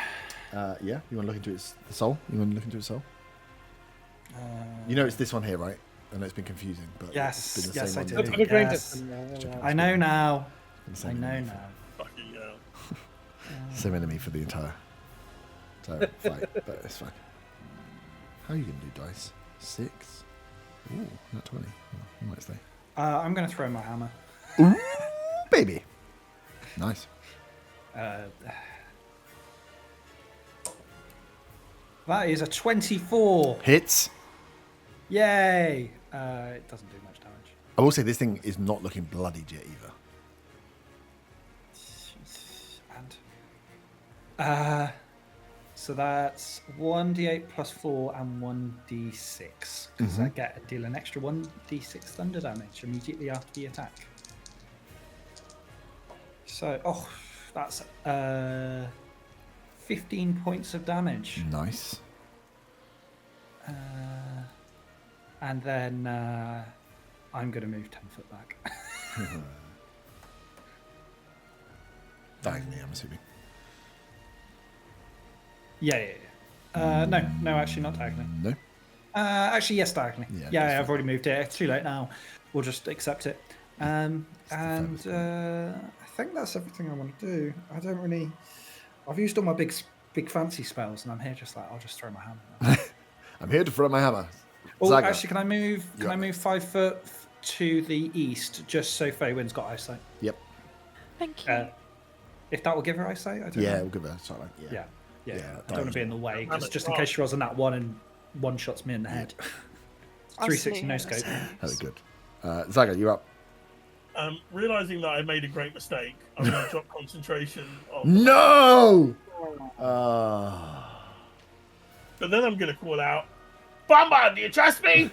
Yeah, you want to look into the soul? You want to look into its soul? You know it's this one here, right? I know it's been confusing, but Yes, it's been the yes, same I one. do. that- Public range Yes. is- I know now. it's been I the same know enemy now. Fucking hell. Same enemy for the entire fight, but it's fine. How are you going to do dice? 6? Ooh, not 20. Oh, you might stay. I'm going to throw my hammer. Ooh, baby. Nice. That is a 24. Hits. Yay! It doesn't do much damage. I will say this thing is not looking bloodied yet either. And so that's 1d8 plus 4 and 1d6. Because I deal an extra 1d6 thunder damage immediately after the attack. So, that's 15 points of damage. Nice. And then I'm going to move 10 foot back. Diagonally, I'm assuming. Yeah. No, actually not diagonally. No. Actually, yes, diagonally. Yeah, I've already moved it. It's too late now. We'll just accept it. I think that's everything I want to do. I don't really. I've used all my big fancy spells, and I'm here just like I'll just throw my hammer. I'm here to throw my hammer. Oh, Zaga. actually, can I move? Can I move 5 foot to the east, just so Feywin's got eyesight? Yep. Thank you. If that will give her eyesight, I don't know. Yeah, we'll give it a shot. Yeah. Yeah, I don't want to be in the way, just in case she rolls on that one and one shots me in the head. 360 no scope. Very good. Zaga, you're up. Realizing that I made a great mistake, I'm going to drop concentration on. No! But then I'm going to call out, Bonbon, do you trust me?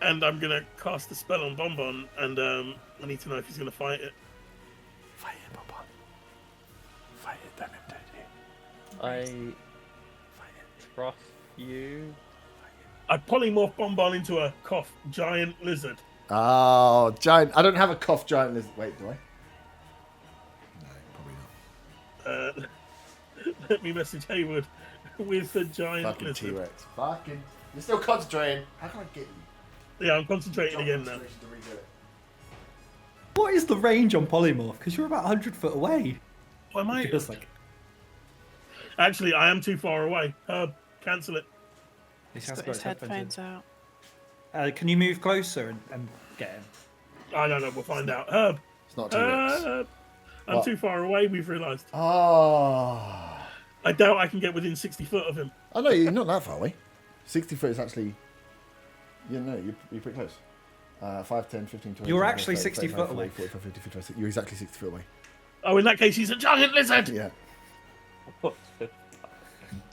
And I'm going to cast a spell on Bonbon, and I need to know if he's going to fight it. Fight it, Bonbon. Fight it, damn him, I trust you. I polymorph Bonbon into a cough giant lizard. Oh, giant. I don't have a cough giant lizard. Wait, do I? No, probably not. Let me message Haywood with the giant Fucking lizard. T-Rex. Fucking. You're still concentrating. How can I get you? Yeah, I'm concentrating again now. Concentration to redo it. What is the range on polymorph? Because you're about 100 foot away. Why am I? It feels like. Actually, I am too far away. Cancel it. He's Got his headphones out. Can you move closer and get him? I don't know. We'll find out. Herb. It's not T-Rex. I'm What? too far away. We've realised. Oh. I doubt I can get within 60 foot of him. Oh, no, you're not that far away. 60 foot is actually... Yeah, no, you're pretty close. 5, 10, 15, 20... You're 25, actually 30, 60 35, foot away. 40, 45, 50, 55, you're exactly 60 foot away. Oh, in that case, he's a giant lizard. Yeah.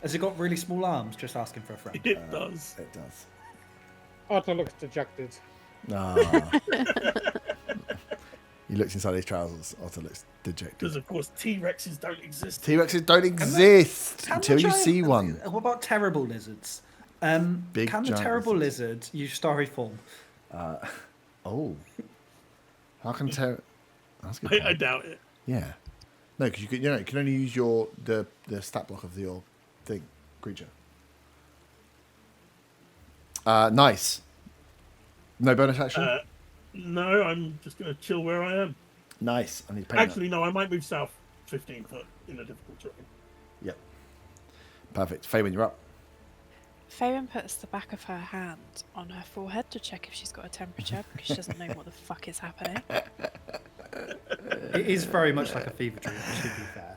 Has it got really small arms? Just asking for a friend. It does. It does. Otto looks dejected. Ah. He looks inside his trousers. Otto looks dejected. Because, of course, T-Rexes don't exist. T-Rexes don't exist Can until the you giant- see one. What about terrible lizards? Big Can the giant terrible lizards. lizard use starry form? Oh. How can That's a good I point. doubt it. Yeah. No, because you can only use the stat block of your thing creature. Nice. No bonus action. No, I'm just going to chill where I am. Nice. I need to paint Actually, no, I might move south 15 foot in a difficult terrain. that. Yep. Perfect. Faywin, you're up. Faywin puts the back of her hand on her forehead to check if she's got a temperature because she doesn't know what the fuck is happening. It is very much like a fever dream, to be fair.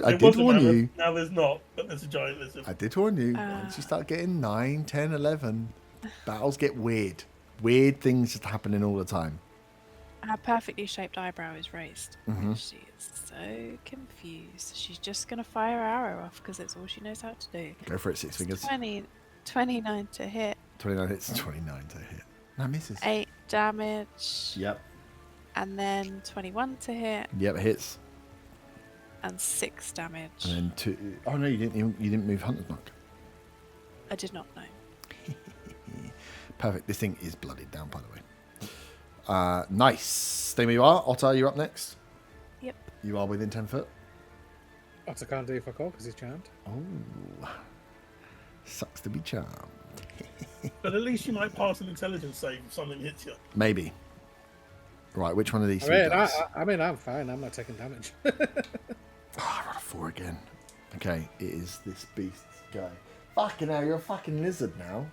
I did warn you. Now there's not, but there's a giant lizard. I did warn you. Once you start getting 9, 10, 11, battles get weird. Weird things just happening all the time. Her perfectly shaped eyebrow is raised. She is so confused. She's just going to fire her arrow off because it's all she knows how to do. Go for it, 6 fingers. 29 to hit. 29 hits, 29 to hit. No, misses. 8 damage. Yep. And then 21 to hit. Yep, hits. And 6 damage. And then 2. Oh no, you didn't move Hunter's Mark. I did not know. Perfect. This thing is bloodied down, by the way. Nice. Stay where you are. Otter, you're up next. Yep. You are within 10 foot. Otto can't do fuck all because he's charmed. Oh. Sucks to be charmed. But at least you might pass an intelligence save if something hits you. Maybe. Right, which one of these I three mean, dice? I'm fine. I'm not taking damage. I rolled a 4 again. Okay, it is this beast's guy. Fucking hell, you're a fucking lizard now.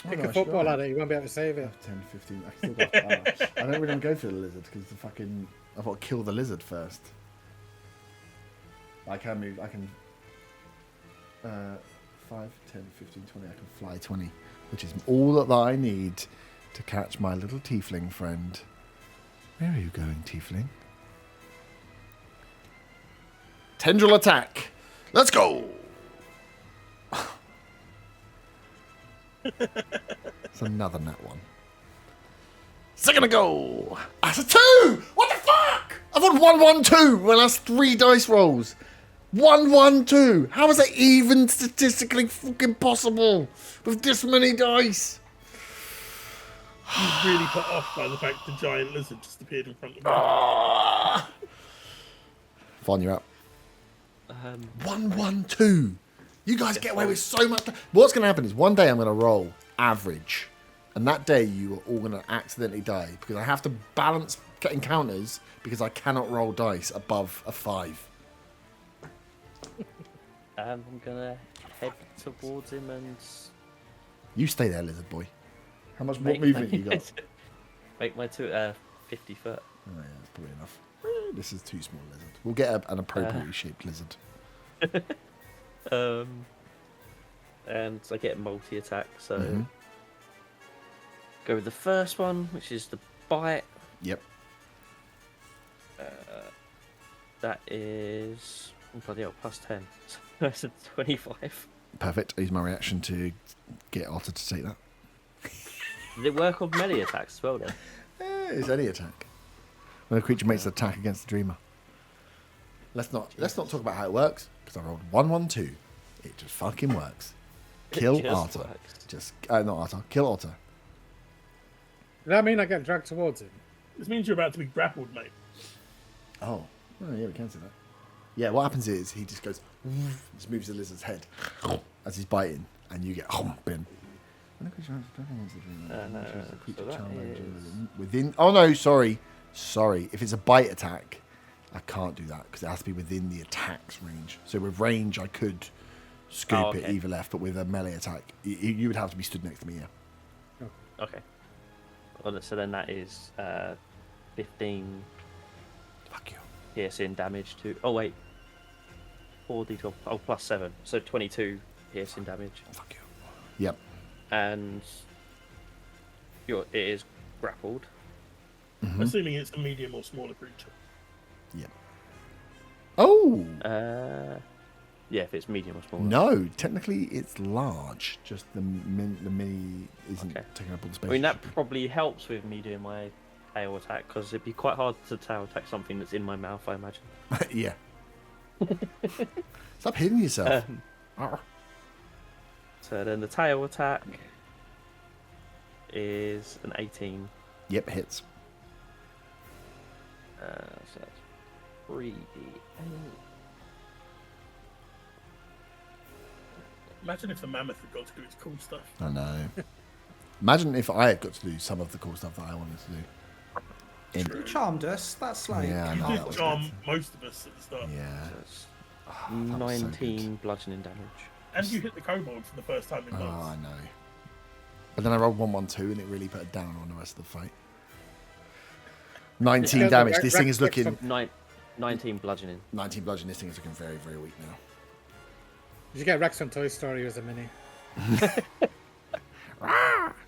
Kick no, a I should football go. at it, you won't be able to save it. 10, 15. I still got. I don't really go for the lizard because the fucking. I've got to kill the lizard first. I can move. I can. 5, 10, 15, 20. I can fly 20, which is all that I need to catch my little tiefling friend. Where are you going, tiefling? Tendril attack. Let's go. It's another nat one. Second go. That's a 2. What the fuck? I've got 1, 1, 2. My last 3 dice rolls. 1, 1, 2. How is that even statistically fucking possible with this many dice? He's really put off by the fact the giant lizard just appeared in front of him. Vaughn, you're up. 1, 1, 2. You guys get away with so much. What's going to happen is one day I'm going to roll average, and that day you are all going to accidentally die because I have to balance encounters because I cannot roll dice above a 5. I'm gonna head towards him and You stay there, lizard boy. How much more make movement my- you got? Make my 50 foot. Oh, yeah, that's probably enough. This is too small, lizard. We'll get an appropriately shaped lizard. And I get multi attack, so go with the first one, which is the bite. Yep. That is bloody hell, plus 10. So that's a 25. Perfect. Use my reaction to get Otter to take that. Did it work on melee attacks as well then? It's any attack. When a creature makes an attack against the dreamer. Let's not talk about how it works, because I rolled 1, 1, 2. It just fucking works. Kill just Otter. works. Not Otter. Kill Otter. Does that mean I get dragged towards him? This means you're about to be grappled, mate. Oh, yeah, we can see that. Yeah, what happens is he just goes, just moves the lizard's head as he's biting, and you get bin. Within. Oh no, sorry. If it's a bite attack, I can't do that because it has to be within the attack's range. So with range, I could scoop it either left, but with a melee attack, you would have to be stood next to me. Yeah. Okay. Well, so then that is 15 Fuck you. piercing damage to. Oh wait. 4d12. Oh, plus 7. So 22 piercing damage. Fuck you. Yep. And it is grappled. Assuming it's a medium or smaller creature. Yep. Oh. Yeah, if it's medium or small. No, technically it's large. Just the mini isn't taking up all the space. I mean, that probably helps with me doing my tail attack because it'd be quite hard to tail attack something that's in my mouth, I imagine. Yeah. Stop hitting yourself. So then the tail attack is an 18. Yep, hits. So that's 3d8. Imagine if the mammoth had got to do its cool stuff. I know. Imagine if I had got to do some of the cool stuff that I wanted to do. You charmed us. That's like. Yeah, I know. You that did was charm good. most of us at the start. Yeah. So it's that was so 19 bludgeoning damage. And you hit the kobold for the first time in Oh, months. I know. But then I rolled 1, 1, 2, and it really put a down on the rest of the fight. 19 Yeah, damage. the This thing is Rex- looking. 19 bludgeoning. 19 bludgeon. This thing is looking very, very weak now. Did you get Rex from Toy Story as a mini?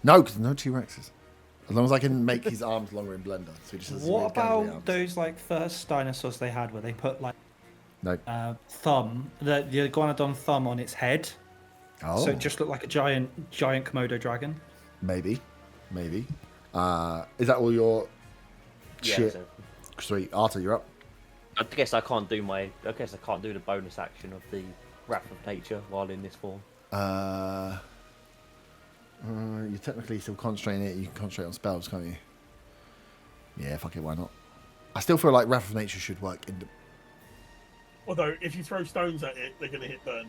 No, because no T-Rexes. As long as I can make his arms longer in Blender. So he just has What weird gangly about arms. those like first dinosaurs they had where they put like No. the iguanodon thumb on its head, Oh, so it just looked like a giant Komodo dragon? maybe. Is that all your Yeah, shit? so Sweet. Arthur, you're up. I guess I can't do the bonus action of the Wrath of Nature while in this form. You're technically still concentrating it. You can concentrate on spells, can't you? Yeah, fuck it, why not? I still feel like Wrath of Nature should work in the... Although, if you throw stones at it, they're going to hit burn.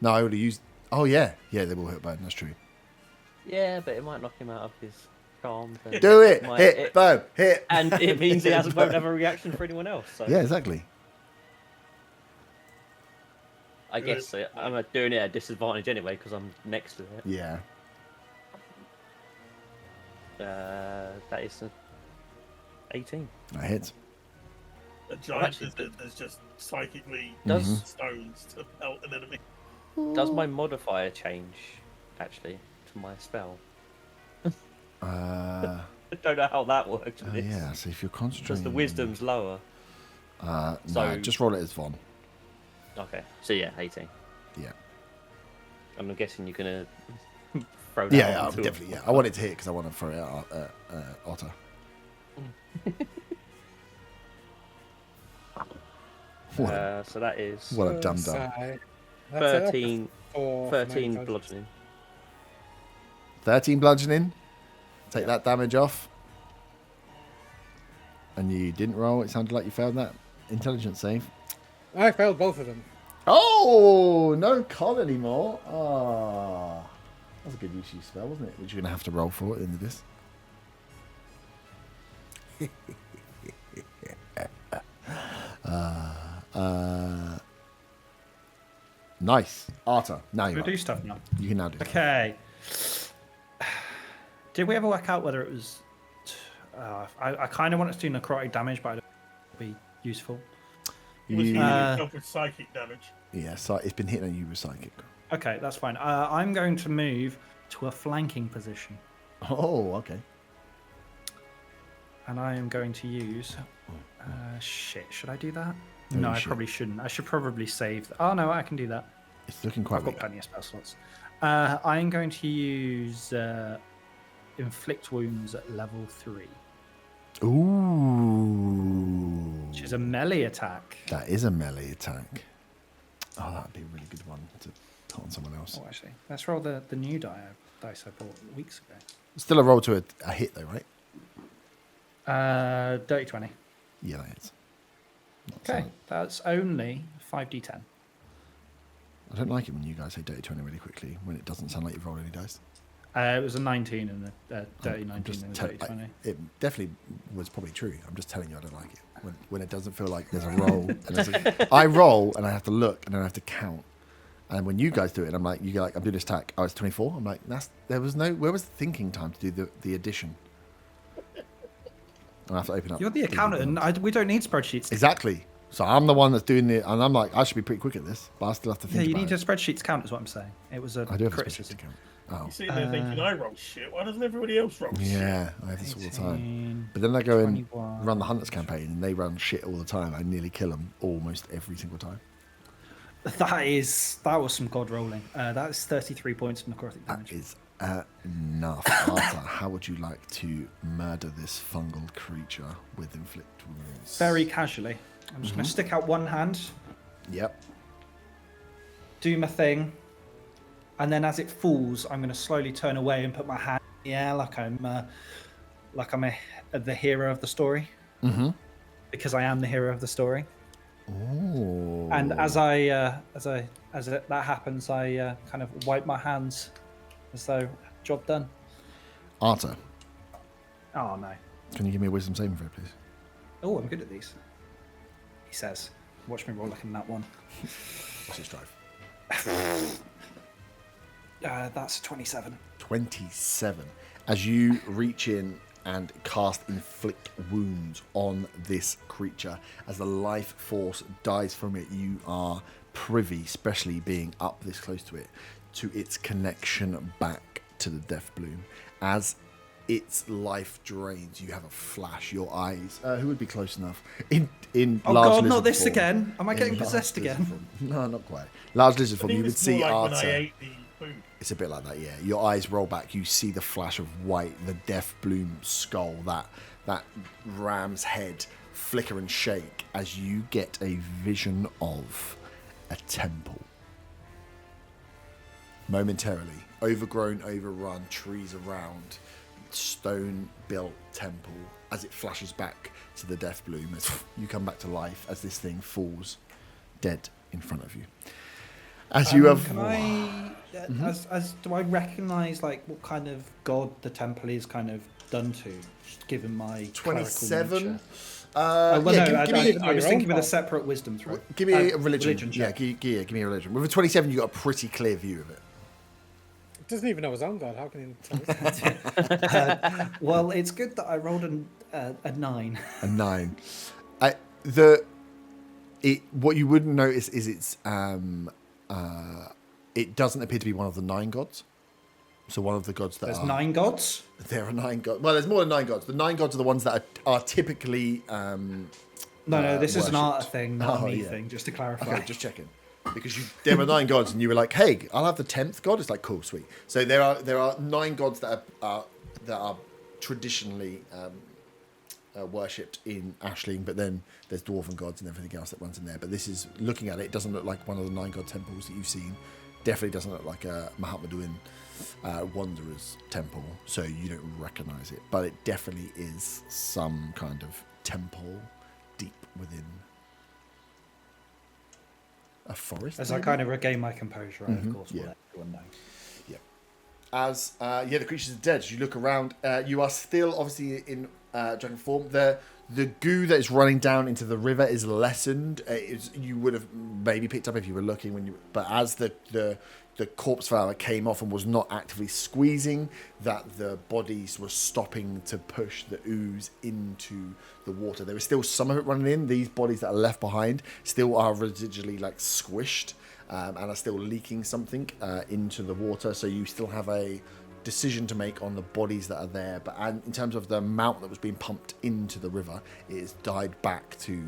No, I would have used... Oh, yeah. Yeah, they will hit burn. That's true. Yeah, but it might knock him out of his charms. And Do it! might- Hit! Boom! Hit! And it means it won't have a reaction for anyone else. So. Yeah, exactly. I guess I'm doing it at disadvantage anyway because I'm next to it. Yeah. That is 18. That hits. A giant actually- there's just psychically Does stones to melt an enemy. does my modifier change actually to my spell? I don't know how that works. With this. Yeah, so if you're Because concentrating... the wisdom's lower. No, So- just roll it as Von. Okay, so yeah, 18. Yeah. I'm guessing you're gonna throw that. Yeah, onto definitely, yeah. I want it to hit because I want to throw it at Otter. So that is What a dum-dum. Sigh. That's 13, it. 4 13 bludgeoning. 13 bludgeoning. Take that damage off. And you didn't roll. It sounded like you failed that intelligence save. I failed both of them. Oh, no con anymore. Ah, that's a good use of your spell, wasn't it? Which you're going to have to roll for at the end of this. Nice. Arta, now We you're do up. stuff now. You can now do stuff. Okay. Did we ever work out whether it was? I kind of want it to do necrotic damage, but I don't think it'll be useful. Was You, hitting yourself with psychic damage. yeah, so it's been hitting you with psychic. Okay, that's fine. I'm going to move to a flanking position, Oh, okay. and I am going to use. Shit, should I do that? No, No, you I should. probably shouldn't. I should probably save. Oh no, I can do that. It's looking quite I've got weak. plenty of spell slots. I'm going to use inflict wounds at level 3, Ooh. which is a melee attack. That is a melee attack. Oh, that'd be a really good one to put on someone else. Oh, actually, let's roll the new dice I bought weeks ago. Still a roll to a hit, though, right? Dirty 20. Yeah, that is. Okay, that's only 5d10. I don't like it when you guys say dirty 20 really quickly, when it doesn't sound like you've rolled any dice. It was a 19 and a dirty I'm 19 just and a tell- dirty 20. it definitely was probably true. I'm just telling you I don't like it. When it doesn't feel like there's a roll. And there's I roll and I have to look and then I have to count. And when you guys do it, I'm like, you go like, I'm doing this attack. Oh, it's 24. I'm like, where was the thinking time to do the addition? I have to open up. You're the accountant. We don't need spreadsheets. Exactly. So I'm the one that's doing it, and I'm like, I should be pretty quick at this, but I still have to Yeah, think you about need it. your spreadsheets to count, is what I'm saying. It was a I do have a spreadsheet criticism. account. Oh. You sitting there thinking I roll shit. Why doesn't everybody else roll shit? Yeah, I have this all the time. 18, But then I go and 21. run the Hunters campaign, and they run shit all the time. I nearly kill them almost every single time. That was some god rolling. That is 33 points of necrotic That damage. is enough. Arthur, how would you like to murder this fungal creature with inflict wounds? Very casually. I'm just going to stick out one hand, Yep. do my thing, and then as it falls, I'm going to slowly turn away and put my hand in the air like I'm the hero of the story. Mm-hmm. Because I am the hero of the story. Oh. And as that happens, I kind of wipe my hands as though job done. Arthur, Oh no! can you give me a wisdom saving throw, please? Oh, I'm good at these. He says. Watch me roll like in that one. What's your strive? That's 27. 27. As you reach in and cast inflict wounds on this creature, as the life force dies from it, you are privy, especially being up this close to it, to its connection back to the death bloom. As its life drains, you have a flash. Your eyes. Who would be close enough? In Oh large god, lizard not this form. again! Am I In getting large possessed lizard again? form. No, not quite. Large lizard I form. think You would it's more see like when I Arthur. ate the food. It's a bit like that, yeah. Your eyes roll back. You see the flash of white, the death bloom skull, that ram's head flicker and shake as you get a vision of a temple. Momentarily, overgrown, overrun, trees around, stone-built temple. As it flashes back to the death bloom, as you come back to life, as this thing falls dead in front of you. As you have. Can I, as do I recognise like what kind of god the temple is kind of done to, just given my clerical 27. nature? Well, yeah, no, give me, I was thinking with a separate wisdom throw. give me a religion. Yeah, check. give me a religion. With a 27, you got a pretty clear view of it. It doesn't even know his own god. How can he tell us? Well, it's good that I rolled a 9. A 9. What you wouldn't notice is it doesn't appear to be one of the 9 gods. So one of the gods that There's 9 gods? There are 9 gods. Well, there's more than 9 gods. The 9 gods are the ones that are typically No, this is an art worshipped. thing, not a me yeah. thing, just to clarify. Okay, just checking. Because there were 9 gods, and you were like, "Hey, I'll have the 10th god." It's like, cool, sweet. So there are 9 gods that are traditionally worshipped in Ashling, but then there's dwarven gods and everything else that runs in there. But this is, looking at it, it doesn't look like one of the 9 god temples that you've seen. Definitely doesn't look like a Mahatmaduin Wanderer's temple, so you don't recognise it. But it definitely is some kind of temple deep within a forest. As I kind of regain my composure, I, of course, will yeah. let everyone know. As the creatures are dead. As you look around, you are still obviously in dragon form. The goo that is running down into the river is lessened. You would have maybe picked up if you were looking but as the corpse flower came off and was not actively squeezing, that the bodies were stopping to push the ooze into the water. There is still some of it running in. These bodies that are left behind still are residually like squished and are still leaking something into the water. So you still have a decision to make on the bodies that are there. But in terms of the amount that was being pumped into the river, it has died back to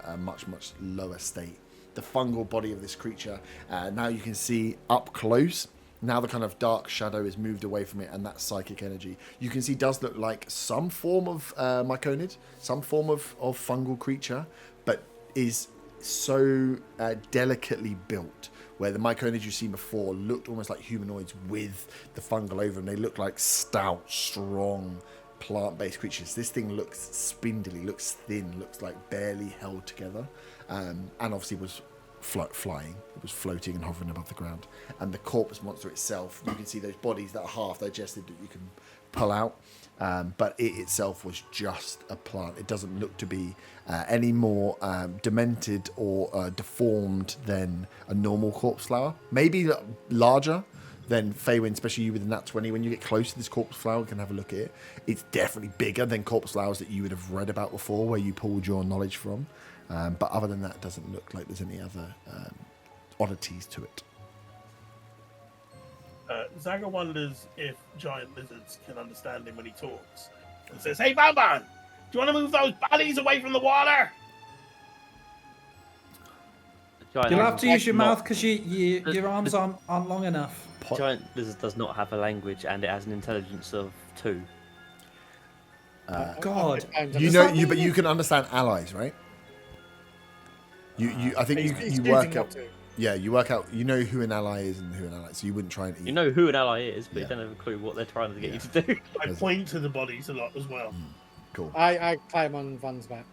a much, much lower state. The fungal body of this creature, now you can see up close. Now the kind of dark shadow is moved away from it, and that psychic energy you can see does look like some form of myconid, some form of fungal creature, but is so delicately built, where the myconids you've seen before looked almost like humanoids with the fungal over them. They look like stout, strong, plant-based creatures. This thing looks spindly, looks thin, looks like barely held together, and obviously was flying. It was floating and hovering above the ground. And the corpse monster itself, you can see those bodies that are half digested that you can pull out, but it itself was just a plant. It doesn't look to be any more demented or deformed than a normal corpse flower. Maybe larger than Feywind, especially you with the Nat 20. When you get close to this corpse flower, you can have a look at it. It's definitely bigger than corpse flowers that you would have read about before, where you pulled your knowledge from. But other than that, it doesn't look like there's any other oddities to it. Zaga wonders if giant lizards can understand him when he talks. And says, "Hey, Valban, do you want to move those bodies away from the water?" You'll have to use your mouth because your arms aren't long enough. Giant lizard does not have a language, and it has an intelligence of 2. God, But you can understand allies, right? I think you work out. Yeah, you work out. You know who an ally is and who an ally. So you wouldn't try and eat. You know who an ally is, but Yeah. you don't have a clue what they're trying to get you to do. I point to the bodies a lot as well. Cool. I climb on Von's back.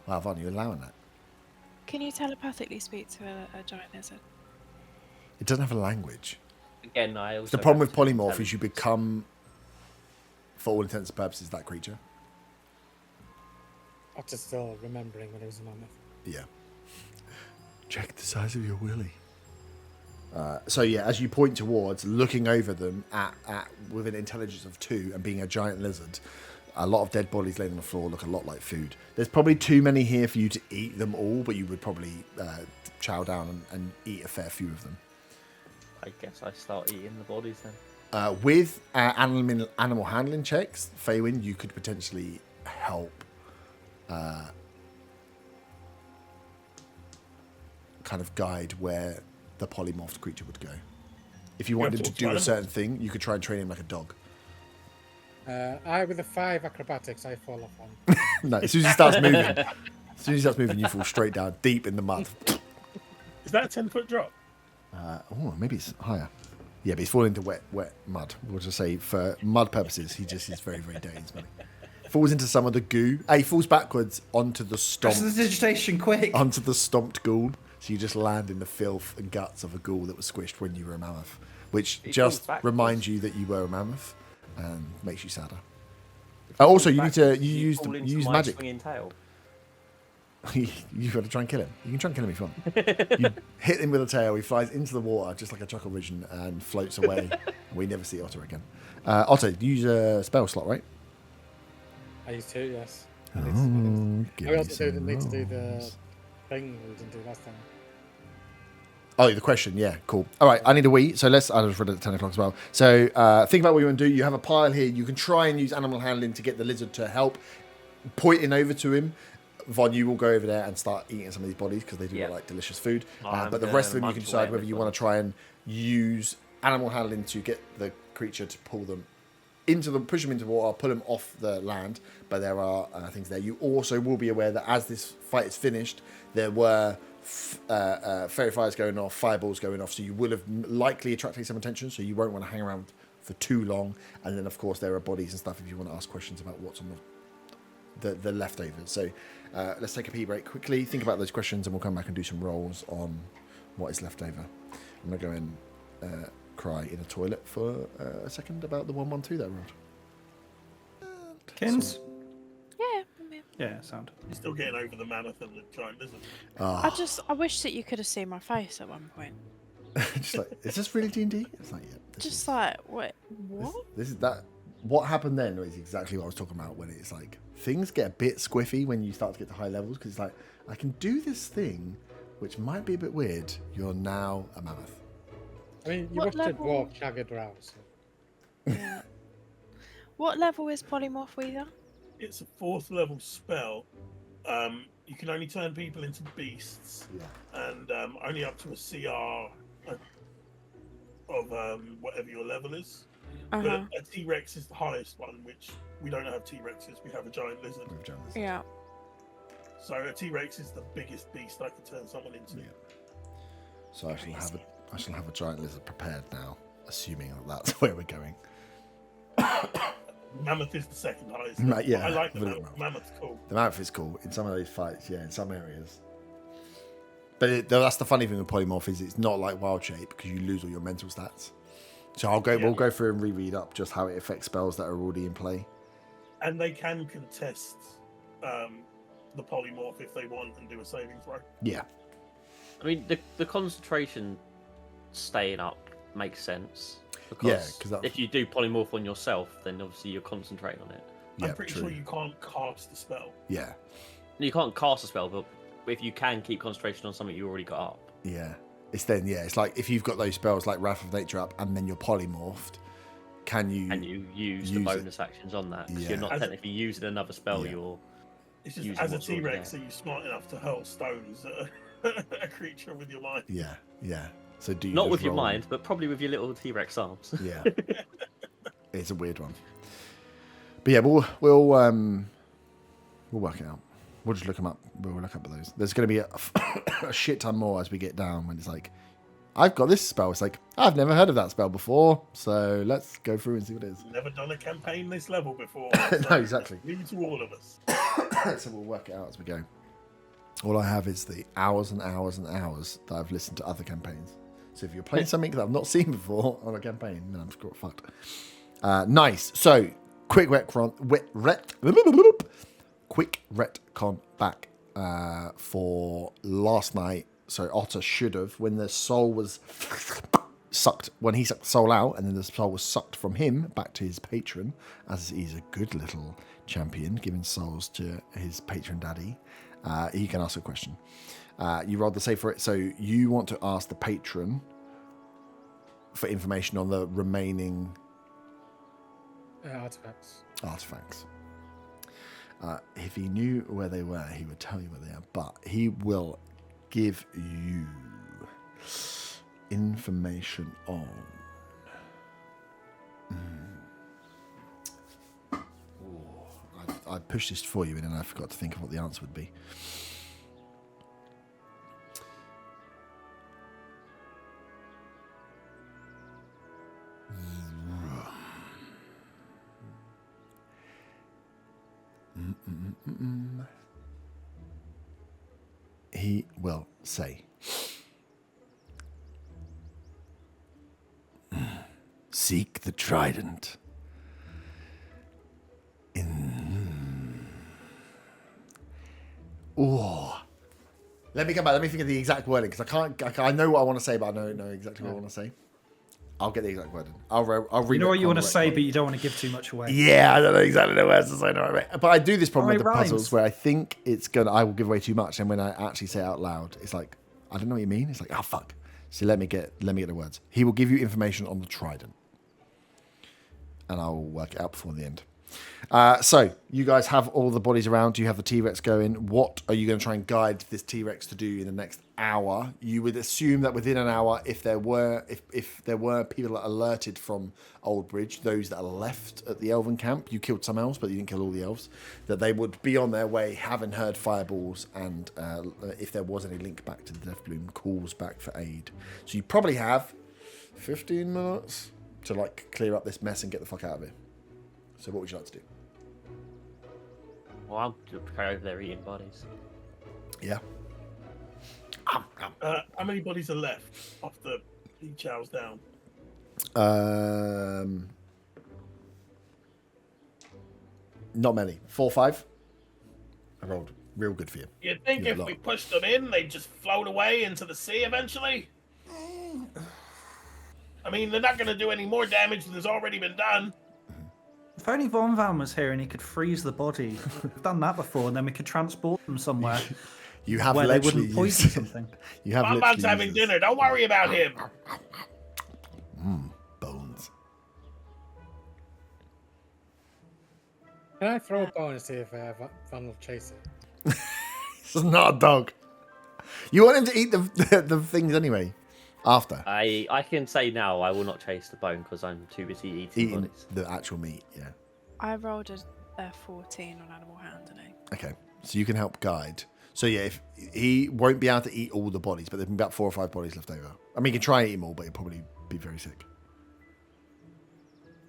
Wow, Von, you're allowing that. Can you telepathically speak to a giant lizard? It doesn't have a language. Again, I also The problem with have to polymorph tell is you become, for all intents and purposes, that creature. I'm just still remembering when it was a mammoth. Yeah. Check the size of your willy. So yeah, as you point towards, looking over them at with an intelligence of 2 and being a giant lizard, a lot of dead bodies laid on the floor look a lot like food. There's probably too many here for you to eat them all, but you would probably chow down and eat a fair few of them. I guess I start eating the bodies then. With animal handling checks, Feywind, you could potentially help kind of guide where the polymorphed creature would go. If you wanted him to do a certain thing, you could try and train him like a dog. With a 5 acrobatics, I fall off on. No, as soon as he starts moving, you fall straight down, deep in the mud. Is that a 10-foot drop? Maybe it's higher. Yeah, but he's falling into wet mud. We'll just say for mud purposes, he just is very, very dirty and smelly. Falls into some of the goo. He falls backwards onto the stomped. Press the digitation quick. Onto the stomped ghoul. So you just land in the filth and guts of a ghoul that was squished when you were a mammoth, which just reminds you that you were a mammoth and makes you sadder. Also, you Back need to as you use fall into use my magic. swinging tail. You've got to try and kill him. You can try and kill him if you want. You hit him with a tail. He flies into the water just like a chuckle vision and floats away. We never see Otter again. Otter, you use a spell slot, right? I used to, yes. Oh, give I me also some need to do the rolls. thing we didn't do last time. Oh, the question. Yeah, cool. All right, I need a wee. So I just read it at 10 o'clock as well. So think about what you want to do. You have a pile here. You can try and use animal handling to get the lizard to help. Pointing over to him. Von, you will go over there and start eating some of these bodies because they do look like delicious food. But the rest of them, you can decide whether you want to try and use animal handling to get the creature to pull them into the, push them into water, pull them off the land. But there are things there. You also will be aware that as this fight is finished, there were fairy fires going off, fireballs going off. So you will have likely attracted some attention. So you won't want to hang around for too long. And then, of course, there are bodies and stuff if you want to ask questions about what's on the leftovers. So let's take a pee break quickly, think about those questions, and we'll come back and do some rolls on what is left over. I'm going to go and cry in a toilet for a second about the 112 that I rolled. Kins? Yeah. I'm here. Yeah, sound. You're still getting over the mammoth and the giant lizard. I wish that you could have seen my face at one point. Just like, is this really D&D? It's like, yeah. Just like, what? This is that. What happened then is exactly what I was talking about when it's like, things get a bit squiffy when you start to get to high levels because it's like, I can do this thing, which might be a bit weird. You're now a mammoth. I mean, you What watched it level? dwarf Shagged Row, so. Yeah. What level is Polymorph Weaver? It's a 4th level spell. You can only turn people into beasts, and only up to a CR of whatever your level is. But a T-Rex is the highest one, which we don't have T-Rexes. We have a giant lizard. Yeah. So a T-Rex is the biggest beast I could turn someone into. Yeah. So I shall have a giant lizard prepared now, assuming that that's where we're going. Mammoth is the second highest. Yeah, I like the but mammoth. Mammoth's cool. The mammoth is cool in some of those fights, yeah, in some areas. But that's the funny thing with polymorph is it's not like wild shape because you lose all your mental stats. So we'll go through and reread up just how it affects spells that are already in play. And they can contest the polymorph if they want and do a saving throw. Yeah. I mean, the concentration staying up makes sense. Because if you do polymorph on yourself, then obviously you're concentrating on it. Yeah, I'm pretty sure you can't cast the spell. Yeah. You can't cast a spell, but if you can keep concentration on something you already got up. Yeah. It's like if you've got those spells like Wrath of Nature up and then you're polymorphed, can you use the bonus actions on that? Because you're not technically using another spell, you're it's just as a T-Rex, are you smart enough to hurl stones at a creature with your mind? Yeah, yeah. So do you not with your mind, but probably with your little T-Rex arms. Yeah. It's a weird one. But yeah, we'll work it out. We'll just look them up. We'll look up at those. There's going to be a shit ton more as we get down when it's like, I've got this spell. It's like, I've never heard of that spell before. So let's go through and see what it is. Never done a campaign this level before. No, exactly. New to all of us. So we'll work it out as we go. All I have is the hours and hours and hours that I've listened to other campaigns. So if you're playing something that I've not seen before on a campaign, then I'm fucked. Nice. So, quick retcon back for last night. So Otter should have, when the soul was sucked, when he sucked the soul out, and then the soul was sucked from him back to his patron, as he's a good little champion, giving souls to his patron daddy. He can ask a question. You rolled the save for it, so you want to ask the patron for information on the remaining artifacts. If he knew where they were, he would tell you where they are, but he will give you information on I pushed this for you and then I forgot to think of what the answer would be. He will say, seek the trident in Oh. Let me come back. Let me think of the exact wording because I know what I want to say, but I don't know exactly what I want to say. I'll get the exact wording. I'll read. You know what you want to say, one. but you don't want to give too much away. Yeah, I don't know exactly the words to say. No, but I do this problem with the rhymes. puzzles where I think I will give away too much, and when I actually say it out loud, it's like I don't know what you mean. It's like, oh fuck. So let me get the words. He will give you information on the trident, and I will work it out before the end. So you guys have all the bodies around. You have the T-Rex going. What are you going to try and guide this T-Rex to do in the next hour? You would assume that within an hour, if there were people that alerted from Old Bridge, those that are left at the Elven camp, you killed some elves, but you didn't kill all the elves, that they would be on their way, having heard fireballs, and if there was any link back to the Death Bloom, calls back for aid. So you probably have 15 minutes to like clear up this mess and get the fuck out of it. So what would you like to do? Well, I'll go over there eating bodies. Yeah. How many bodies are left after he chows down? Not many. 4 or 5. I rolled real good for you. You think if we pushed them in, they'd just float away into the sea eventually? I mean, they're not going to do any more damage than has already been done. If only Von Van was here and he could freeze the body. We've done that before, and then we could transport them somewhere You have where they literally wouldn't poison something. You have Bonbon's literally having used dinner. Don't worry about him. bones. Can I throw a bone and see if Van will chase it? This is not a dog. You want him to eat the things anyway. After I can say now I will not chase the bone because I'm too busy eating bodies. the actual meat, yeah. I rolled a 14 on animal handling. Okay, so you can help guide. So yeah, if he won't be able to eat all the bodies, but there'll be about 4 or 5 bodies left over. I mean, he can try and eat them all, but he'll probably be very sick.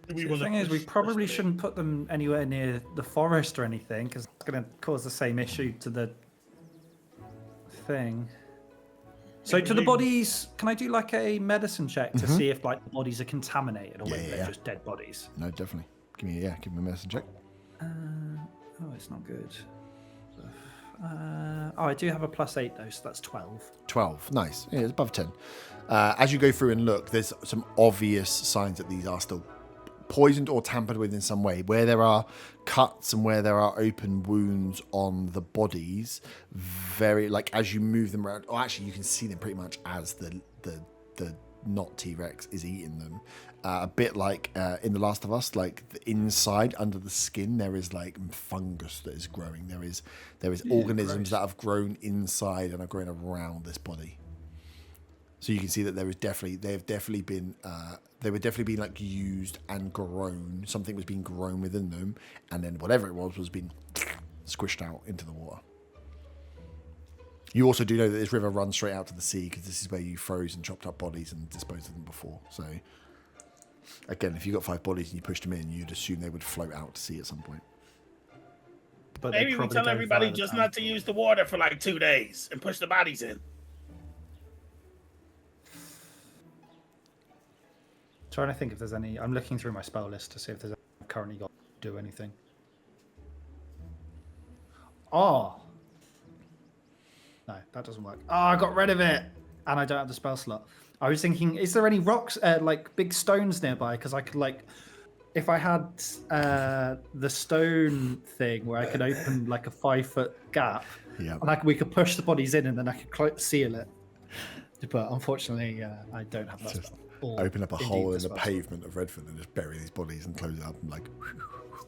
Do we The wanna thing is, we push probably this thing? shouldn't put them anywhere near the forest or anything, because it's going to cause the same issue to the thing. So to the bodies, can I do like a medicine check to see if like the bodies are contaminated or whether they're just dead bodies? No, definitely. Give me a medicine check. Oh, it's not good. I do have a +8 though, so that's 12. 12. Nice. Yeah, it's above 10. As you go through and look, there's some obvious signs that these are still poisoned or tampered with in some way. Where there are cuts and where there are open wounds on the bodies, very like as you move them around, or actually you can see them pretty much as the not T-Rex is eating them. A bit like in The Last of Us, like the inside under the skin, there is like fungus that is growing. There is organisms that have grown inside and are growing around this body. So you can see that they were definitely being like used and grown. Something was being grown within them, and then whatever it was being squished out into the water. You also do know that this river runs straight out to the sea because this is where you froze and chopped up bodies and disposed of them before. So again, if you got 5 bodies and you pushed them in, you'd assume they would float out to sea at some point. But Maybe we tell everybody just not to use the water for like 2 days and push the bodies in. Trying to think if there's any. I'm looking through my spell list to see if there's currently got to do anything. Oh. No, that doesn't work. Oh, I got rid of it. And I don't have the spell slot. I was thinking, is there any rocks, like big stones nearby? Because I could like, if I had the stone thing where I could open like a 5-foot gap, and we could push the bodies in and then I could seal it. But unfortunately, I don't have that spell. Open up a hole in the pavement of Redvant and just bury these bodies and close it up and like.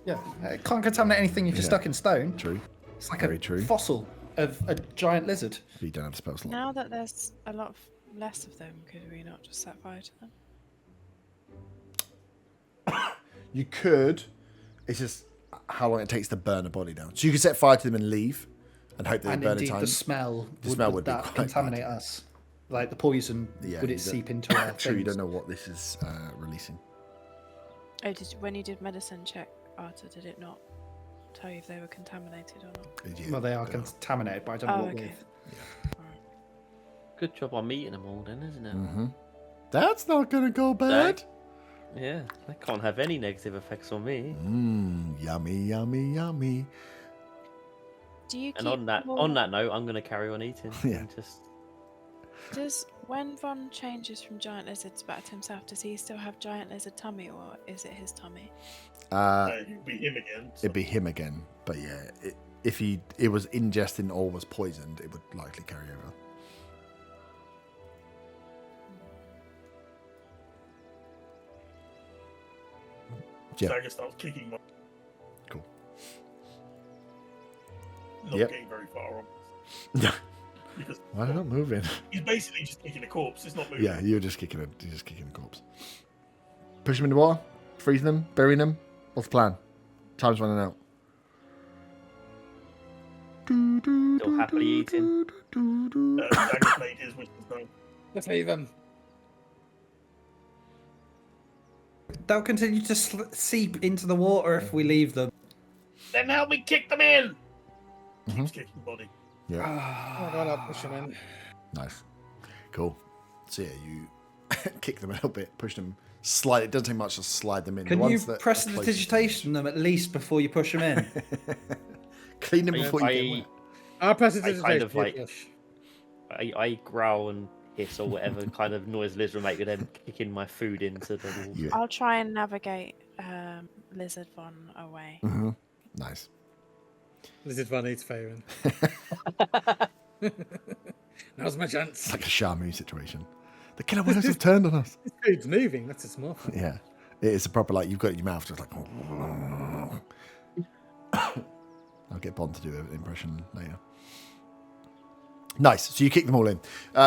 Yeah, it can't contaminate anything if you're stuck in stone. True. It's like Very a true. fossil of a giant lizard. You don't have a spell slot. Now that there's a lot less of them, could we not just set fire to them? You could. It's just how long it takes to burn a body down. So you could set fire to them and leave, and hope that they burn in time. The smell would be that quite contaminate bad. us? Like the poison, would it seep into our True, you things? don't know what this is releasing. Oh, when you did medicine check, Arthur, did it not tell you if they were contaminated or not? Yeah, Well, they are contaminated, but I don't know what okay. with. Good job I'm eating them all then, isn't it? Mm-hmm. That's not gonna go bad. Yeah, they can't have any negative effects on me. Yummy, yummy, yummy. Do you And on that note, I'm gonna carry on eating. Yeah. And just when Von changes from giant lizards back to himself, does he still have giant lizard tummy, or is it his tummy? It'd be him again. So. It'd be him again, but yeah, if it was ingesting or was poisoned, it would likely carry over. Yeah. Stagger starts kicking. Cool. Not Yep. getting very far on. Because Why are they not moving? he's basically just kicking a corpse. It's not moving. Yeah, you're just kicking a corpse. Push them in the water, freezing them, burying them. What's the plan? Time's running out. still happily eating. Stagger's made his wishes known. Let's leave them. They'll continue to seep into the water if we leave them. Then help me kick them in. Mhm. Keeps kicking the body. Yeah. Oh god, I'll push them in. Nice. Cool. So yeah, you kick them a little bit, push them, slide. It doesn't take much to slide them in. Can The you ones that press are the closest- digitation on them at least before you push them in? Clean them before you get them wet. I'll press it I to kind the of like- I growl and hiss or whatever kind of noise Liz will make with them kicking my food into the wall. Yeah. I'll try and navigate Lizard Von away. Mm-hmm. Nice. Lizard Von eats Faerun. Now's my chance. It's like a Shamu situation. The killer whales have turned on us. This food's moving. That's a small fun. Yeah. It is a proper, like, you've got your mouth just like... I'll get Bond to do an impression later. Nice. So you kick them all in.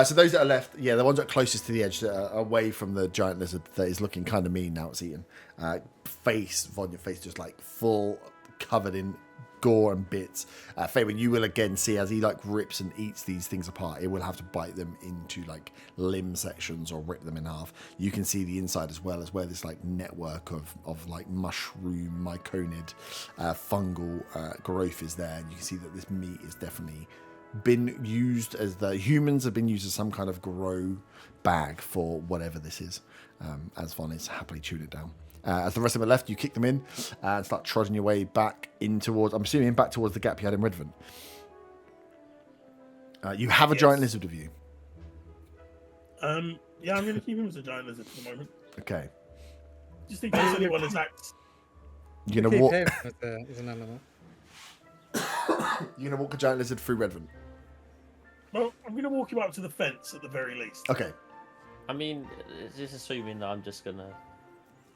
So those that are left, yeah, the ones that are closest to the edge, that are away from the giant lizard that is looking kind of mean now it's eaten. Von, your face just like full, covered in gore and bits. Fabian, you will again see as he like rips and eats these things apart, it will have to bite them into like limb sections or rip them in half. You can see the inside as well as where this like network of like mushroom, myconid, fungal growth is there. And you can see that this meat is definitely been used as the humans have been used as some kind of grow bag for whatever this is, as Von is happily chewing it down. As the rest of them are left, you kick them in and start trudging your way back in towards, I'm assuming back towards the gap you had in Redvant. You have a giant lizard with you. Yeah, I'm going to keep him as a giant lizard for the moment. Okay. Just in case anyone attacks. You're gonna Keep walk. him as an animal. You're gonna walk a giant lizard through Redvant. Well, I'm going to walk you up to the fence at the very least. Okay. I mean, just assuming that I'm just gonna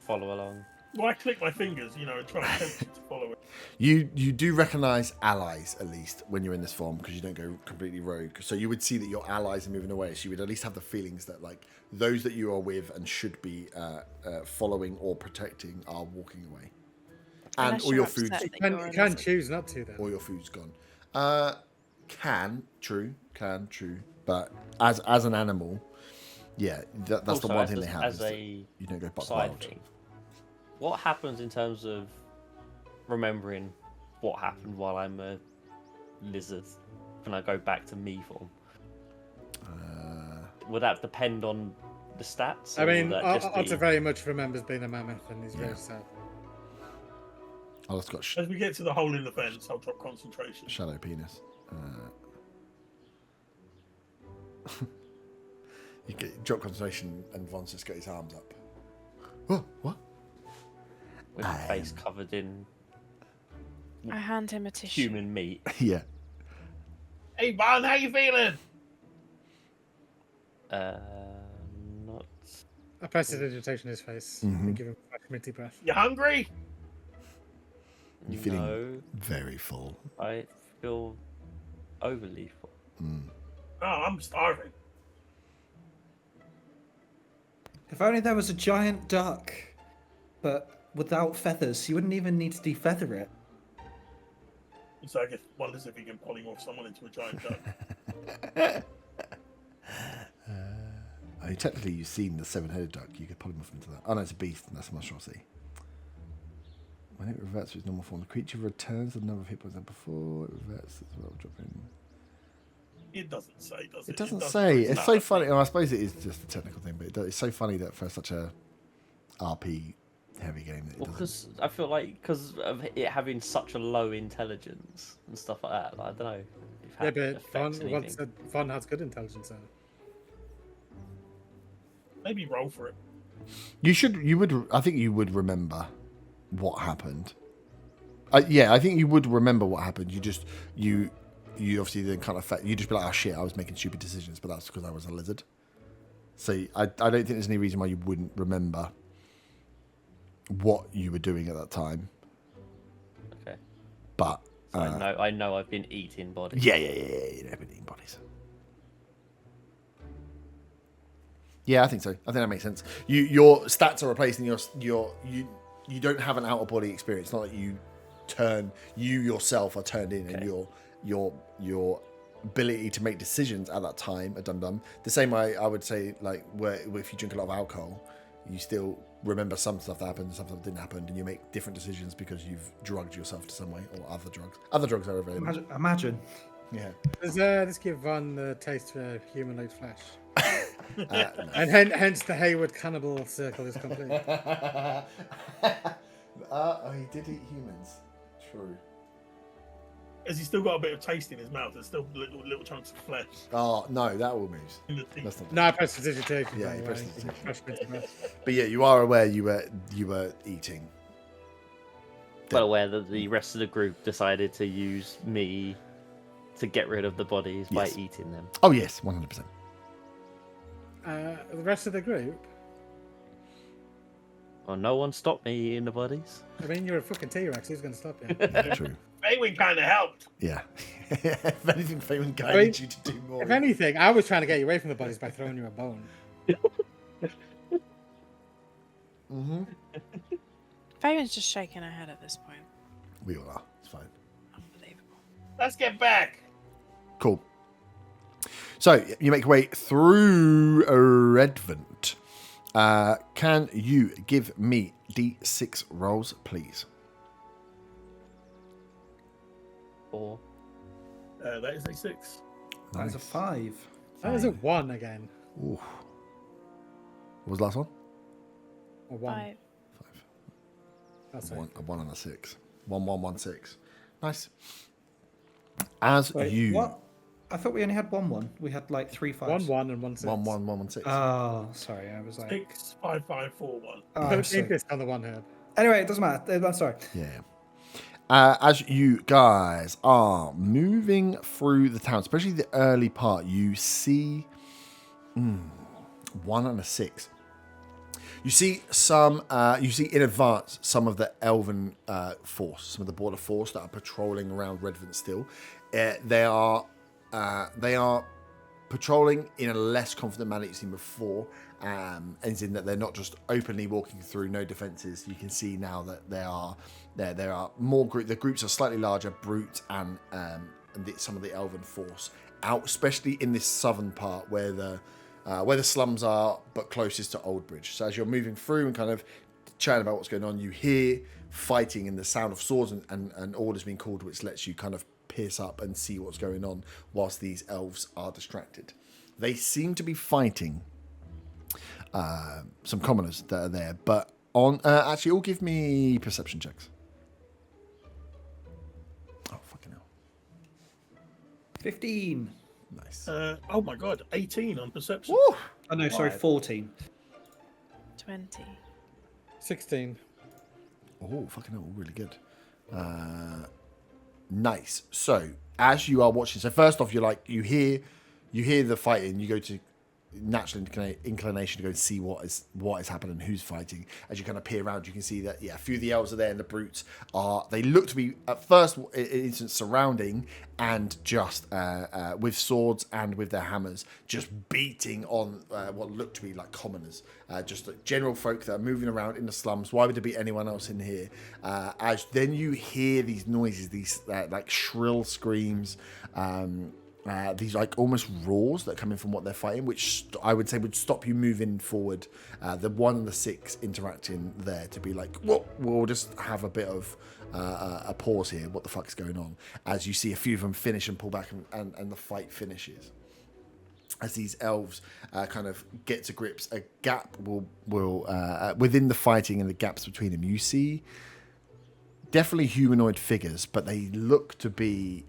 follow along. Well, I click my fingers, and try and tempt you to follow it. You do recognise allies, at least, when you're in this form, because you don't go completely rogue. So you would see that your allies are moving away, so you would at least have the feelings that, like, those that you are with and should be following or protecting are walking away. And Unless all you're your upset food's... that You you're can, a you can lizard. choose not to, then. All your food's gone. True. But as an animal, yeah, that's Also, the one thing they have. As is that a you don't go buck side wild. thing, what happens in terms of remembering what happened while I'm a lizard? Can I go back to me form? Would that depend on the stats? I or will mean, that just Otter be- very much remembers being a mammoth, and he's Yeah. very sad. Oh, it's got As we get to the hole in the fence, I'll drop concentration. shallow penis. You drop concentration, and Von's just got his arms up. What? with my face covered in I hand him a tissue. human meat? Yeah. Hey, Von, how you feeling? Not. I press the digitation in his face and give him a minty breath. You hungry? You're feeling No, very full. I feel overly full. Oh, I'm starving. If only there was a giant duck, but without feathers, you wouldn't even need to defeather it. So I guess one is if you can polymorph someone into a giant duck. I mean, technically, you've seen the seven-headed duck. You could polymorph into that. Oh no, it's a beast. And that's a monstrosity. When it reverts to its normal form, the creature returns to the number of hit points than before. It reverts as well, dropping. It doesn't say, does it? It doesn't doesn't say. It's so not. funny. Well, I suppose it is just a technical thing, but it's so funny that for such a RP heavy game that it Well, doesn't. because I feel like because of it having such a low intelligence and stuff like that, like, I don't know. If Yeah, that but affects anything. Von has good intelligence. So. Maybe roll for it. I think you would remember what happened. Yeah, I think you would remember what happened. You obviously then kind of you just be like, oh shit, I was making stupid decisions, but that's because I was a lizard. So I don't think there's any reason why you wouldn't remember what you were doing at that time. Okay. But So I know I've been eating bodies. yeah, you've been eating bodies. Yeah, I think so. I think that makes sense. Your stats are replacing you don't have an out of body experience. It's not like you yourself are turned in, Okay. and your ability to make decisions at that time are dum. The same way I would say, like, where if you drink a lot of alcohol, you still remember some stuff that happened, some stuff that didn't happen, and you make different decisions because you've drugged yourself to some way, or other drugs. Other drugs are available. Imagine. Yeah. Does this give Von the taste for humanoid flesh? And hence the Hayward cannibal circle is complete. He did eat humans. True. Has he still got a bit of taste in his mouth? There's still little chunks of flesh Oh no, that all moves. in the teeth. That's not. No, I pressed prestidigitation. Yeah, by you the pressed way. prestidigitation. But yeah, you are aware you were eating. Well aware that the rest of the group decided to use me to get rid of the bodies by Yes. eating them. Oh yes, 100%. The rest of the group. Well, no one stopped me eating the bodies. I mean, you're a fucking T-Rex. Who's going to stop you? True. Faywin kind of helped. Yeah. If anything, Faywin guided you to do more. If anything, I was trying to get you away from the bodies by throwing you a bone. Mm-hmm. Fabian's just shaking her head at this point. We all are. It's fine. Unbelievable. Let's get back. Cool. So you make your way through Redvant. Can you give me D6 rolls, please? 4. That is a 6. That is a 5. That is a 1 again. Ooh. What was the last one? A 1. 5. That's A it. one and a 6. 1, 1, 1, 6. Nice. As Wait, you. what? I thought we only had 1-1. We had like 3 5s. 1, 1, and 1, 6. 1, 1, 1, 1, 6. Oh, sorry. I was like. 6, 5, 5, 4, 1. Oh, I Put was so- this on the one herb. Anyway, it doesn't matter. I'm sorry. Yeah. As you guys are moving through the town, especially the early part, you see 1 and a 6. You see you see in advance some of the elven force, some of the border force that are patrolling around Redvant still. They are patrolling in a less confident manner you've seen before, as in that they're not just openly walking through, no defenses. You can see now that there are more groups. The groups are slightly larger, brute and some of the elven force out, especially in this southern part where the slums are, but closest to Old Bridge. So as you're moving through and kind of chatting about what's going on, you hear fighting and the sound of swords and orders being called, which lets you kind of pierce up and see what's going on whilst these elves are distracted. They seem to be fighting some commoners that are there, but actually all give me perception checks. Oh, fucking hell. 15. Nice. Oh my god, 18 on perception. Woo! Oh, no, sorry, 14. 20. 16. Oh, fucking hell, really good. Nice. So, as you are watching, so first off, you hear the fighting, you go to natural inclination to go and see what is happening, who's fighting. As you kind of peer around, you can see that a few of the elves are there, and the brutes they look to be at first instant surrounding and just with swords and with their hammers just beating on what look to be like commoners, just like general folk that are moving around in the slums. Why would there be anyone else in here? As then you hear these noises, these like shrill screams, these like almost roars that come in from what they're fighting, which I would say would stop you moving forward. The 1 and the 6 interacting there to be like, well, we'll just have a bit of a pause here. What the fuck's going on? As you see a few of them finish and pull back and the fight finishes. as these elves kind of get to grips, a gap will within the fighting and the gaps between them. You see definitely humanoid figures, but they look to be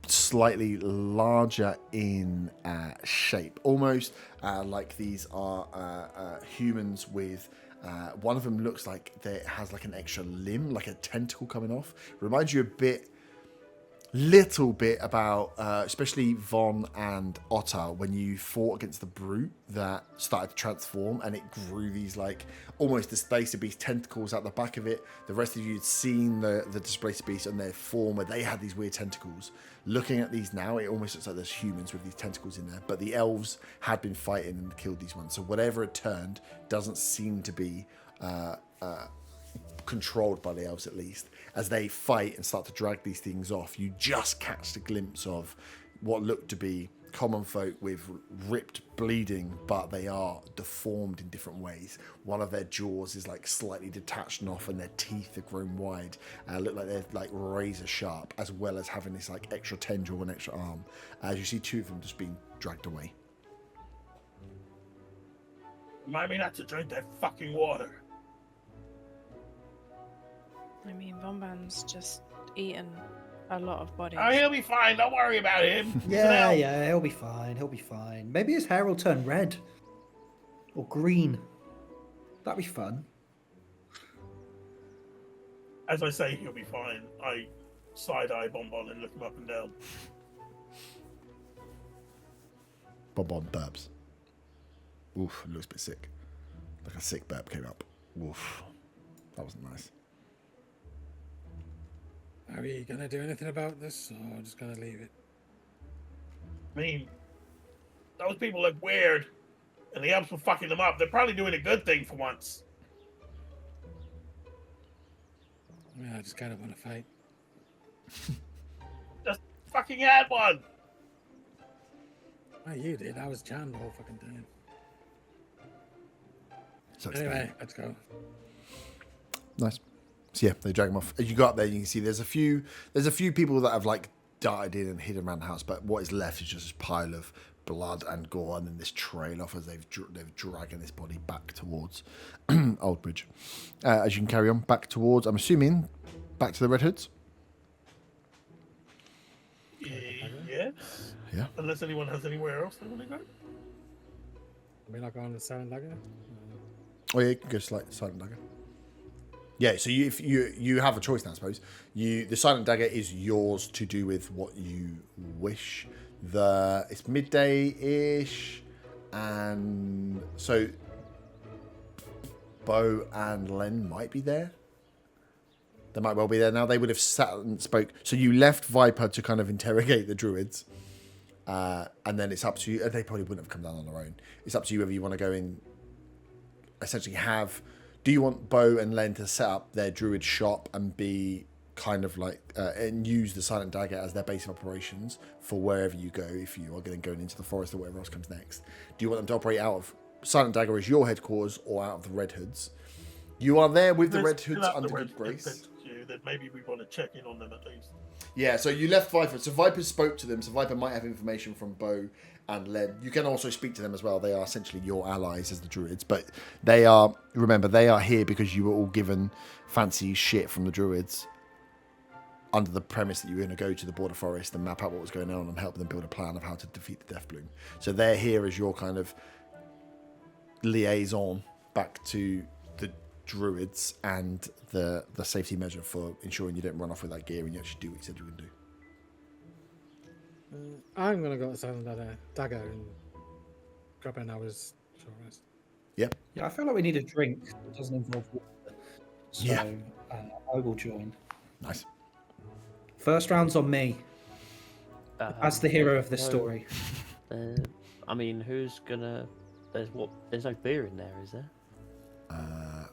slightly larger in shape, almost like these are humans with. One of them looks like it has like an extra limb, like a tentacle coming off. Reminds you little bit about, especially Von and Otter, when you fought against the brute that started to transform and it grew these like almost displaced beast tentacles out the back of it. The rest of you had seen the displaced beast and their form where they had these weird tentacles. Looking at these now, it almost looks like there's humans with these tentacles in there, but the elves had been fighting and killed these ones. So whatever it turned doesn't seem to be controlled by the elves, at least. As they fight and start to drag these things off, you just catch a glimpse of what looked to be common folk with ripped bleeding, but they are deformed in different ways. One of their jaws is like slightly detached and off, and their teeth are grown wide. Look like they're like razor sharp, as well as having this like extra tendril and extra arm. As you see two of them just being dragged away. Remind me not to drink that fucking water. I mean, Vomban's just eaten a lot of bodies. Oh, he'll be fine. Don't worry about him. Yeah, he'll be fine. He'll be fine. Maybe his hair will turn red or green. That'd be fun. As I say, he'll be fine. I side-eye Bonbon and look him up and down. Bonbon burps. Oof, it looks a bit sick. Like a sick burp came up. Oof. That wasn't nice. Are we gonna do anything about this, or just gonna leave it? I mean, those people look weird, and the elves were fucking them up. They're probably doing a good thing for once. Yeah, I just kind of want to fight. Just fucking had one. Oh, you did. I was Jan the whole fucking time. So Anyway, let's go. Nice. So yeah, they drag him off. As you go up there, you can see there's a few people that have like darted in and hidden around the house, but what is left is just this pile of blood and gore, and then this trail off as they've dragging this body back towards Old Bridge. As you can carry on back towards, I'm assuming, back to the Red Hoods. Yes. Yeah. Unless anyone has anywhere else they want to go. Are we not going to Silent Dagger? Oh yeah, you can go Silent Dagger. Yeah, so if you have a choice now, I suppose. The Silent Dagger is yours to do with what you wish. It's midday-ish, and so Bo and Len might be there. They might well be there now. They would have sat and spoke. So you left Viper to kind of interrogate the druids, and then it's up to you. They probably wouldn't have come down on their own. It's up to you whether you want to go in. Essentially, do you want Bo and Len to set up their druid shop and be kind of like and use the Silent Dagger as their base of operations for wherever you go, if you are going into the forest or whatever else comes next? Do you want them to operate out of Silent Dagger as your headquarters or out of the Red Hoods? You are there with the Red Hoods under good grace. That maybe we want to check in on them at least. Yeah, so you left Viper. So Viper spoke to them. So Viper might have information from Bo and Len. You can also speak to them as well. They are essentially your allies as the druids. But they are here because you were all given fancy shit from the druids under the premise that you were going to go to the border forest and map out what was going on and help them build a plan of how to defeat the Deathbloom. So they're here as your kind of liaison back to the druids and the safety measure for ensuring you don't run off with that gear and you actually do what you said you would do. I'm going to go to Silent Dagger and grab an hour's short rest. Yeah. Yeah, I feel like we need a drink that doesn't involve water. So Yeah. I will join. Nice. First round's on me. As the hero of this no. story. I mean, who's gonna? There's no beer in there, is there?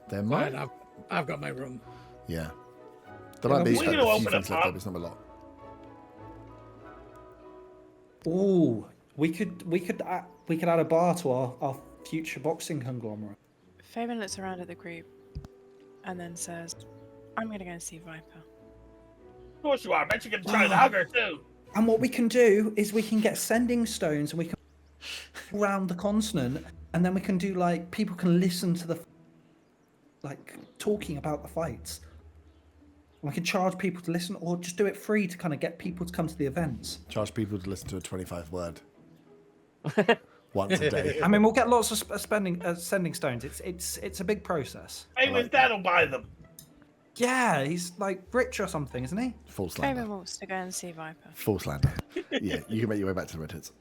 There might. Fine, I've got my room. Yeah. There might be We're gonna a few open things up left, top. but it's not a lot. Ooh, we could add a bar to our future boxing conglomerate. Fabian looks around at the group and then says, I'm going to go and see Viper. Of course you are. I bet you can try the hugger too. And what we can do is we can get sending stones and we can around the continent, and then we can do like people can listen to the like talking about the fights. We can charge people to listen, or just do it free to kind of get people to come to the events. Charge people to listen to a 25 word once a day. I mean, we'll get lots of sending stones. It's a big process. Hey, that'll buy them. Yeah, he's like rich or something, isn't he? Full slander. Craven wants to go and see Viper. Full slander. Yeah, you can make your way back to the Red Hoods.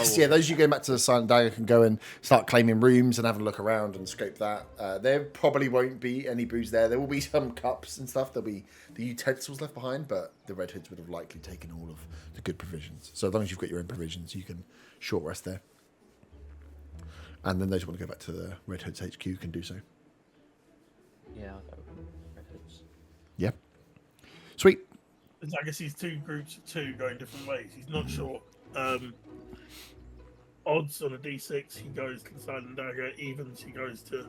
So yeah, those of you going back to the Silent Dagger can go and start claiming rooms and have a look around and scope that. There probably won't be any booze there. There will be some cups and stuff. There'll be the utensils left behind, but the Red Hoods would have likely taken all of the good provisions. So as long as you've got your own provisions, you can short rest there. And then those who want to go back to the Red Hoods HQ can do so. Yeah, I'll go with Red Hoods. Yeah. Sweet. I guess he's two groups of two going different ways. He's not sure. Odds on a D6, he goes to the Silent Dagger. Evens, he goes to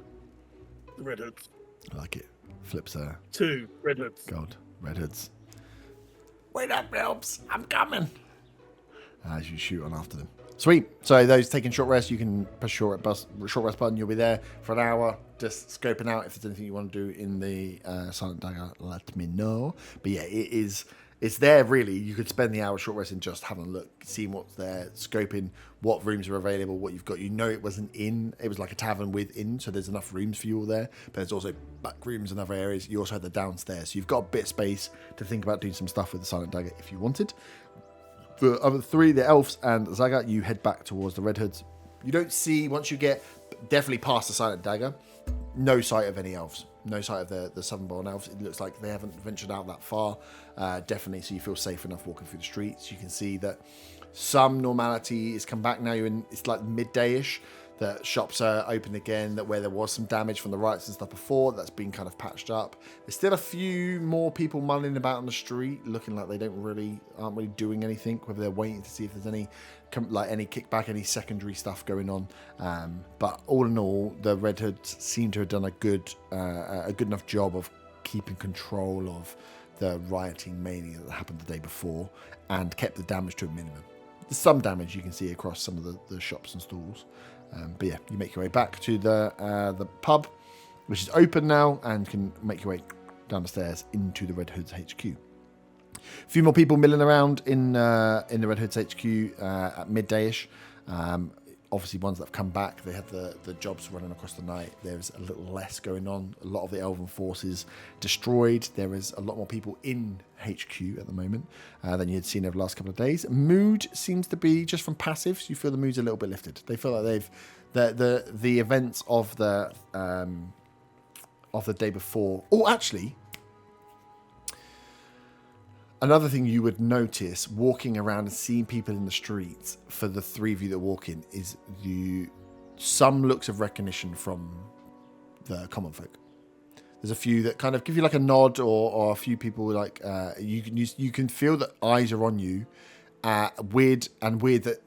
the Red Hoods. I like it. Flips there. 2 Red Hoods. God, Red Hoods. Wait up, Elves. I'm coming. As you shoot on after them. Sweet. So those taking short rest, you can push short rest button. You'll be there for an hour, just scoping out if there's anything you want to do in the Silent Dagger. Let me know. But yeah, it's there really. You could spend the hour short rest in just having a look, seeing what's there, scoping what rooms are available, what you've got. You know it was an inn. It was like a tavern with inn, so there's enough rooms for you all there. But there's also back rooms and other areas. You also have the downstairs, so you've got a bit of space to think about doing some stuff with the Silent Dagger if you wanted. The other three, the Elves and Zaga, you head back towards the Red Hoods. You don't see, once you get definitely past the Silent Dagger, no sight of any Elves. No sight of the Southern-born Elves. It looks like they haven't ventured out that far. Definitely, so you feel safe enough walking through the streets. You can see that some normality has come back now. It's like midday-ish. The shops are open again, that where there was some damage from the riots and stuff before, that's been kind of patched up. There's still a few more people mulling about on the street, looking like they aren't really doing anything, whether they're waiting to see if there's any kickback, any secondary stuff going on. But all in all, the Red Hoods seem to have done a good enough job of keeping control of the rioting mania that happened the day before and kept the damage to a minimum. There's some damage you can see across some of the shops and stalls. But yeah, you make your way back to the pub, which is open now, and can make your way down the stairs into the Red Hoods HQ. A few more people milling around in the Red Hoods HQ at midday-ish. Obviously, ones that have come back, they had the jobs running across the night. There's a little less going on. A lot of the Elven forces destroyed. There is a lot more people in HQ at the moment than you had seen over the last couple of days. Mood seems to be, just from passives, you feel the mood's a little bit lifted. They feel like the events of the day before. Oh, actually, another thing you would notice walking around and seeing people in the streets for the three of you that walk in is some looks of recognition from the common folk. There's a few that kind of give you like a nod, or a few people like you can feel that eyes are on you. Weird that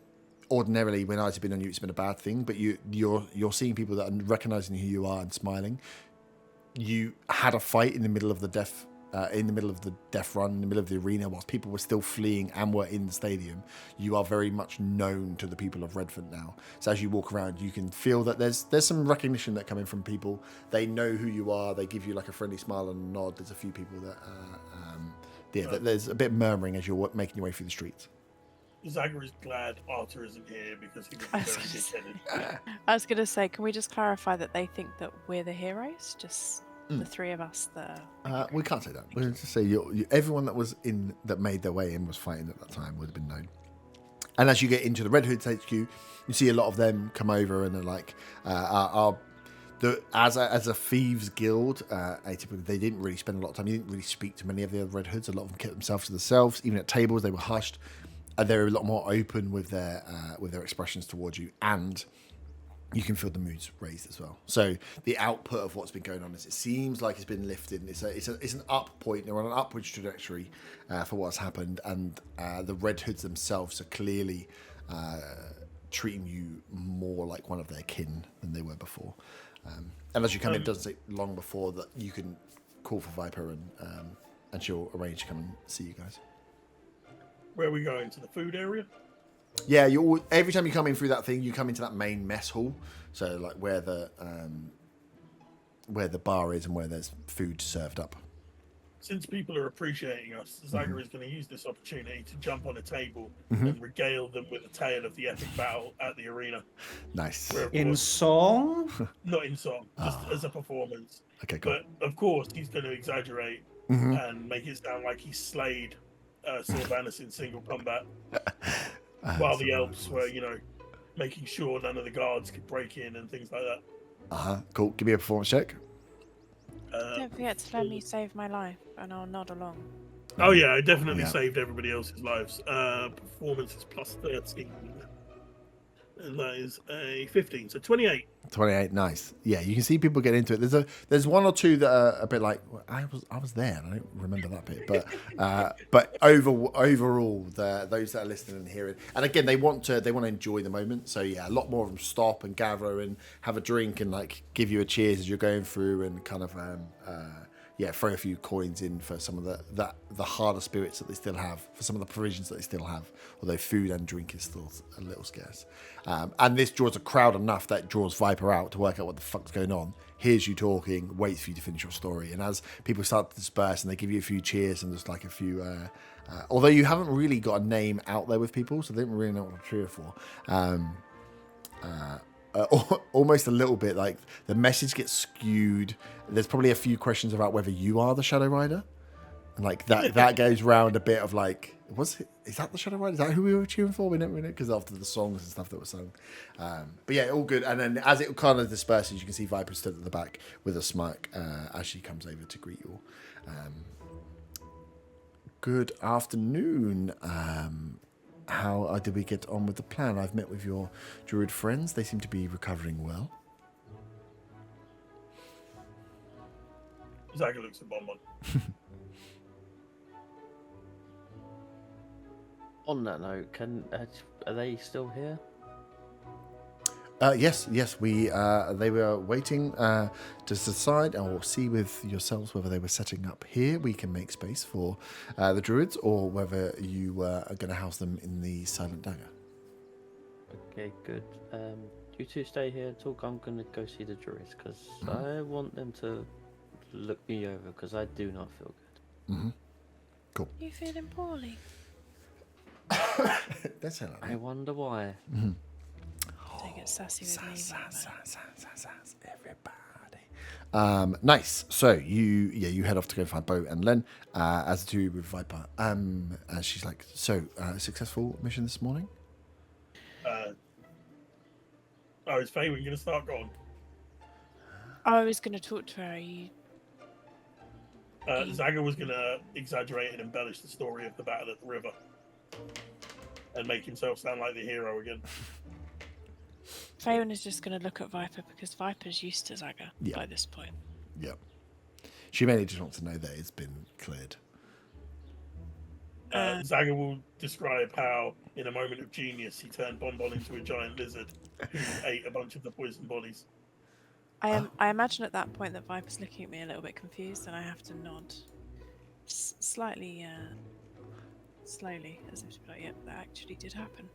ordinarily when eyes have been on you, it's been a bad thing. But you're seeing people that are recognizing who you are and smiling. You had a fight in the middle of the death run, in the middle of the arena, whilst people were still fleeing and were in the stadium. You are very much known to the people of Redvant now. So as you walk around, you can feel that there's some recognition that coming from people. They know who you are. They give you like a friendly smile and a nod. There's a few people that there's a bit of murmuring as you're making your way through the streets. Zaga is glad Arthur isn't here because he would be very big-headed. I was going to say, can we just clarify that they think that we're the heroes? Just the three of us that we can't say that. We'll just say everyone that made their way in was fighting at that time would have been known. And as you get into the Red Hoods HQ, you see a lot of them come over and are like, as a thieves guild, atypically, they didn't really spend a lot of time. You didn't really speak to many of the other Red Hoods. A lot of them kept themselves to themselves. Even at tables, they were hushed. They were a lot more open with their expressions towards you, and you can feel the moods raised as well. So the output of what's been going on is it seems like it's been lifted. It's an up point. They're on an upwards trajectory for what's happened, and the Red Hoods themselves are clearly treating you more like one of their kin than they were before. And as you come in, it doesn't take long before that you can call for Viper and she'll arrange to come and see you guys. Where are we going? To the food area? Yeah, every time you come in through that thing, you come into that main mess hall. So like where the bar is and where there's food served up. Since people are appreciating us, Zaga is going to use this opportunity to jump on a table and regale them with a tale of the epic battle at the arena. Nice. Where, of In course, song? not in song, just as a performance. Okay, cool. But of course, he's going to exaggerate and make it sound like he slayed Sylvanas in single combat, while the elves were, making sure none of the guards could break in and things like that. Cool. Give me a performance check. Don't forget to let me save my life, and I'll nod along. Oh yeah, I definitely Yeah. saved everybody else's lives. Performance is plus 13. And that is a 15, so 28. 28, nice. Yeah, you can see people get into it. There's one or two that are a bit like, well, I was there and I don't remember that bit, but overall, those that are listening and hearing, and again, they want to enjoy the moment. So yeah, a lot more of them stop and gather and have a drink and like give you a cheers as you're going through and kind of throw a few coins in for some of the harder spirits that they still have, for some of the provisions that they still have, although food and drink is still a little scarce. And this draws a crowd enough that draws Viper out to work out what the fuck's going on, hears you talking, waits for you to finish your story. And as people start to disperse and they give you a few cheers and there's like a few... although you haven't really got a name out there with people, so they don't really know what to cheer for. Almost a little bit like the message gets skewed. There's probably a few questions about whether you are the Shadow Rider, and like that goes round a bit of like, is that the Shadow Rider? Is that who we were cheering for? We don't know, because after the songs and stuff that were sung. But yeah, all good. And then as it kind of disperses, you can see Viper stood at the back with a smirk as she comes over to greet you all. Good afternoon. How did we get on with the plan? I've met with your druid friends. They seem to be recovering well. Zaga looks at Bonbon. On that note, are they still here? Yes. They were waiting to decide, and we'll see with yourselves whether they were setting up here. We can make space for the druids, or whether you are going to house them in the Silent Dagger. Okay, good. You two stay here and talk. I'm going to go see the druids because I want them to look me over because I do not feel good. Cool. You feeling poorly? That's how I wonder why. Don't get sassy with me. Everybody. Nice. So you head off to go find Bo and Len, as do with Viper. She's like, successful mission this morning? Is Faywin going to start going? I was going to talk to her. Zaga was going to exaggerate and embellish the story of the battle at the river and make himself sound like the hero again. Faywin is just going to look at Viper because Viper's used to Zaga by this point. Yep. She mainly just wants to know that it's been cleared. Zaga will describe how, in a moment of genius, he turned Bonbon into a giant lizard who ate a bunch of the poison bodies. I imagine at that point that Viper's looking at me a little bit confused, and I have to nod slightly, slowly, as if to be like, "Yep, that actually did happen."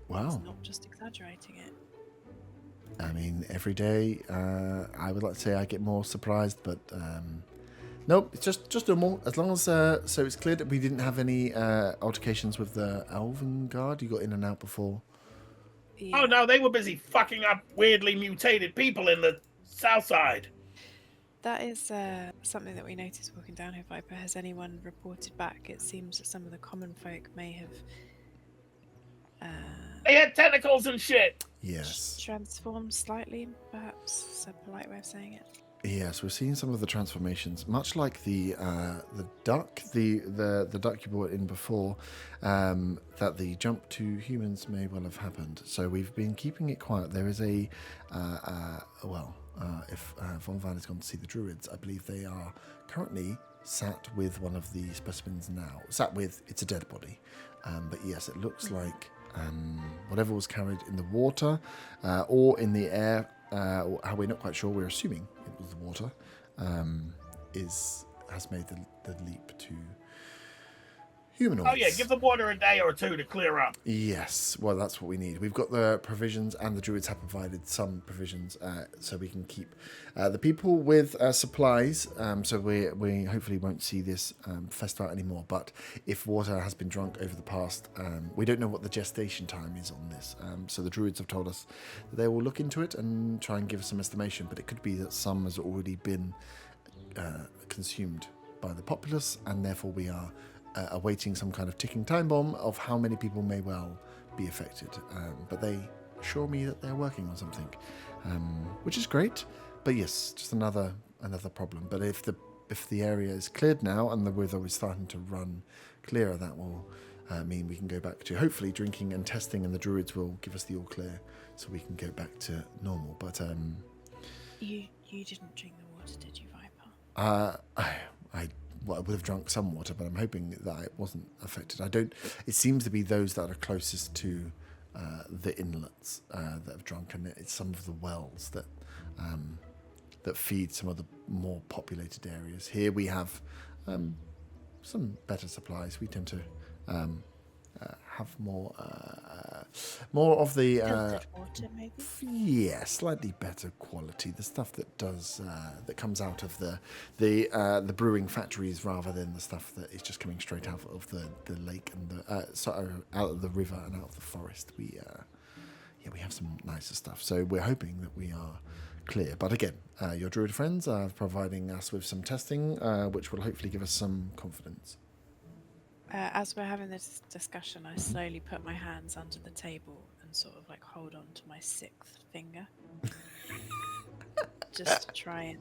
Wow. It's not just exaggerating it. I mean, every day, I would like to say I get more surprised, but nope, it's just normal. As long as so it's clear that we didn't have any altercations with the Elven Guard. You got in and out before. Yeah. Oh no, they were busy fucking up weirdly mutated people in the south side. That is something that we noticed walking down here, Viper. Has anyone reported back? It seems that some of the common folk may have They had tentacles and shit. Yes. transformed slightly, perhaps is a polite way of saying it. Yes, we're seeing some of the transformations, much like the duck, the duck you brought in before, that the jump to humans may well have happened. So we've been keeping it quiet. There is if Von Van has gone to see the druids, I believe they are currently sat with one of the specimens now. It's a dead body, but yes, it looks like whatever was carried in the water or in the air. How we're not quite sure, we're assuming it was the water, has made the leap to humanoids. Oh yeah, give them 1 or a day or 2 to clear up. Yes, well, that's what we need. We've got the provisions, and the druids have provided some provisions, so we can keep the people with supplies. So we hopefully won't see this festival anymore. But if water has been drunk over the past, we don't know what the gestation time is on this. So the druids have told us that they will look into it and try and give us some estimation. But it could be that some has already been consumed by the populace, and therefore we are awaiting some kind of ticking time bomb of how many people may well be affected. But they assure me that they're working on something, which is great. But yes, just another problem. But if the area is cleared now and the weather is starting to run clearer, that will mean we can go back to hopefully drinking and testing, and the druids will give us the all clear so we can go back to normal. But you didn't drink the water, did you, Viper? I would have drunk some water, but I'm hoping that it wasn't affected. It seems to be those that are closest to the inlets that have drunk, and it's some of the wells that feed some of the more populated areas. Here we have some better supplies. We tend to have more of the Filtered water, maybe? slightly better quality. The stuff that that comes out of the brewing factories, rather than the stuff that is just coming straight out of the lake and out of the river and out of the forest. We have some nicer stuff. So we're hoping that we are clear. But again, your druid friends are providing us with some testing, which will hopefully give us some confidence. As we're having this discussion, I slowly put my hands under the table and sort of like hold on to my 6th finger. Just to try and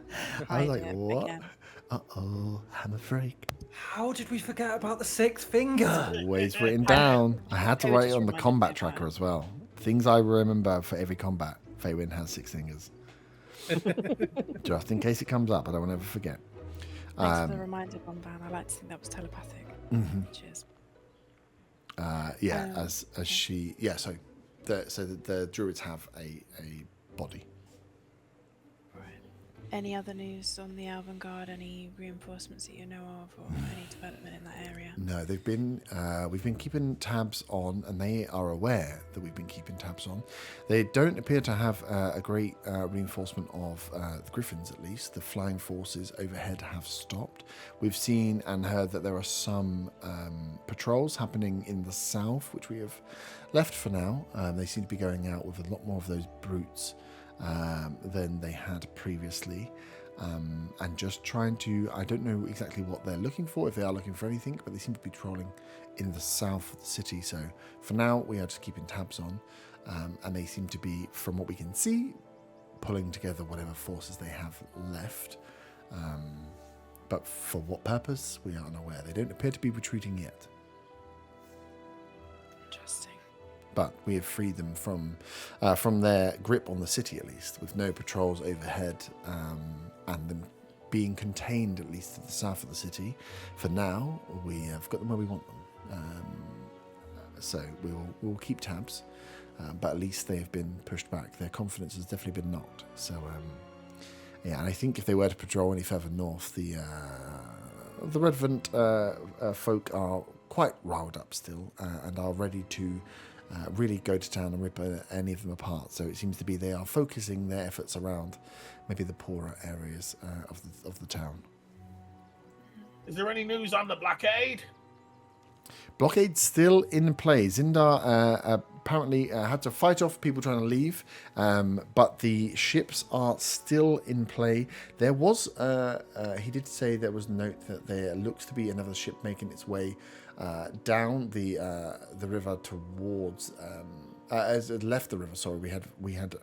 I was hide like, it what? again. Uh-oh, hammer break. How did we forget about the 6th finger? Always written down. I had to It write it just on the reminded combat me of tracker that. as well. Things I remember for every combat. Faywin has 6 fingers. Just in case it comes up, I don't want to ever forget. Thanks for the reminder, Bonvan. I like to think that was telepathic. Cheers. So the druids have a body. Right. Any other news on the Avant-Garde? Any reinforcements that you know of, or any development in that area? No, we've been keeping tabs on, and they are aware that we've been keeping tabs on. They don't appear to have a great reinforcement of the Griffins, at least. The flying forces overhead have stopped. We've seen and heard that there are some patrols happening in the south, which we have left for now. They seem to be going out with a lot more of those brutes than they had previously. And just trying to, I don't know exactly what they're looking for, if they are looking for anything, but they seem to be trolling in the south of the city. So for now, we are just keeping tabs on, and they seem to be, from what we can see, pulling together whatever forces they have left. But for what purpose, we are unaware. They don't appear to be retreating yet. Interesting. But we have freed them from their grip on the city, at least, with no patrols overhead, and them being contained, at least to the south of the city. For now, we have got them where we want them. So we'll keep tabs, but at least they have been pushed back. Their confidence has definitely been knocked. So, and I think if they were to patrol any further north, the Redvant folk are quite riled up still, and are ready to really go to town and rip any of them apart. So it seems to be they are focusing their efforts around maybe the poorer areas of the town. Is there any news on the blockade? Blockade's still in play. Zindar apparently had to fight off people trying to leave, but the ships are still in play. There was, he did say there was a note that there looks to be another ship making its way down the river towards, as it left the river. Sorry, we had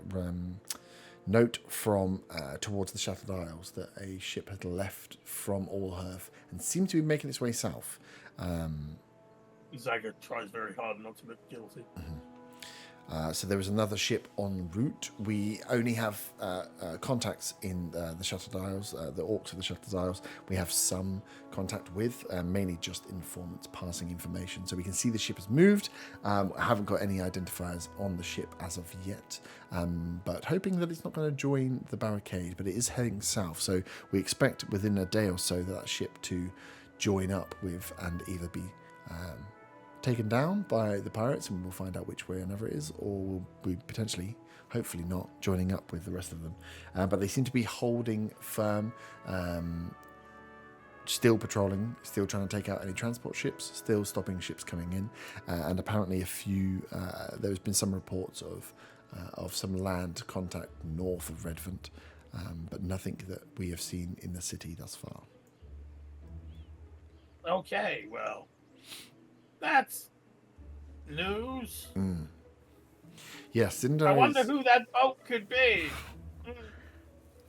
note from towards the Shattered Isles that a ship had left from Allhearth and seemed to be making its way south. Zagger tries very hard not to look guilty. So there was another ship en route. We only have contacts in the Shattered Isles, the Orcs of the Shattered Isles. We have some contact with, mainly just informants passing information. So we can see the ship has moved. I haven't got any identifiers on the ship as of yet, but hoping that it's not going to join the barricade, but it is heading south. So we expect within a day or so that ship to join up with and either be taken down by the pirates, and we'll find out which way or another it is, or we'll be potentially, hopefully not, joining up with the rest of them. But they seem to be holding firm, still patrolling, still trying to take out any transport ships, still stopping ships coming in, and apparently there's been some reports of some land contact north of Redvant, but nothing that we have seen in the city thus far. Okay, well, that's news. Yes, Cinder I wonder who that boat could be.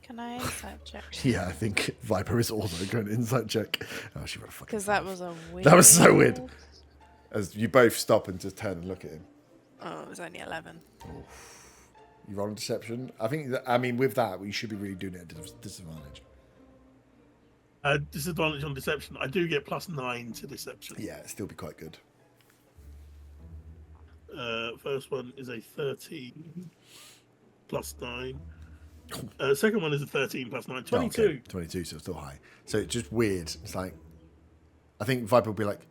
Can I insight check? Yeah, I think Viper is also going to insight check. Oh, she got a fucking. Because that was a weird. That was so weird. As you both stop and just turn and look at him. Oh, it was only 11. You roll a deception. With that, we should be really doing it at disadvantage. Disadvantage on deception. I do get +9 to deception. Yeah, it'd still be quite good. First one is a 13 +9. Second one is a 13 +9. 22. Oh, okay. 22, so it's still high. So it's just weird. It's like, I think Viper will be like,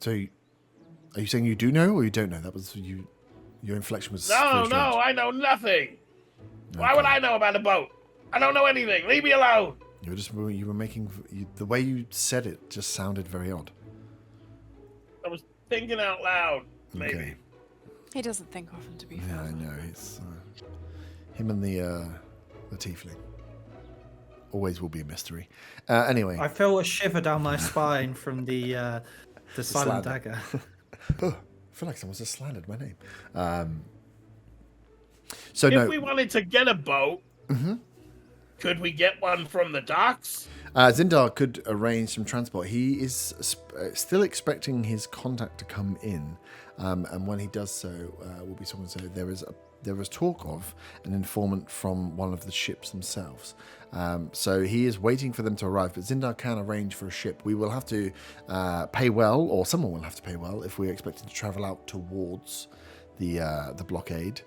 so are you saying you do know or you don't know? That was you. Your inflection was. No, I know nothing. Okay. Why would I know about a boat? I don't know anything. Leave me alone. You were making the way you said it just sounded very odd. I was thinking out loud. Maybe. Okay. He doesn't think often, to be fair. Yeah, I know. It's him and the tiefling. Always will be a mystery. Anyway, I feel a shiver down my spine from the silent dagger. Oh, I feel like someone's just slandered my name. If we wanted to get a boat, could we get one from the docks? Zindar could arrange some transport. He is still expecting his contact to come in, and when he does so, will be someone. So there was talk of an informant from one of the ships themselves. So he is waiting for them to arrive, but Zindar can arrange for a ship. We will have to pay well, or someone will have to pay well, if we're expected to travel out towards the blockade,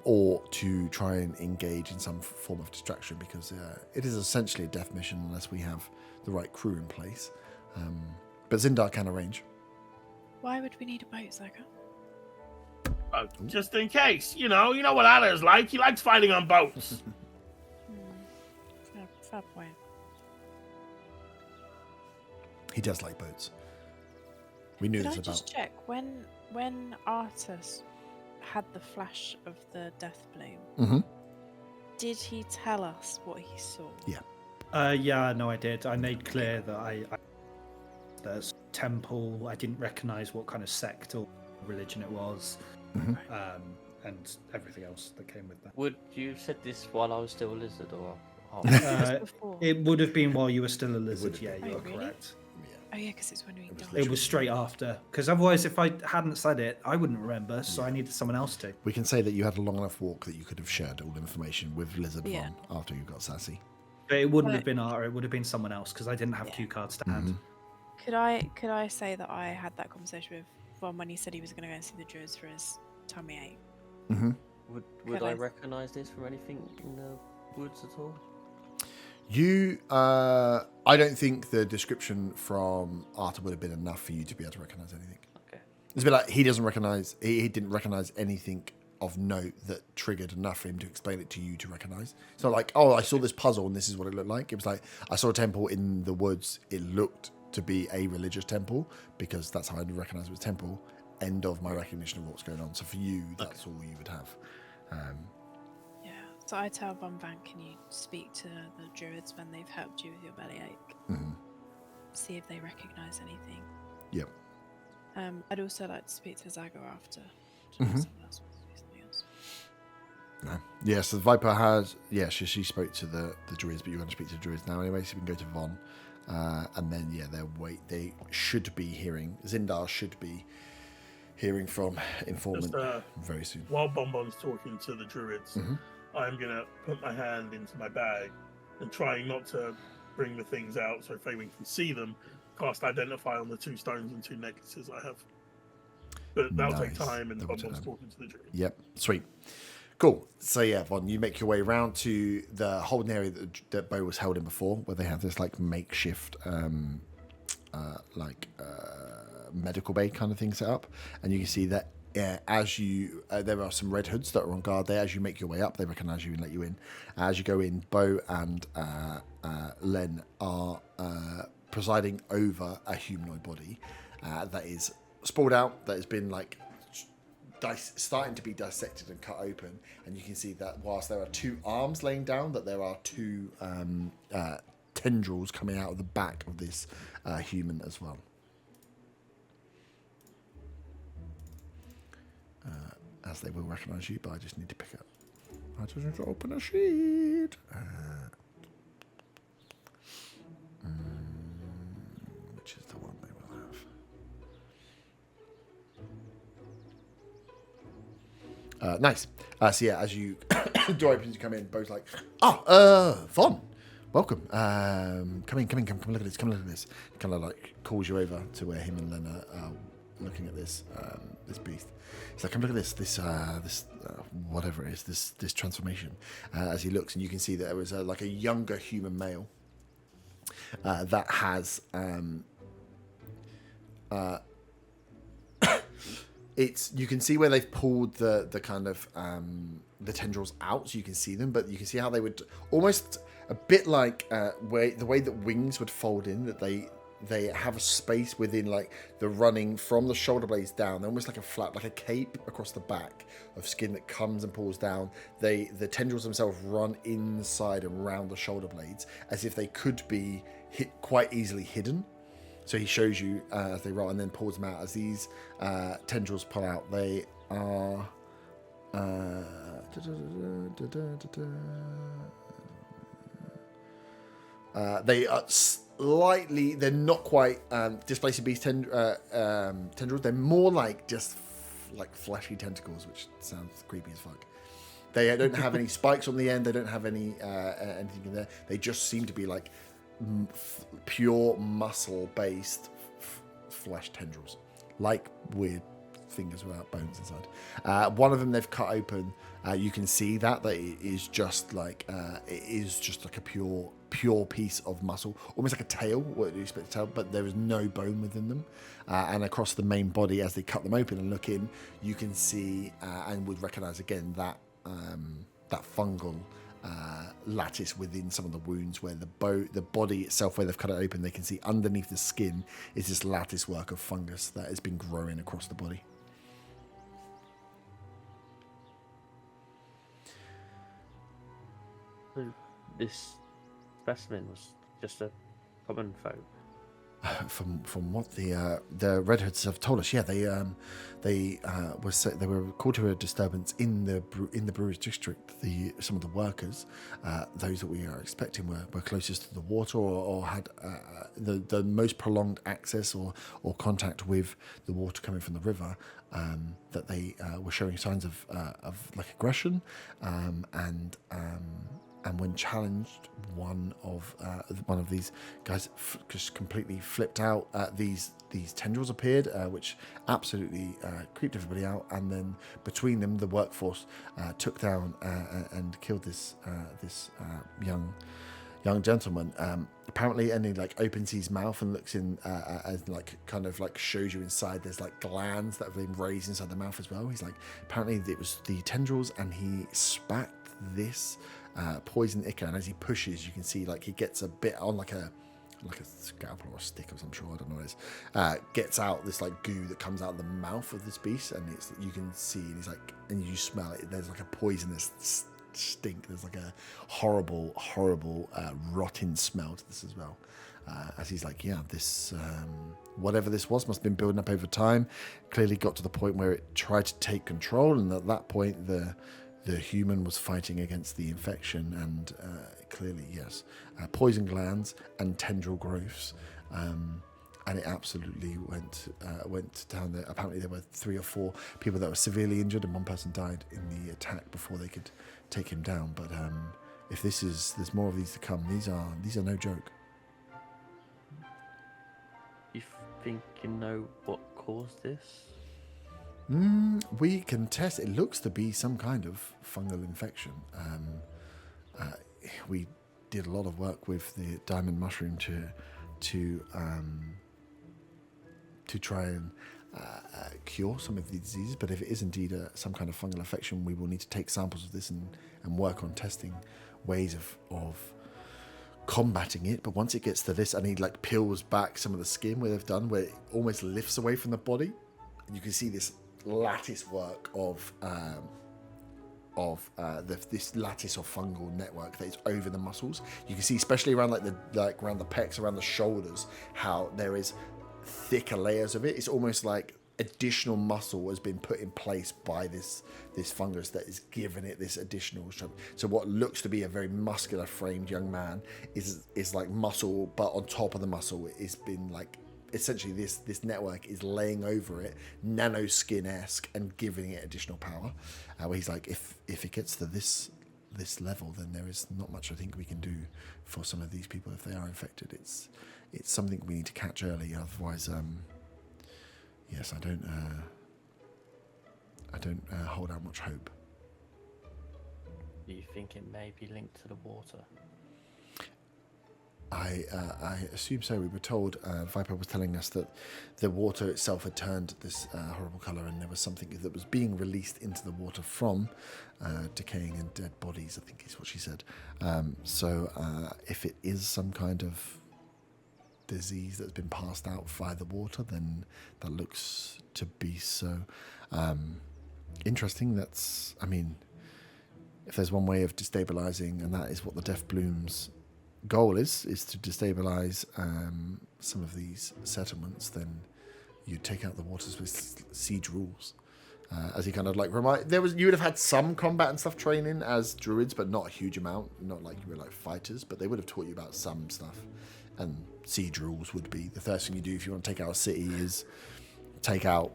or to try and engage in some form of distraction, because it is essentially a death mission unless we have the right crew in place. But Zindar can arrange. Why would we need a boat, Zaka? Just in case. You know what Anna's like. He likes fighting on boats. Fair point. He does like boats. We knew Could this I about. just check when Artus had the flash of the death bloom? Did he tell us what he saw? Yeah. Yeah, no, I did. I made clear that there's temple. I didn't recognize what kind of sect or religion it was, and everything else that came with that. Would you said this while I was still a lizard, or? It would have been while you were still a lizard. Yeah, you are really? correct. Oh yeah, because it's when we died. It was straight after. Because otherwise, if I hadn't said it, I wouldn't remember. So I needed someone else to. We can say that you had a long enough walk that you could have shared all the information with Lizard Yeah. Von after you got sassy. But it wouldn't have been Arta. It would have been someone else because I didn't have cue cards to hand. Could I say that I had that conversation with Von when he said he was going to go and see the druids for his tummy ache? Would I recognise this from anything in the woods at all? I don't think the description from Arta would have been enough for you to be able to recognise anything. Okay. It's a bit like he didn't recognise anything of note that triggered enough for him to explain it to you to recognise. It's not like, oh, I saw this puzzle and this is what it looked like. It was like, I saw a temple in the woods. It looked to be a religious temple because that's how I recognise it was a temple. End of my recognition of what's going on. So for you, that's all you would have. Yeah. So I tell Von Van, can you speak to the druids when they've helped you with your bellyache? See if they recognise anything. Yep. I'd also like to speak to Zago after. Someone else wants to do something else. No. Yeah, so Viper has... Yeah, she spoke to the druids, but you're going to speak to the druids now anyway, so we can go to Von. And then, yeah, they should be hearing... Zindar should be hearing from informant very soon. While Bonbon's talking to the druids, I'm going to put my hand into my bag and trying not to bring the things out so Faywin can see them, cast Identify on the 2 stones and 2 necklaces I have. But that'll take time, and Bonbon's talking to the druid. Yep, sweet. Cool. So yeah, Von, you make your way around to the holding area that Bo was held in before, where they have this like makeshift medical bay kind of thing set up, and you can see that as you there are some red hoods that are on guard there. As you make your way up, they recognise you and let you in. As you go in, Bo and Len are presiding over a humanoid body that is sprawled out, that has been like starting to be dissected and cut open, and you can see that whilst there are 2 arms laying down, that there are 2 tendrils coming out of the back of this human as well. As they will recognise you, but I just need to pick up. I just need to open a sheet. Which is the one they will have. Nice. So yeah, as you door opens, you come in. Bo's like, Von, welcome. Come in. Come look at this. Come look at this. Kind of like calls you over to where him and Len are looking at this this beast. He's like, come look at this whatever it is, this transformation. As he looks, and you can see that there was like a younger human male that has you can see where they've pulled the kind of the tendrils out, so you can see them, but you can see how they would almost a bit like the way that wings would fold in, that they have a space within like the running from the shoulder blades down. They're almost like a flap, like a cape across the back of skin that comes and pulls down. The tendrils themselves run inside and around the shoulder blades as if they could be quite easily hidden. So he shows you as they roll and then pulls them out. As these tendrils pull out, they are slightly, they're not quite displacing beast tendrils. They're more like just like fleshy tentacles, which sounds creepy as fuck. They don't have any spikes on the end. They don't have any anything in there. They just seem to be like pure muscle-based flesh tendrils, like weird fingers without bones inside. One of them they've cut open. You can see that it is just like a pure piece of muscle, almost like a tail, what you expect a tail, but there is no bone within them. And across the main body, as they cut them open and look in, you can see and would recognise again that fungal lattice within some of the wounds, where the body itself, where they've cut it open, they can see underneath the skin is this lattice work of fungus that has been growing across the body. This specimen was just a common foe. From what the Red Hoods have told us, yeah, they were called to a disturbance in the Brewers District. Some of the workers, those that we are expecting, were closest to the water or had the most prolonged access or contact with the water coming from the river. That they were showing signs of like aggression, and when challenged, one of these guys just completely flipped out. These tendrils appeared, which absolutely creeped everybody out. And then between them, the workforce took down and killed this young gentleman. Apparently, and he like opens his mouth and looks in, and like kind of like shows you inside. There's like glands that have been raised inside the mouth as well. He's like, apparently it was the tendrils, and he spat this poison ichor, and as he pushes, you can see like he gets a bit on like a scalpel or a stick or some sort, I don't know what it is, gets out this like goo that comes out of the mouth of this beast, and you can see, and he's like, and you smell it, there's like a poisonous stink, there's like a horrible rotten smell to this as well. As he's like, yeah, this whatever this was must have been building up over time, clearly got to the point where it tried to take control, and at that point the human was fighting against the infection, and clearly, yes, poison glands and tendril growths, and it absolutely went down there. Apparently, there were 3 or 4 people that were severely injured, and one person died in the attack before they could take him down. But if there's more of these to come. These are no joke. You think you know what caused this? We can test. It looks to be some kind of fungal infection. We did a lot of work with the diamond mushroom to to try and cure some of these diseases. But if it is indeed some kind of fungal infection, we will need to take samples of this and work on testing ways of combating it. But once it gets to this, and he like peels back some of the skin where they've done, where it almost lifts away from the body, and you can see this lattice work of this lattice or fungal network that is over the muscles. You can see, especially around around the pecs, around the shoulders, how there is thicker layers of it. It's almost like additional muscle has been put in place by this fungus that is giving it this additional strength. So what looks to be a very muscular framed young man is like muscle, but on top of the muscle it's been like essentially this network is laying over it, nano skin-esque, and giving it additional power. Where he's like, if it gets to this level, then there is not much I think we can do for some of these people if they are infected. It's something we need to catch early, otherwise yes, I don't hold out much hope. Do you think it may be linked to the water? I assume so. We were told, Viper was telling us that the water itself had turned this horrible colour, and there was something that was being released into the water from decaying and dead bodies, I think is what she said. So if it is some kind of disease that's been passed out via the water, then that looks to be so. Interesting. I mean, if there's one way of destabilising, and that is what the Death Bloom's goal is to destabilise some of these settlements, then you take out the waters with siege rules. As he kind of like you would have had some combat and stuff training as druids, but not a huge amount. Not like you were like fighters, but they would have taught you about some stuff. And siege rules would be the first thing you do if you want to take out a city is take out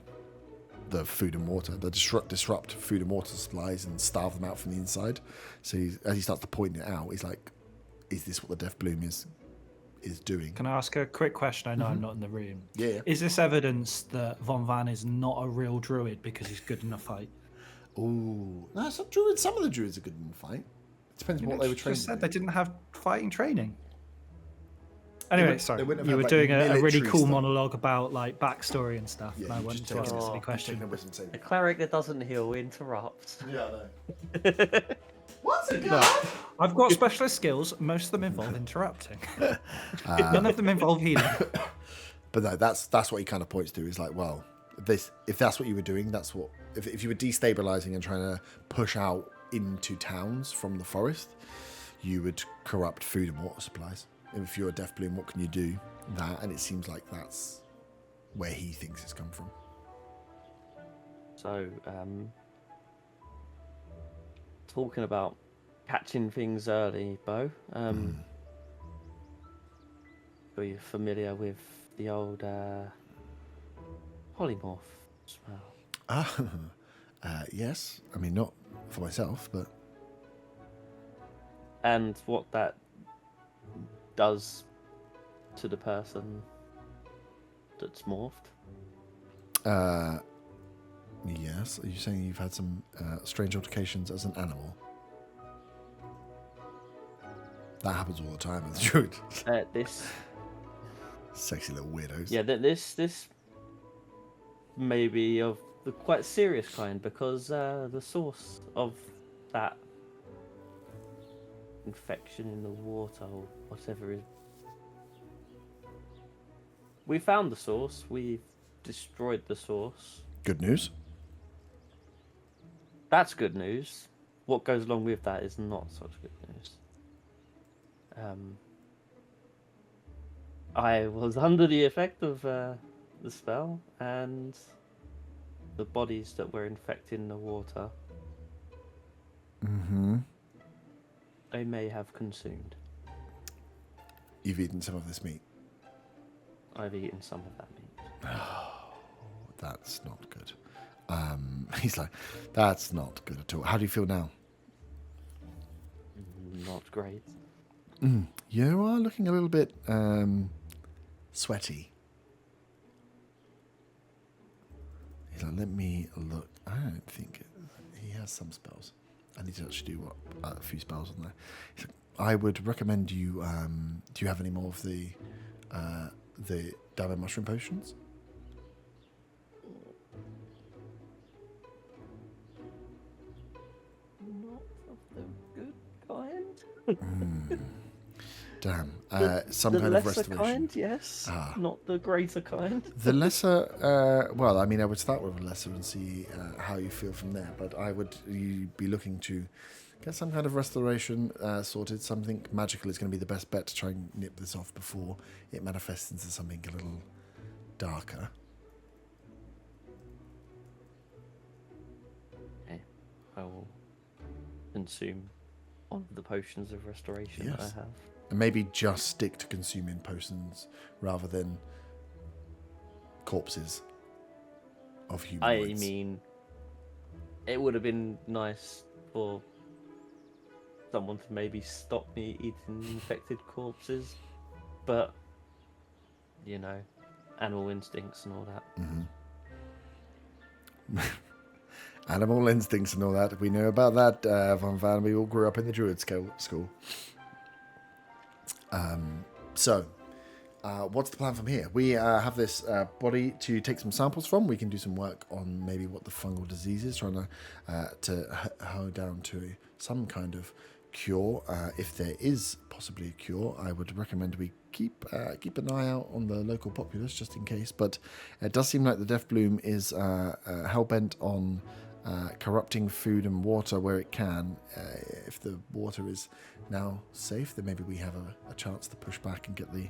the food and water, the disrupt food and water supplies and starve them out from the inside. So as he starts to point it out, he's like, is this what the Death Bloom is doing? Can I ask a quick question? I know I'm not in the room. Yeah. Is this evidence that Von Van is not a real druid because he's good in a fight? Ooh. No, some of the druids are good in a fight. It depends on what they were trained just said to they do. didn't have fighting training. Anyway, sorry. they wouldn't have You were had, doing like, a really military cool stuff. monologue about like backstory and stuff, Yeah, and I you wanted just to take ask it. a silly Taking question. a wisdom saving A throw. cleric that doesn't heal interrupts. Yeah, I know. What's it No, I've got specialist skills. Most of them involve interrupting. None of them involve healing. But no, that's what he kind of points to. Is like, well, if that's what you were doing, that's what. If you were destabilizing and trying to push out into towns from the forest, you would corrupt food and water supplies. And if you're a Death Bloom, what can you do? That, and it seems like that's where he thinks it's come from. So, talking about catching things early, Bo. Are you familiar with the old polymorph smell? Yes. I mean, not for myself, but And what that does to the person that's morphed? yes. Are you saying you've had some strange altercations as an animal? That happens all the time with druid. This, Sexy little weirdos. yeah, this may be of the quite serious kind, because the source of that infection in the water or whatever is. We found the source. We've destroyed the source. Good news. That's good news. What goes along with that is not such good news. I was under the effect of the spell, and the bodies that were infecting the water, they may have consumed. You've eaten some of this meat. I've eaten some of that meat. That's not good. He's like, that's not good at all. How do you feel now? Not great. You are looking a little bit sweaty. He's like, let me look. I don't think he has some spells. I need to actually do a few spells on there. He's like, I would recommend you. Do you have any more of the diamond mushroom potions? of the good kind. Damn. Some the kind of lesser restoration. kind, yes. Not the greater kind. The lesser, well, I mean, I would start with a lesser and see how you feel from there. But you'd be looking to get some kind of restoration sorted. Something magical is going to be the best bet to try and nip this off before it manifests into something a little darker. Okay, I will consume one of the potions of restoration that I have. And maybe just stick to consuming potions rather than corpses of humanoids. I mean, it would have been nice for someone to maybe stop me eating infected corpses, but, you know, animal instincts and all that. Mm-hmm. Animal instincts and all that. We know about that, Von Van. We all grew up in the Druid school. So, what's the plan from here? We have this body to take some samples from. We can do some work on maybe what the fungal disease is, trying to hoe down to some kind of cure. If there is possibly a cure, I would recommend we keep an eye out on the local populace just in case. But it does seem like the Death Bloom is hell-bent on corrupting food and water where it can. If the water is now safe, then maybe we have a chance to push back and get the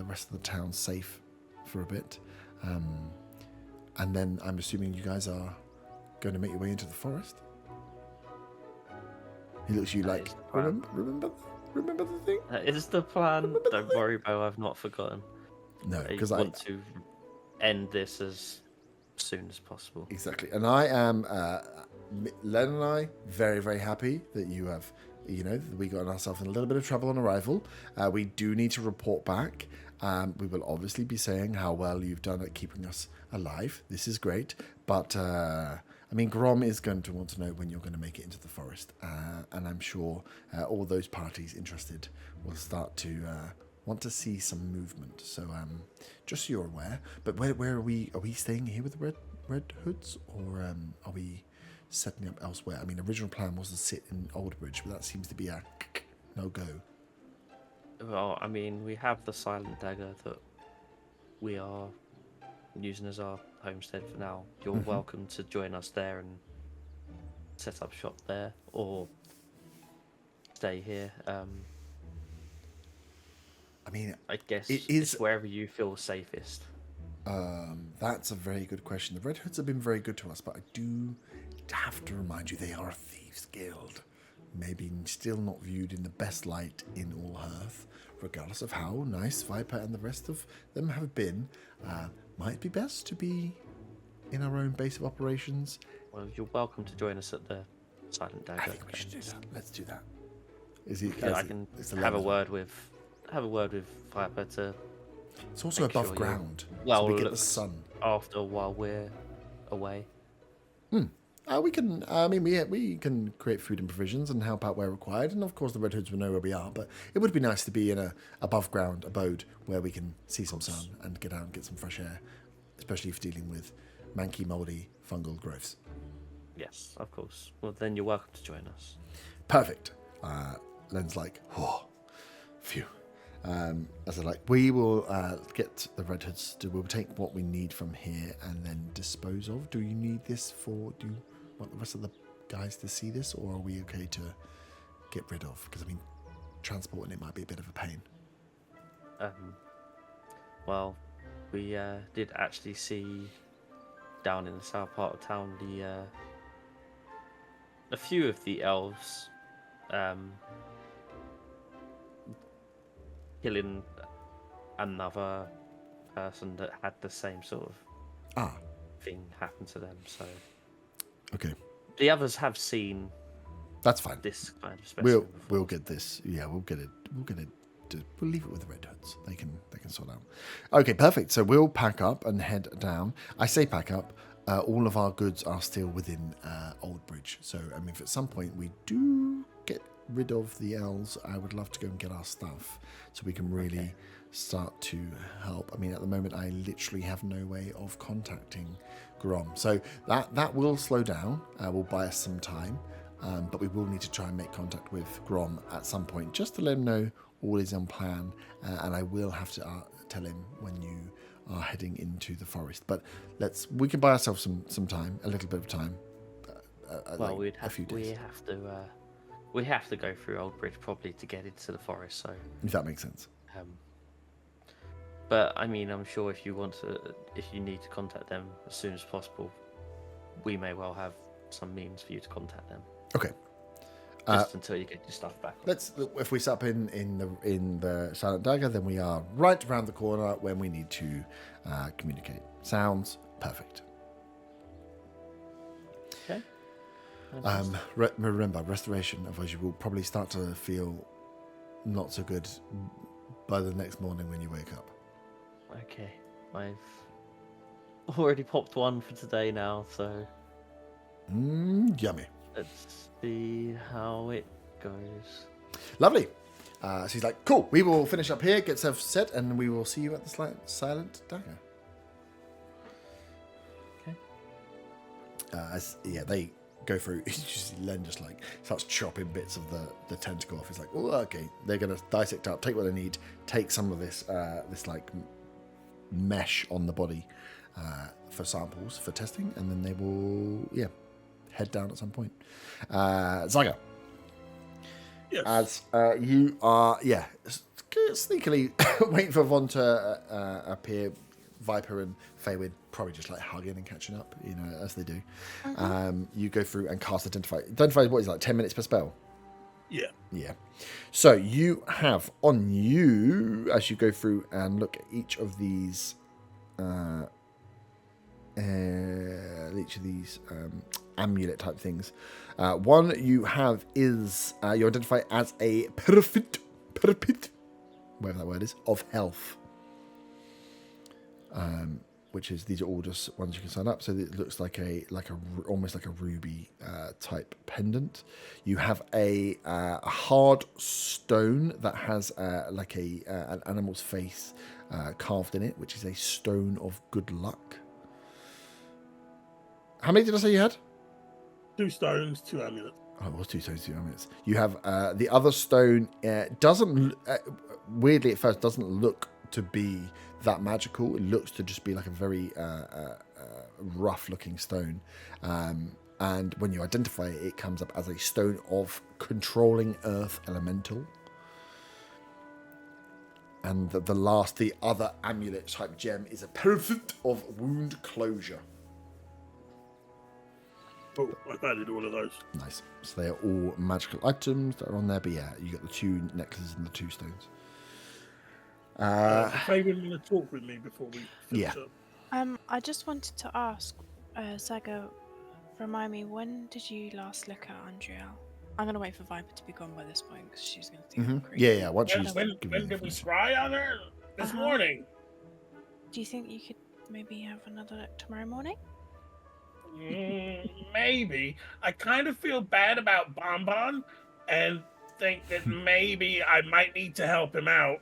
rest of the town safe for a bit. And then I'm assuming you guys are going to make your way into the forest. He looks at you like, remember the thing? That is the plan. Don't worry, Bo, I've not forgotten. No, because I want to end this as soon as possible. Exactly. And I am, Len and I, very, very happy that you have, we got ourselves in a little bit of trouble on arrival. We do need to report back. We will obviously be saying how well you've done at keeping us alive. This is great. But, Grom is going to want to know when you're going to make it into the forest. And I'm sure all those parties interested will start to want to see some movement. So just so you're aware. But where are we? Are we staying here with the Red Hoods? Or are we setting up elsewhere? I mean, original plan was to sit in Oldbridge, but that seems to be a no-go. Well, I mean, we have the Silent Dagger that we are using as our homestead for now. You're welcome to join us there and set up shop there, or stay here. I guess it's wherever you feel safest. That's a very good question. The Red Hoods have been very good to us, but I do have to remind you they are a thieves' guild. Maybe still not viewed in the best light in all Hearth, regardless of how nice Viper and the rest of them have been. Might be best to be in our own base of operations. Well, you're welcome to join us at the Silent Dagger. I think we should do that. Let's do that. I can have a word with Viper to. It's also above ground, so we get the sun. After while we're away. We can. We can create food and provisions and help out where required, and of course the Red Hoods will know where we are. But it would be nice to be in a above ground abode where we can see some sun and get out and get some fresh air, especially if dealing with manky, mouldy, fungal growths. Yes, of course. Well, then you're welcome to join us. Perfect. Len's like, phew. As I like, we will get the Red Hoods. We'll take what we need from here and then dispose of. Do you need this for? Do you want the rest of the guys to see this, or are we okay to get rid of? Because transporting it might be a bit of a pain. Well, we did actually see down in the south part of town a few of the elves killing another person that had the same sort of thing happen to them. So okay, the others have seen. That's fine. This kind of specimen. We'll get this. Yeah, we'll get it. We'll leave it with the Red Hoods. They can sort out. Okay, perfect. So we'll pack up and head down. I say pack up. All of our goods are still within Oldbridge. So if at some point we do get rid of the elves, I would love to go and get our stuff so we can really start to help. At the moment I literally have no way of contacting Grom, so that will slow down. Will buy us some time. but we will need to try and make contact with Grom at some point, just to let him know all is on plan, and I will have to tell him when you are heading into the forest. But we can buy ourselves some time, a little bit of time. Well, like a few days. we have to go through Old Bridge probably to get into the forest. So If that makes sense. But I mean, I'm sure if you need to contact them as soon as possible, we may well have some means for you to contact them. Okay. Just until you get your stuff back. If we set up in the Silent Dagger, then we are right around the corner when we need to communicate. Sounds perfect. Okay. Remember, restoration, otherwise you will probably start to feel not so good by the next morning when you wake up. Okay, I've already popped one for today now, so Yummy. let's see how it goes. Lovely. So he's like, cool, we will finish up here, get stuff set, and we will see you at the Silent Dagger. Okay. They go through. Len just like starts chopping bits of the tentacle off. He's like, oh, okay. They're gonna dissect up, take what they need, take some of this like mesh on the body for samples for testing, and then they will head down at some point. Zyga. Yes. As you are, sneakily waiting for Von to appear, Viper and Feywind probably just like hugging and catching up, as they do. You go through and cast Identify. Identify, what is it, like 10 minutes per spell? Yeah. Yeah. So you have on you, as you go through and look at each of these, amulet type things. One you have is you identify as a perfect, whatever that word is, of health. Which is, these are all just ones you can sign up. So it looks like almost like a ruby type pendant. You have a hard stone that has an animal's face carved in it, which is a stone of good luck. How many did I say you had? 2 stones, 2 amulets. Oh, it was 2 stones, 2 amulets. You have the other stone. Doesn't weirdly at first doesn't look to be that magical. It looks to just be like a very rough looking stone, and when you identify it, it comes up as a stone of controlling earth elemental. And the other amulet type gem is a perfect of wound closure. Oh, I've added all of those. Nice. So they are all magical items that are on there, but yeah, you got the 2 necklaces and the 2 stones. Fabian want to talk with me before we finish up. I just wanted to ask, Saga, remind me, when did you last look at Andriel? I'm gonna wait for Viper to be gone by this point because she's gonna think I'm crazy. Yeah. Once she's When did we scry on her? This morning. Do you think you could maybe have another look tomorrow morning? Maybe. I kind of feel bad about Bonbon and think that maybe I might need to help him out,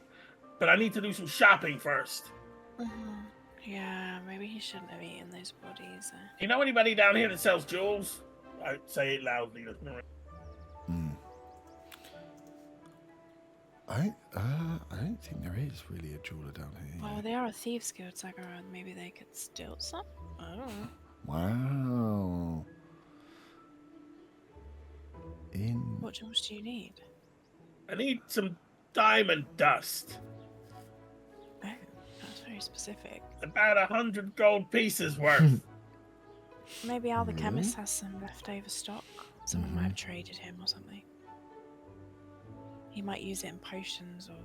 but I need to do some shopping first. Yeah, maybe he shouldn't have eaten those bodies. You know anybody down here that sells jewels? I say it loudly. I don't think there is really a jeweler down here. Well, they are a thieves guild, Saga, and maybe they could steal some? I don't know. Wow. What jewels do you need? I need some diamond dust. Oh, that's very specific. About 100 gold pieces worth. Maybe Al the chemist has some leftover stock. Someone might have traded him or something. He might use it in potions or,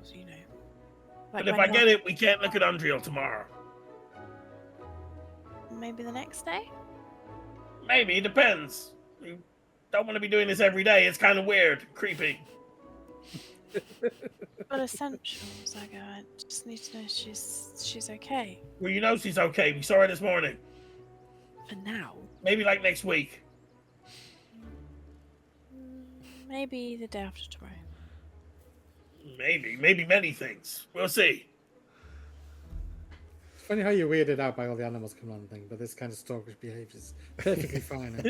But if I get it, we can't look at Undreal tomorrow. Maybe the next day? Maybe, it depends. We don't want to be doing this every day. It's kind of weird, creepy. But essentials, I just need to know she's okay. Well, you know she's okay. We saw her this morning. For now? Maybe like next week. Maybe the day after tomorrow. Maybe many things. We'll see. It's funny how you're weirded out by all the animals coming on thing, but this kind of stalkish behavior is perfectly fine.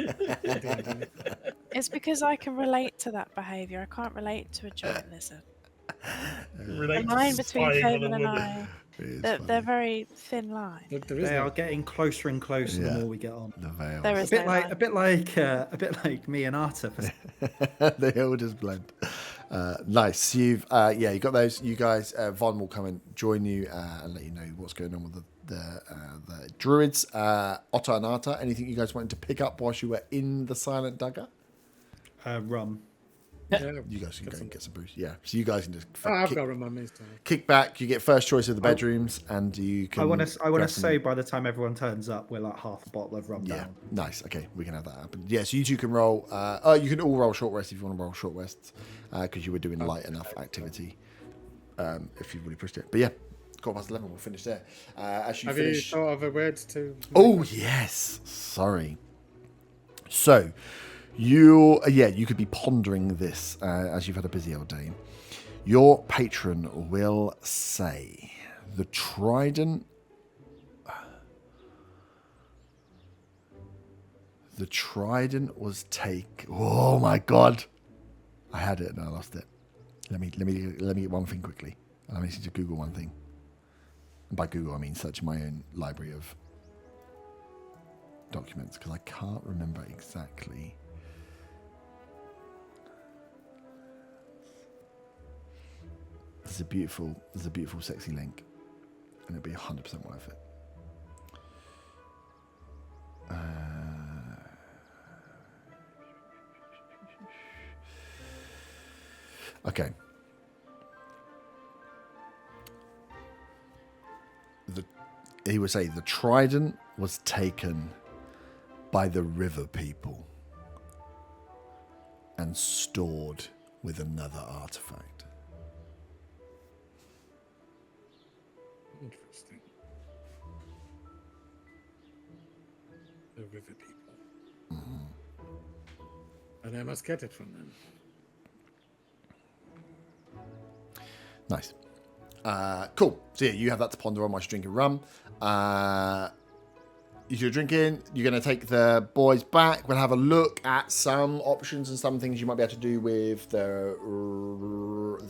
It's because I can relate to that behaviour. I can't relate to a giant lizard. The line between Faven and I, they're very thin line. They are getting closer and closer the more we get on. The veils. There is no line. A bit like me and Arta. They all just blend. Nice. So you've you got those. You guys, Von will come and join you and let you know what's going on with the druids. Otta and Arta, anything you guys wanted to pick up whilst you were in the Silent Dagger? Rum. Yeah, You guys can go and get some booze. Yeah. So you guys can just I've got rum on me. So. kick back. You get first choice of the bedrooms, and you can. I want to say by the time everyone turns up, we're like half a bottle of rum Yeah, down. nice. Okay, we can have that happen. Yeah, so you two can roll. You can all roll short rest if you want to roll short rests, because you were doing light enough activity. If you've really pushed it, but yeah, 11:15. We'll finish there. As you Have finish. you thought of a word to? Oh yes, sorry. So, you could be pondering this as you've had a busy old day. Your patron will say, "The trident." The trident was Oh my god! I had it and I lost it. Let me get one thing quickly. I need to Google one thing. And by Google, I mean search my own library of documents because I can't remember exactly. There's a beautiful, sexy link, and it'll be 100% worth it. Okay. He would say the trident was taken by the river people and stored with another artifact. Interesting. The river people. Mm-hmm. And I must get it from them. Nice. Cool. So yeah, you have that to ponder on while you're drinking rum. If you're drinking, you're going to take the boys back. We'll have a look at some options and some things you might be able to do with the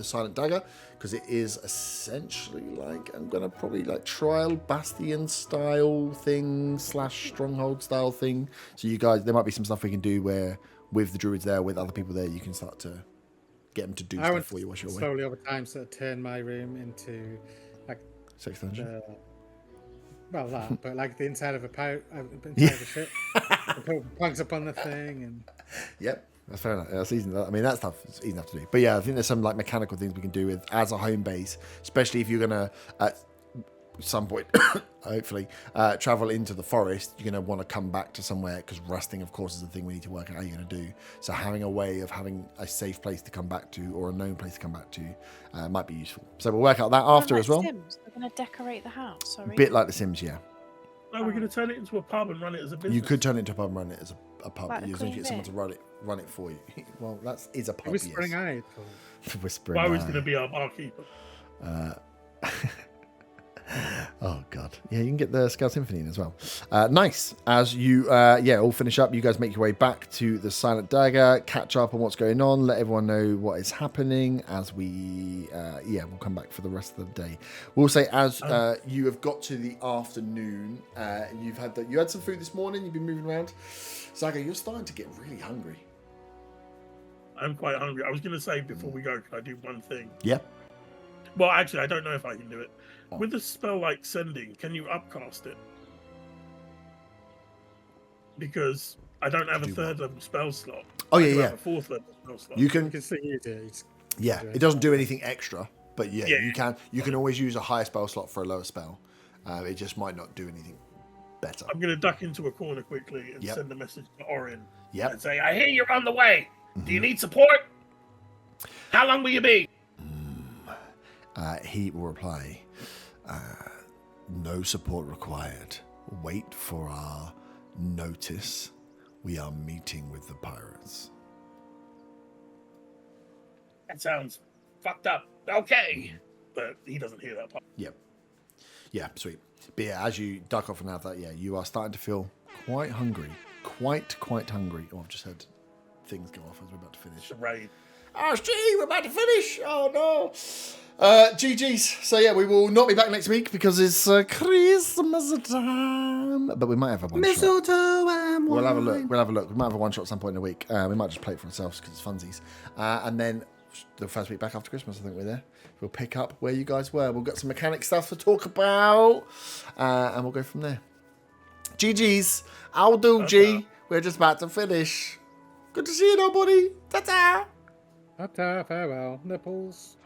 Silent Dagger, because it is essentially like, I'm going to probably like trial Bastion style thing / Stronghold style thing. So you guys, there might be some stuff we can do where with the druids there, with other people there, you can start to get them to do stuff for you while you're away. Slowly over time, sort of turn my room into like Sex dungeon. Well, that, but like the inside of a of a ship. Put plugs up on the thing and. Yep, that's fair enough. That's easy. I mean, that stuff is easy enough to do. But yeah, I think there's some like mechanical things we can do with as a home base, especially if you're gonna at some point, hopefully, travel into the forest. You're gonna want to come back to somewhere because resting, of course, is the thing we need to work out how you're gonna do. So having a way of having a safe place to come back to or a known place to come back to might be useful. So we'll work out that after as well. Sims. They're gonna decorate the house. Sorry. A bit like The Sims, yeah. No, we're going to turn it into a pub and run it as a business. You could turn it into a pub and run it as a pub. Like You just get someone to run it for you. Well, that is a pub. Whispering yes. Eye. Whispering Why Eye. was going to be our barkeeper? Oh god, yeah, you can get the Scout Symphony in as well. Nice. As you all finish up, you guys make your way back to the Silent Dagger, catch up on what's going on, let everyone know what is happening as we we'll come back for the rest of the day. We'll say as you have got to the afternoon, you had some food this morning, you've been moving around. Zaga, you're starting to get really hungry. I'm quite hungry. I was going to say before we go, can I do one thing? Yep. Well, actually, I don't know if I can do it. With a spell like Sending, can you upcast it? Because I don't have a third level spell slot. Oh, I yeah. have a fourth level spell slot. You can see it. Yeah, it doesn't do anything extra, but yeah. You can always use a higher spell slot for a lower spell. It just might not do anything better. I'm going to duck into a corner quickly and send a message to Orin. Yep. And say, I hear you're on the way. Do you need support? How long will you be? He will reply, no support required. Wait for our notice. We are meeting with the pirates. That sounds fucked up. Okay. But he doesn't hear that part. Yep. Yeah, sweet. But yeah, as you duck off and have that, you are starting to feel quite hungry. Quite hungry. Oh, I've just heard things go off as we're about to finish. Right. Oh, gee, we're about to finish. Oh, no. GG's. So, yeah, we will not be back next week because it's Christmas time. But we might have a one-shot. Mistletoe and We'll have a wine. look. We might have a one-shot at some point in the week. We might just play it for ourselves because it's funsies. And then the first week back after Christmas, I think we're there. We'll pick up where you guys were. We'll get some mechanic stuff to talk about. And we'll go from there. GG's. I'll do, G. We're just about to finish. Good to see you, nobody. Ta-ta. Ta-ta, farewell, nipples.